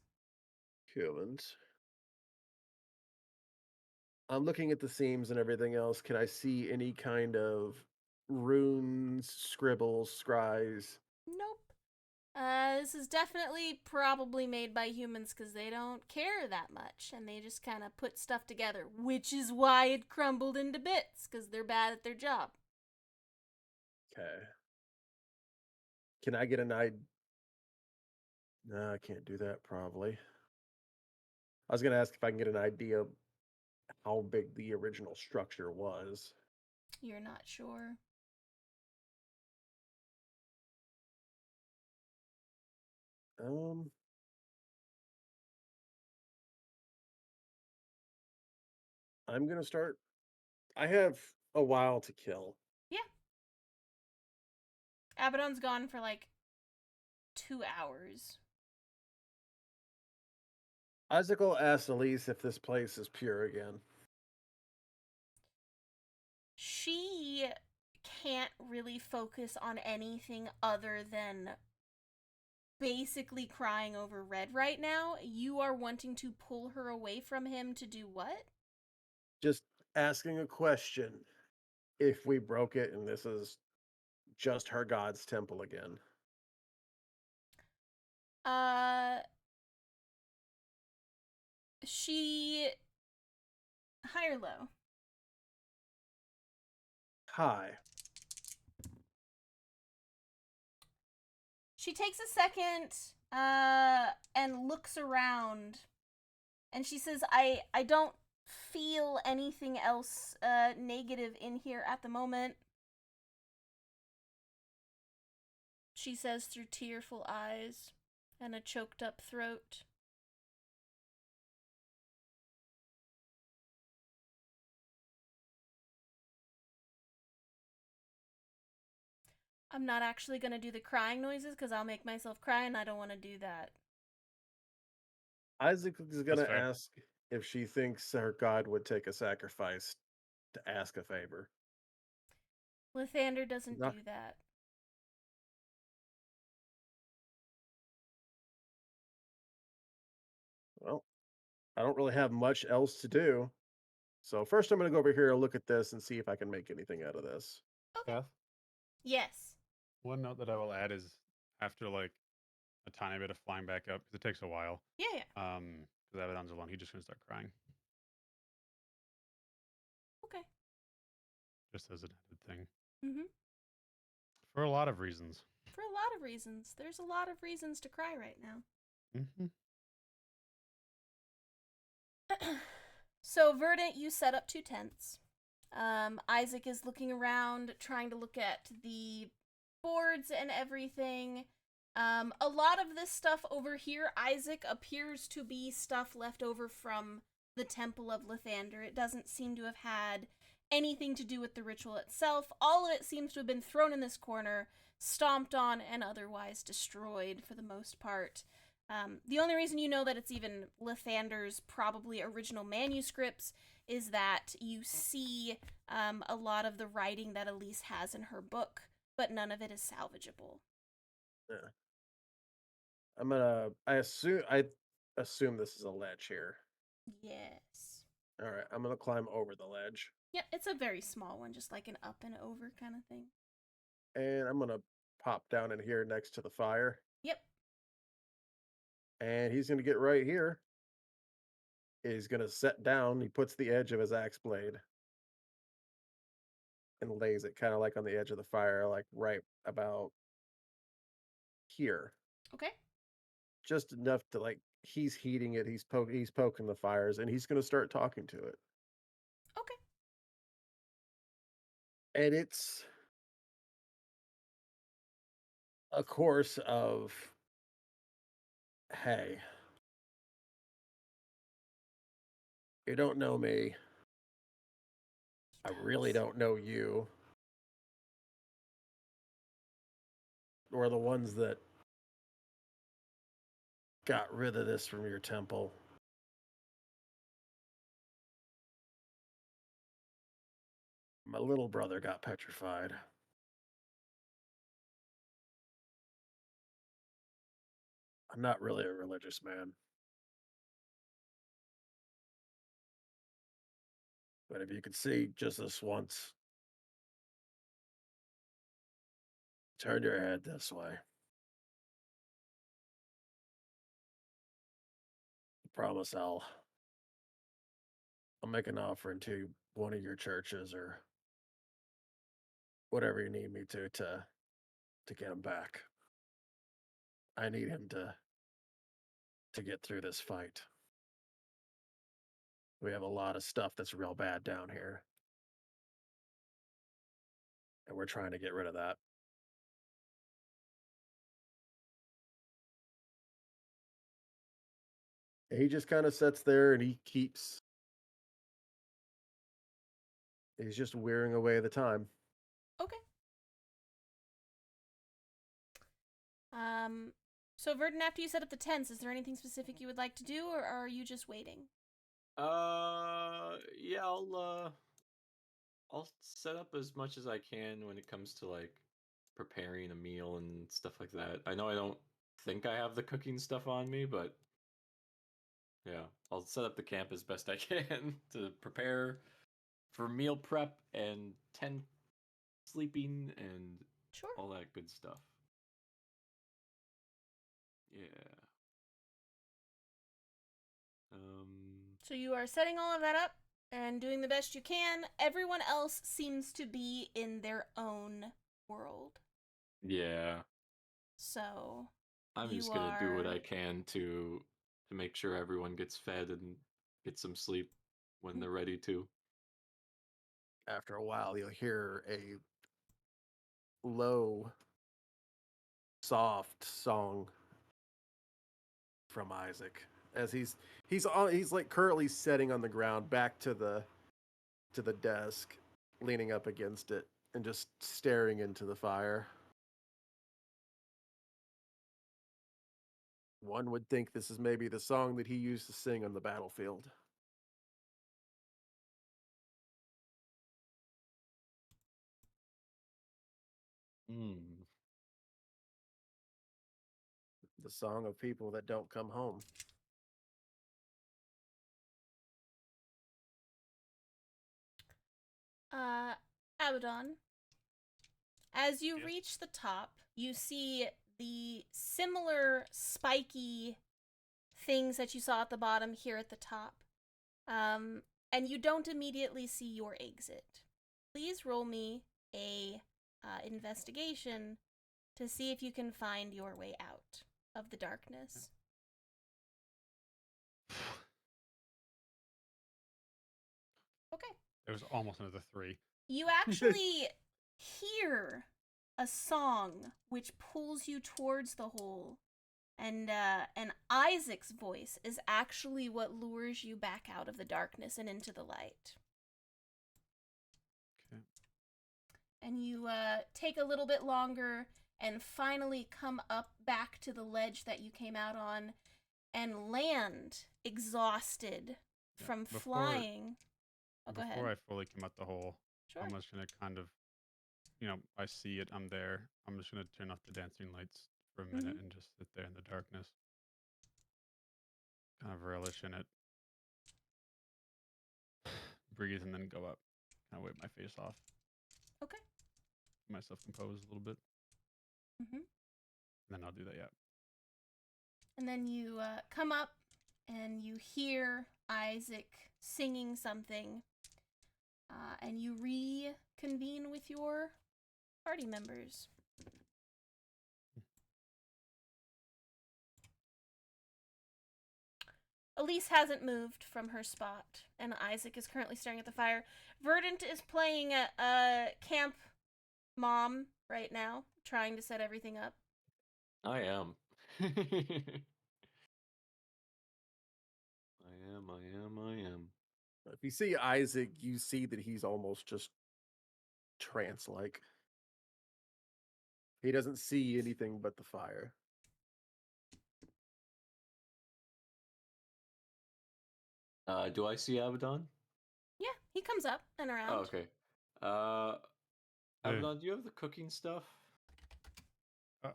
Humans. I'm looking at the seams and everything else. Can I see any kind of runes, scribbles, scries? Nope. This is definitely probably made by humans because they don't care that much and they just kind of put stuff together, which is why it crumbled into bits because they're bad at their job. Okay. Can I get an idea? No, I can't do that probably. I was going to ask if I can get an idea of how big the original structure was. You're not sure. I'm going to start. I have a while to kill. Yeah. Abaddon's gone for like 2 hours. Isaac will ask Elise if this place is pure again. She can't really focus on anything other than basically crying over Red right now. You are wanting to pull her away from him to do what? Just asking a question. If we broke it and this is just her god's temple again. She... High or low? Hi. She takes a second, and looks around, and she says, I don't feel anything else, negative in here at the moment. she says through tearful eyes and a choked up throat. I'm not actually going to do the crying noises because I'll make myself cry and I don't want to do that. Isaac is going That's to fair. ask if she thinks her god would take a sacrifice to ask a favor. Lathander doesn't Not- do that. Well, I don't really have much else to do. So first I'm going to go over here and look at this and see if I can make anything out of this. Okay. Beth, Yes. one note that I will add is after like a tiny bit of flying back up, because it takes a while. Yeah, yeah. Because Abaddon's alone, he's just gonna start crying, Okay. just as an added thing, Mm-hmm. for a lot of reasons. For a lot of reasons. There's a lot of reasons to cry right now. Mm-hmm. So, Verdant, you set up 2 tents. Isaac is looking around, trying to look at the boards and everything. A lot of this stuff over here, Isaac, appears to be stuff left over from the Temple of Lathander. It doesn't seem to have had anything to do with the ritual itself. All of it seems to have been thrown in this corner, stomped on, and otherwise destroyed for the most part. The only reason you know that it's even Lathander's probably original manuscripts is that you see a lot of the writing that Elise has in her book, but none of it is salvageable. Yeah. I assume this is a ledge here. Yes. All right, I'm going to climb over the ledge. Yep, it's a very small one, just like an up and over kind of thing. And I'm going to pop down in here next to the fire. Yep. And he's going to get right here. He's going to set down. He puts the edge of his axe blade and lays it kind of like on the edge of the fire, like right about here. Okay. Just enough to like he's heating it. He's poking the fires, and he's going to start talking to it. Okay. And it's a course of, hey, you don't know me. I really don't know you. We're the ones that got rid of this from your temple. My little brother got petrified. I'm not really a religious man. But if you could see just this once, turn your head this way. I promise I'll make an offering to one of your churches or whatever you need me to get him back. I need him to get through this fight. We have a lot of stuff that's real bad down here. And we're trying to get rid of that. And he just kind of sits there and he's just wearing away the time. Okay. So Verdant, after you set up the tents, is there anything specific you would like to do, or are you just waiting? Yeah, I'll set up as much as I can when it comes to like preparing a meal and stuff like that. I know I don't think I have the cooking stuff on me, but yeah, I'll set up the camp as best I can to prepare for meal prep and tent sleeping and Sure. all that good stuff. Yeah. So you are setting all of that up and doing the best you can. Everyone else seems to be in their own world. Yeah. So I'm you just gonna do what I are- can to make sure everyone gets fed and get some sleep when they're ready to. After a while, you'll hear a low soft song from Isaac as he's like currently sitting on the ground, back to the desk, leaning up against it, and just staring into the fire. One would think this is maybe the song that he used to sing on the battlefield. Hmm. The song of people that don't come home. Abaddon, as you Yes. reach the top, you see the similar spiky things that you saw at the bottom here at the top. And you don't immediately see your exit. Please roll me a investigation to see if you can find your way out of the darkness. Okay. It was almost another 3. You actually hear a song which pulls you towards the hole. And Isaac's voice is actually what lures you back out of the darkness and into the light. Okay. And you take a little bit longer and finally come up back to the ledge that you came out on and land exhausted from flying. Oh, go ahead. Before I fully come out the hole, Sure. I'm just gonna kind of, I see it, I'm there. I'm just gonna turn off the dancing lights for a minute and just sit there in the darkness. Kind of relish in it. Breathe and then go up. Kind of wipe my face off. Okay. Get myself composed a little bit. Mm-hmm. And then I'll do that, yeah. And then you come up and you hear Isaac singing something. And you reconvene with your party members. Elise hasn't moved from her spot, and Isaac is currently staring at the fire. Verdant is playing Camp Mom right now, trying to set everything up. I am. I am. If you see Isaac, you see that he's almost just trance-like. He doesn't see anything but the fire. Do I see Abaddon? Yeah, he comes up and around. Oh, okay. Hey. Abaddon, do you have the cooking stuff?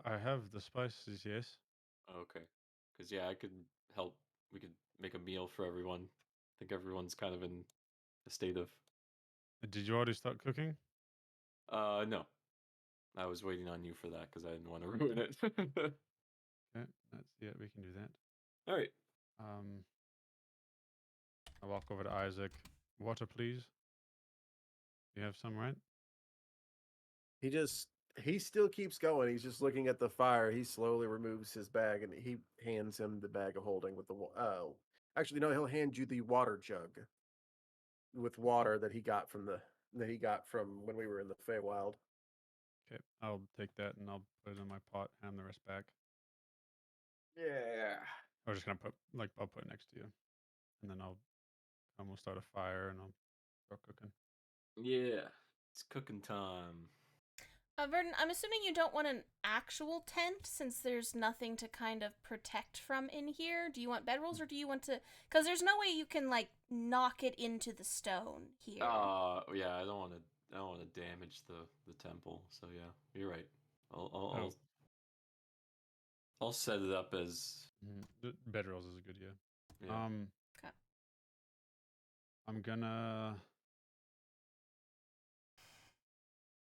I have the spices, yes. Okay. Because, yeah, I could help. We could make a meal for everyone. I think everyone's kind of in a state of... Did you already start cooking? No. I was waiting on you for that because I didn't want to ruin it. Yeah, we can do that. All right. I walk over to Isaac. Water, please. You have some, right? He still keeps going. He's just looking at the fire. He slowly removes his bag and he hands him the bag of holding with the actually no, he'll hand you the water jug with water that he got from when we were in the Feywild. Okay, I'll take that and I'll put it in my pot, hand the rest back. Yeah. I was just gonna I'll put it next to you, and then we'll start a fire and I'll start cooking. Yeah. It's cooking time. Verdant, I'm assuming you don't want an actual tent since there's nothing to kind of protect from in here. Do you want bedrolls or do you want to... Because there's no way you can, knock it into the stone here. Yeah, I don't want to damage the temple. So yeah, you're right. I'll set it up as... Bedrolls is a good idea. Yeah. Okay. I'm gonna...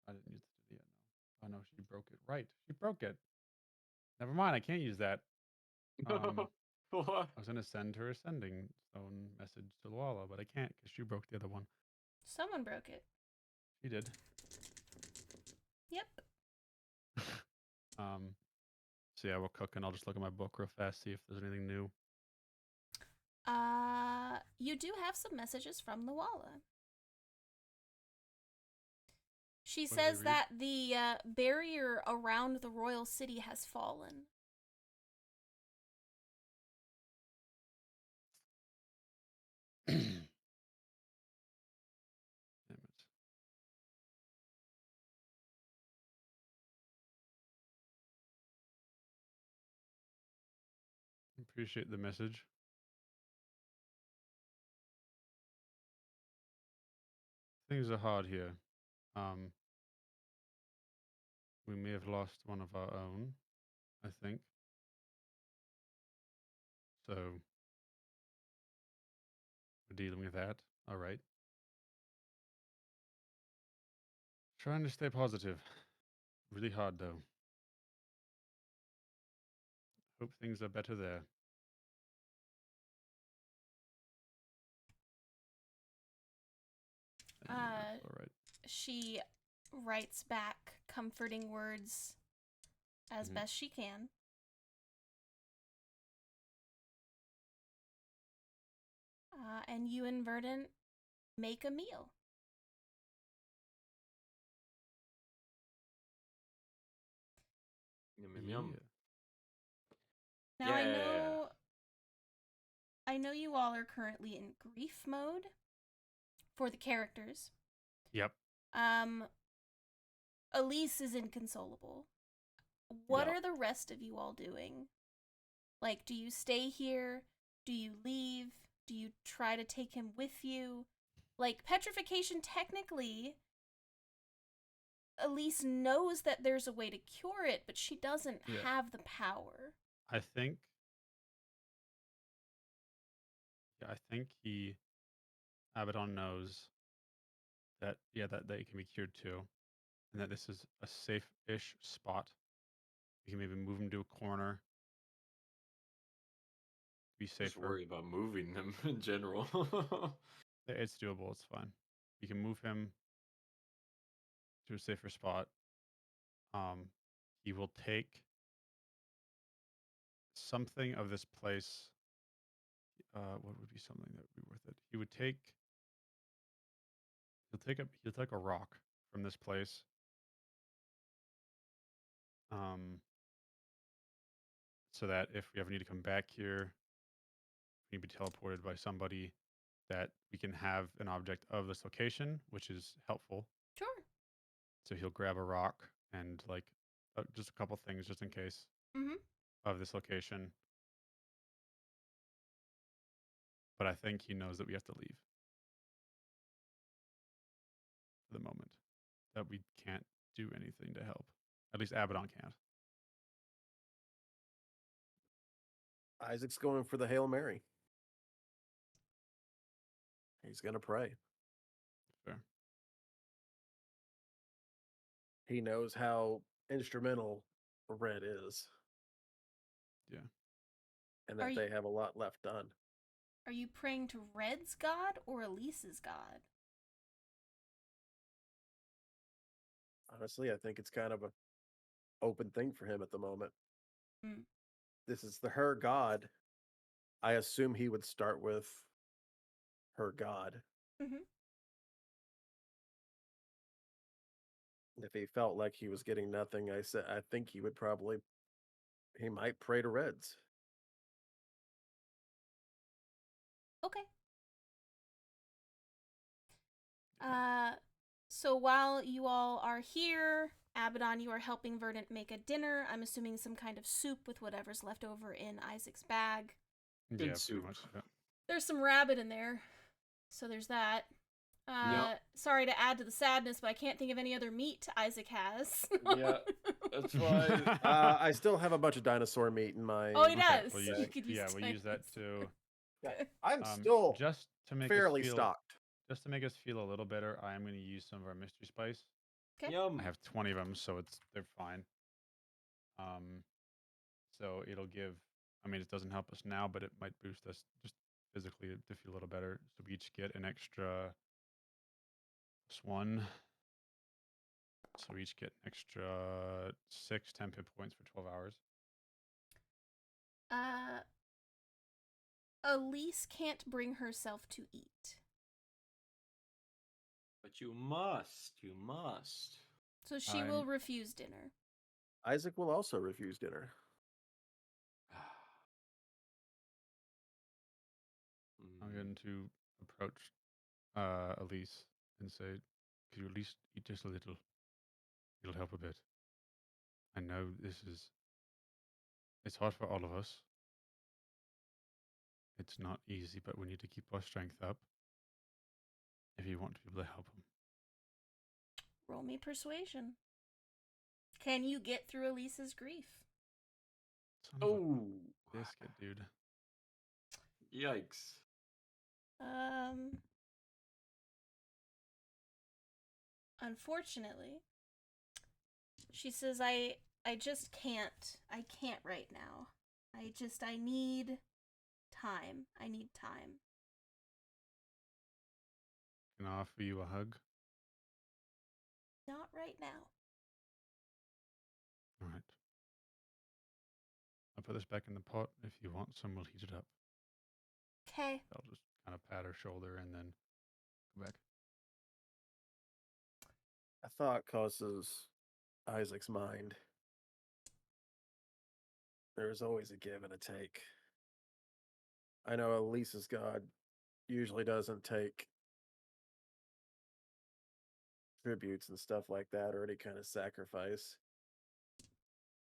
I didn't use it yet. No. Oh no, she broke it. Right, she broke it. Never mind, I can't use that. What? I was gonna send her a sending stone message to Luala, but I can't because she broke the other one. Someone broke it. She did. Yep. So yeah, we'll cook and I'll just look at my book real fast, see if there's anything new. You do have some messages from Luala. She What do they says read? that the barrier around the royal city has fallen. Damn it. Appreciate the message. Things are hard here. We may have lost one of our own, I think. So we're dealing with that. All right. Trying to stay positive. Really hard though. Hope things are better there. And that's all right. She writes back comforting words as best she can. And you and Verdant make a meal. Yum, yum, yum. Now Yeah. I know you all are currently in grief mode for the characters. Yep. Elise is inconsolable. What Yeah. are the rest of you all doing? Like, do you stay here? Do you leave? Do you try to take him with you? Like, petrification, technically, Elise knows that there's a way to cure it, but she doesn't Yeah. have the power. I think Abaddon knows that that they can be cured too, and that this is a safe-ish spot. We can maybe move him to a corner. Be Just safer. worry about moving them in general. It's doable. It's fine. You can move him to a safer spot. He will take something of this place. What would be something that would be worth it? He'll take a rock from this place. So that if we ever need to come back here, we need to be teleported by somebody, that we can have an object of this location, which is helpful. Sure. So he'll grab a rock and just a couple things just in case of this location. But I think he knows that we have to leave for the moment. That we can't do anything to help. At least Abaddon can't. Isaac's going for the Hail Mary. He's going to pray. Fair. He knows how instrumental Red is. Yeah. And that they have a lot left done. Are you praying to Red's god or Elise's god? Honestly, I think it's kind of an open thing for him at the moment. This is her god. I assume he would start with her god. If he felt like he was getting nothing, I think he might pray to Reds. Okay. So while you all are here, Abaddon, you are helping Verdant make a dinner. I'm assuming some kind of soup with whatever's left over in Isaac's bag. Yeah, soup. pretty much. Yeah. There's some rabbit in there, so there's that. Yep. Sorry to add to the sadness, but I can't think of any other meat Isaac has. Yeah, that's why. I still have a bunch of dinosaur meat in my. Oh, he does. We'll You use, could use we'll use that too. Yeah, I'm Um, still just to make fairly us feel, stocked. Just to make us feel a little better, I am going to use some of our mystery spice. Okay. Yum. I have 20 of them, so they're fine. So it'll give. I mean, it doesn't help us now, but it might boost us just physically to feel a little better. So we each get an extra +1. So we each get an extra 10 hit points for 12 hours. Elise can't bring herself to eat. But But you must. You must. So she will refuse dinner. Isaac will also refuse dinner. I'm going to approach Elise and say, "Could you at least eat just a little? It'll help a bit. I know it's hard for all of us. It's not easy, but we need to keep our strength up if you want to be able to help him." Roll me persuasion. Can you get through Elise's grief? Son of a Oh, biscuit, dude. yikes. Unfortunately, she says, I just can't. I can't right now. I need time. I need time. Can I offer you a hug? Not right now. All right. I'll put this back in the pot. If you want some, we'll heat it up. Okay. I'll just kind of pat her shoulder and then go back. A thought crosses Isaac's mind. There's always a give and a take. I know Elisa's god usually doesn't take tributes and stuff like that or any kind of sacrifice.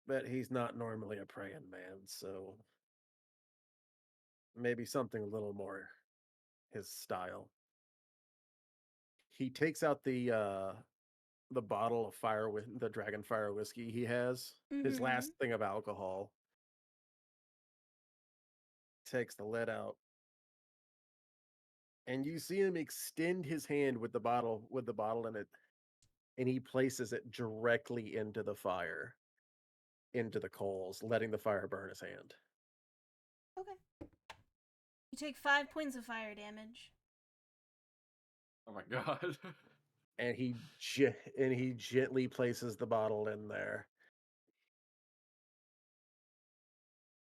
But he's not normally a praying man, so maybe something a little more his style. He takes out the bottle of the dragon fire whiskey he has, his last thing of alcohol. Takes the lid out. And you see him extend his hand with the bottle in it, and he places it directly into the fire, into the coals, letting the fire burn his hand. Okay. You take 5 points of fire damage. Oh my god. And he gently places the bottle in there.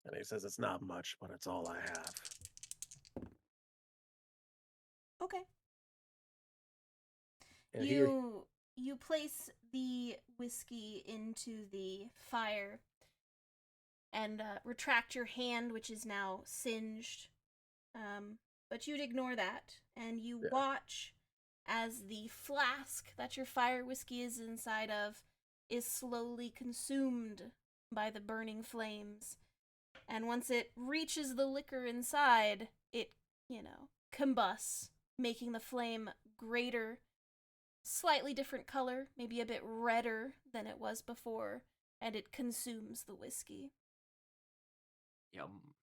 And he says, "It's not much, but it's all I have." Okay. And You place the whiskey into the fire and retract your hand, which is now singed. But you'd ignore that, and you watch as the flask that your fire whiskey is inside of is slowly consumed by the burning flames. And once it reaches the liquor inside, it, combusts, making the flame greater, slightly different color, maybe a bit redder than it was before, and it consumes the whiskey. Yum.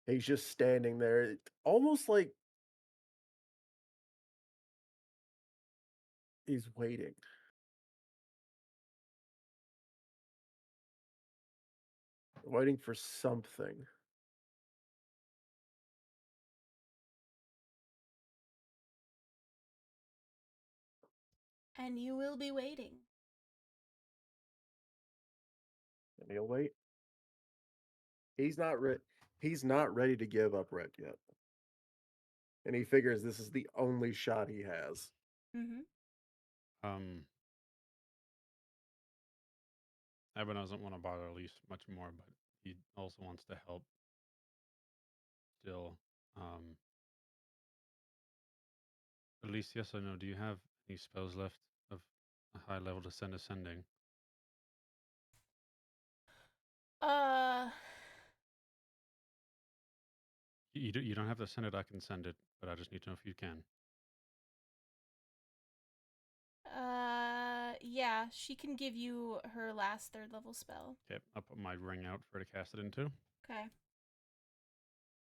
he's just standing there, almost like he's waiting. Waiting for something. And you will be waiting. And he'll wait. He's not ready to give up Red yet. And he figures this is the only shot he has. Evan doesn't want to bother Elise much more, but he also wants to help. Still, Elise, yes or no? Do you have any spells left of a high level to send ascending? You don't have to send it. I can send it, but I just need to know if you can. Yeah, she can give you her last 3rd level spell. Okay, I'll put my ring out for her to cast it into. Okay.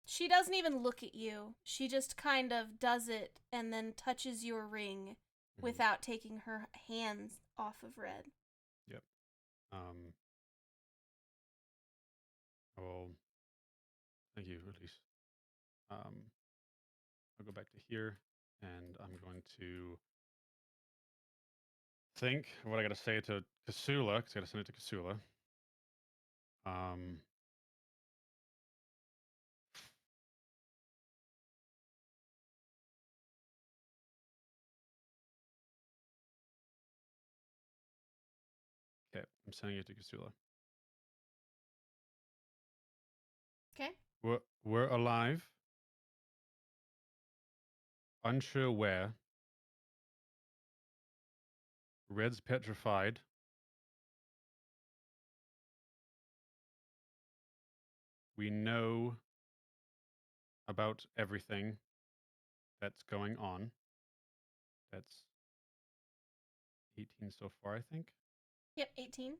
She doesn't even look at you. She just kind of does it and then touches your ring without taking her hands off of Red. Yep. I will. Thank you, Elise. I'll go back to here, and I'm going to think what I got to say to Kasula, because I got to send it to Kasula. Okay, I'm sending it to Kasula. Okay. We're alive. Unsure where. Red's petrified. We know about everything that's going on. That's 18 so far, I think. Yep, 18.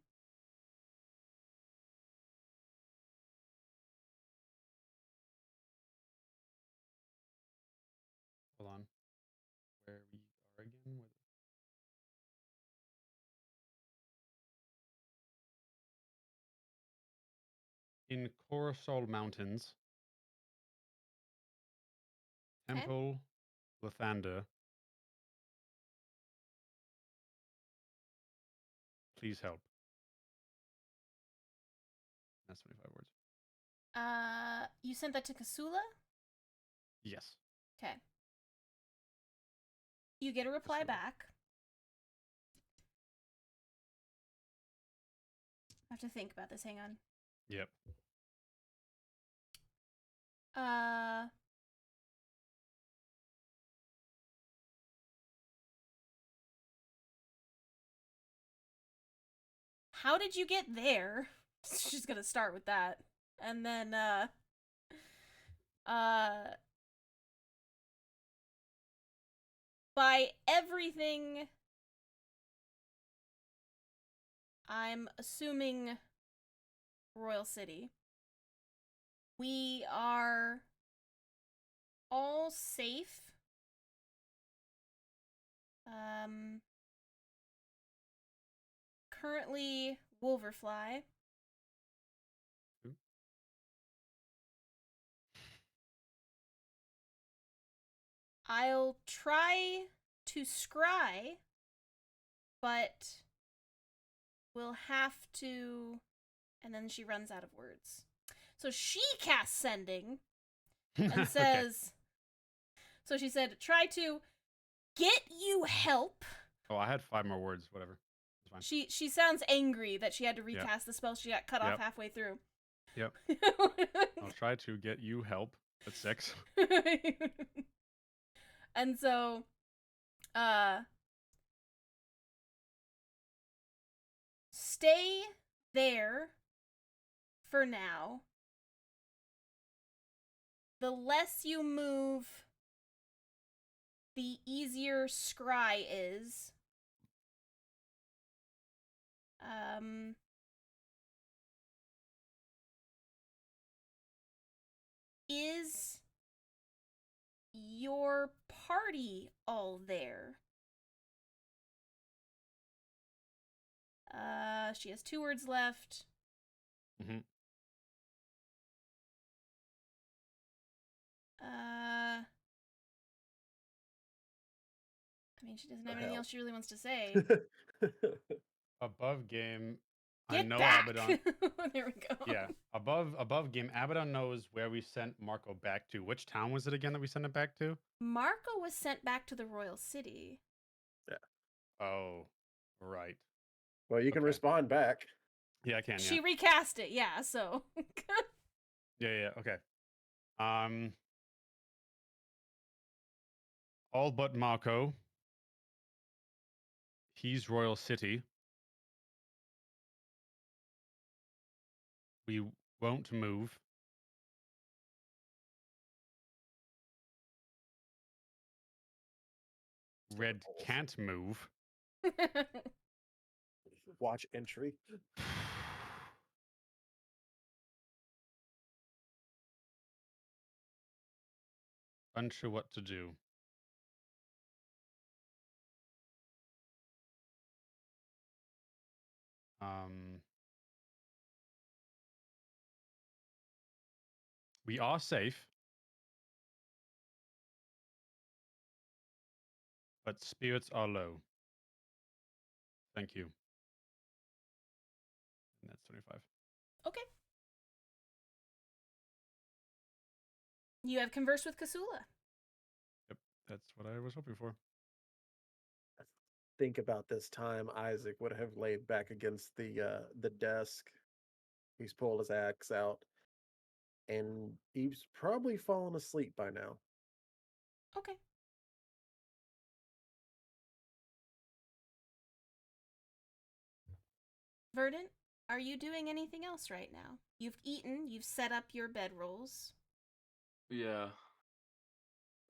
Hold on. Where we are again? In Coruscant Mountains, Okay. Temple Lathander. Please help. That's 25 words. You sent that to Kasula? Yes. Okay. You get a reply Kasula. back. I have to think about this. Hang on. Yep. How did you get there? She's gonna start with that. And then, by everything, I'm assuming Royal City. We are all safe. Currently Wolverfly. Who? I'll try to scry, but we'll have to... And then she runs out of words. So she casts Sending and says... So she said, try to get you help. Oh, I had 5 more words. Whatever. It's fine. She sounds angry that she had to recast the spell. She got cut off halfway through. Yep. I'll try to get you help. That's 6. And so, stay there for now. The less you move, the easier scry is. Is your party all there? She has 2 words left. Mm-hmm. I mean, she doesn't have anything else she really wants to say. Above game, I Get know back! Abaddon. There we go. Yeah, above game, Abaddon knows where we sent Marco back to. Which town was it again that we sent it back to? Marco was sent back to the Royal City. Yeah. Oh, right. Well, you can Okay. respond back. Yeah, I can. She Yeah. recast it, yeah, so. Yeah. Okay. All but Marco. He's Royal City. We won't move. Red can't move. Watch entry. Unsure what to do. We are safe, but spirits are low. Thank you. And that's 25. Okay. You have conversed with Kasula. Yep, that's what I was hoping for. think about this time Isaac would have laid back against the desk. He's pulled his axe out, and he's probably fallen asleep by now. Okay. Verdant, are you doing anything else right now? You've eaten, you've set up your bedrolls. Yeah.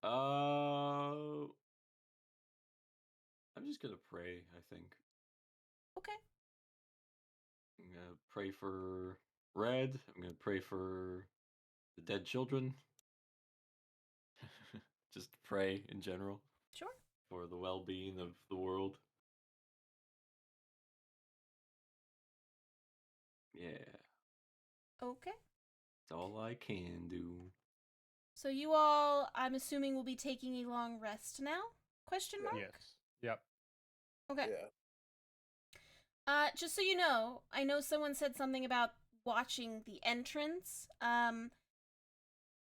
I'm just gonna pray, I think. Okay. I'm gonna pray for Red. I'm gonna pray for the dead children. Just pray in general Sure. for the well-being of the world. Yeah, Okay. that's all I can do. So you all, I'm assuming, will be taking a long rest now? Question mark? Yes. Yep. Okay. Yeah. Just so you know, I know someone said something about watching the entrance.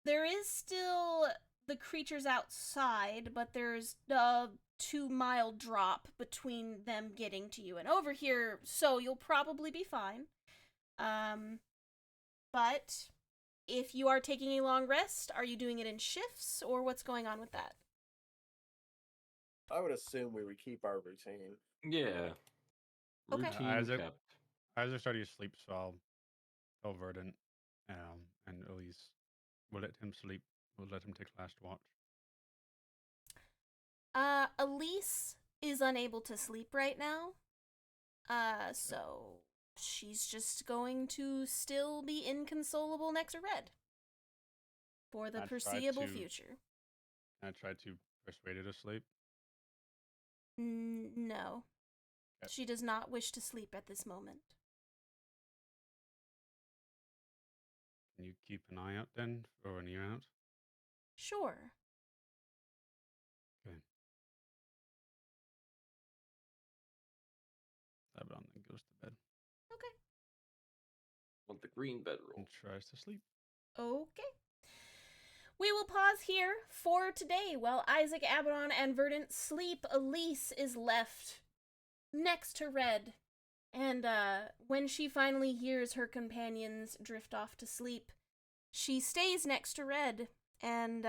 There is still the creatures outside, but there's a 2-mile drop between them getting to you and over here, so you'll probably be fine. But if you are taking a long rest, are you doing it in shifts, or what's going on with that? I would assume we would keep our routine. Yeah. Okay. Routine Isaac, kept. Isaac started to sleep, so I'll tell Verdant, and Elise, we'll let him sleep. We'll let him take last watch. Elise is unable to sleep right now. So she's just going to still be inconsolable next to Red for the I tried foreseeable to- future. I tried to persuade her to sleep. No. Okay. She does not wish to sleep at this moment. Can you keep an eye out then for when you're out? Sure. Okay. Abaddon then goes to bed Okay. Want the green bedroll. and tries to sleep. Okay. We will pause here for today. While Isaac, Abaddon, and Verdant sleep, Elise is left next to Red. And when she finally hears her companions drift off to sleep, she stays next to Red and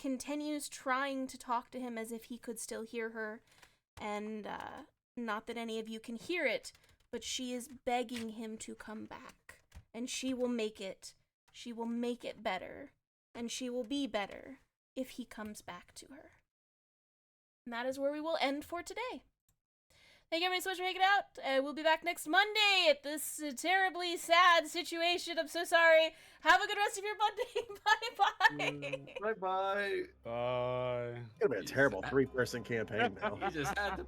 continues trying to talk to him as if he could still hear her. And not that any of you can hear it, but she is begging him to come back. And she will make it. She will make it better. And she will be better if he comes back to her. And that is where we will end for today. Thank you everybody so much for hanging out. We'll be back next Monday at this terribly sad situation. I'm so sorry. Have a good rest of your Monday. Bye-bye. Bye bye. Bye. It's gonna be a terrible 3-person campaign now. You just had to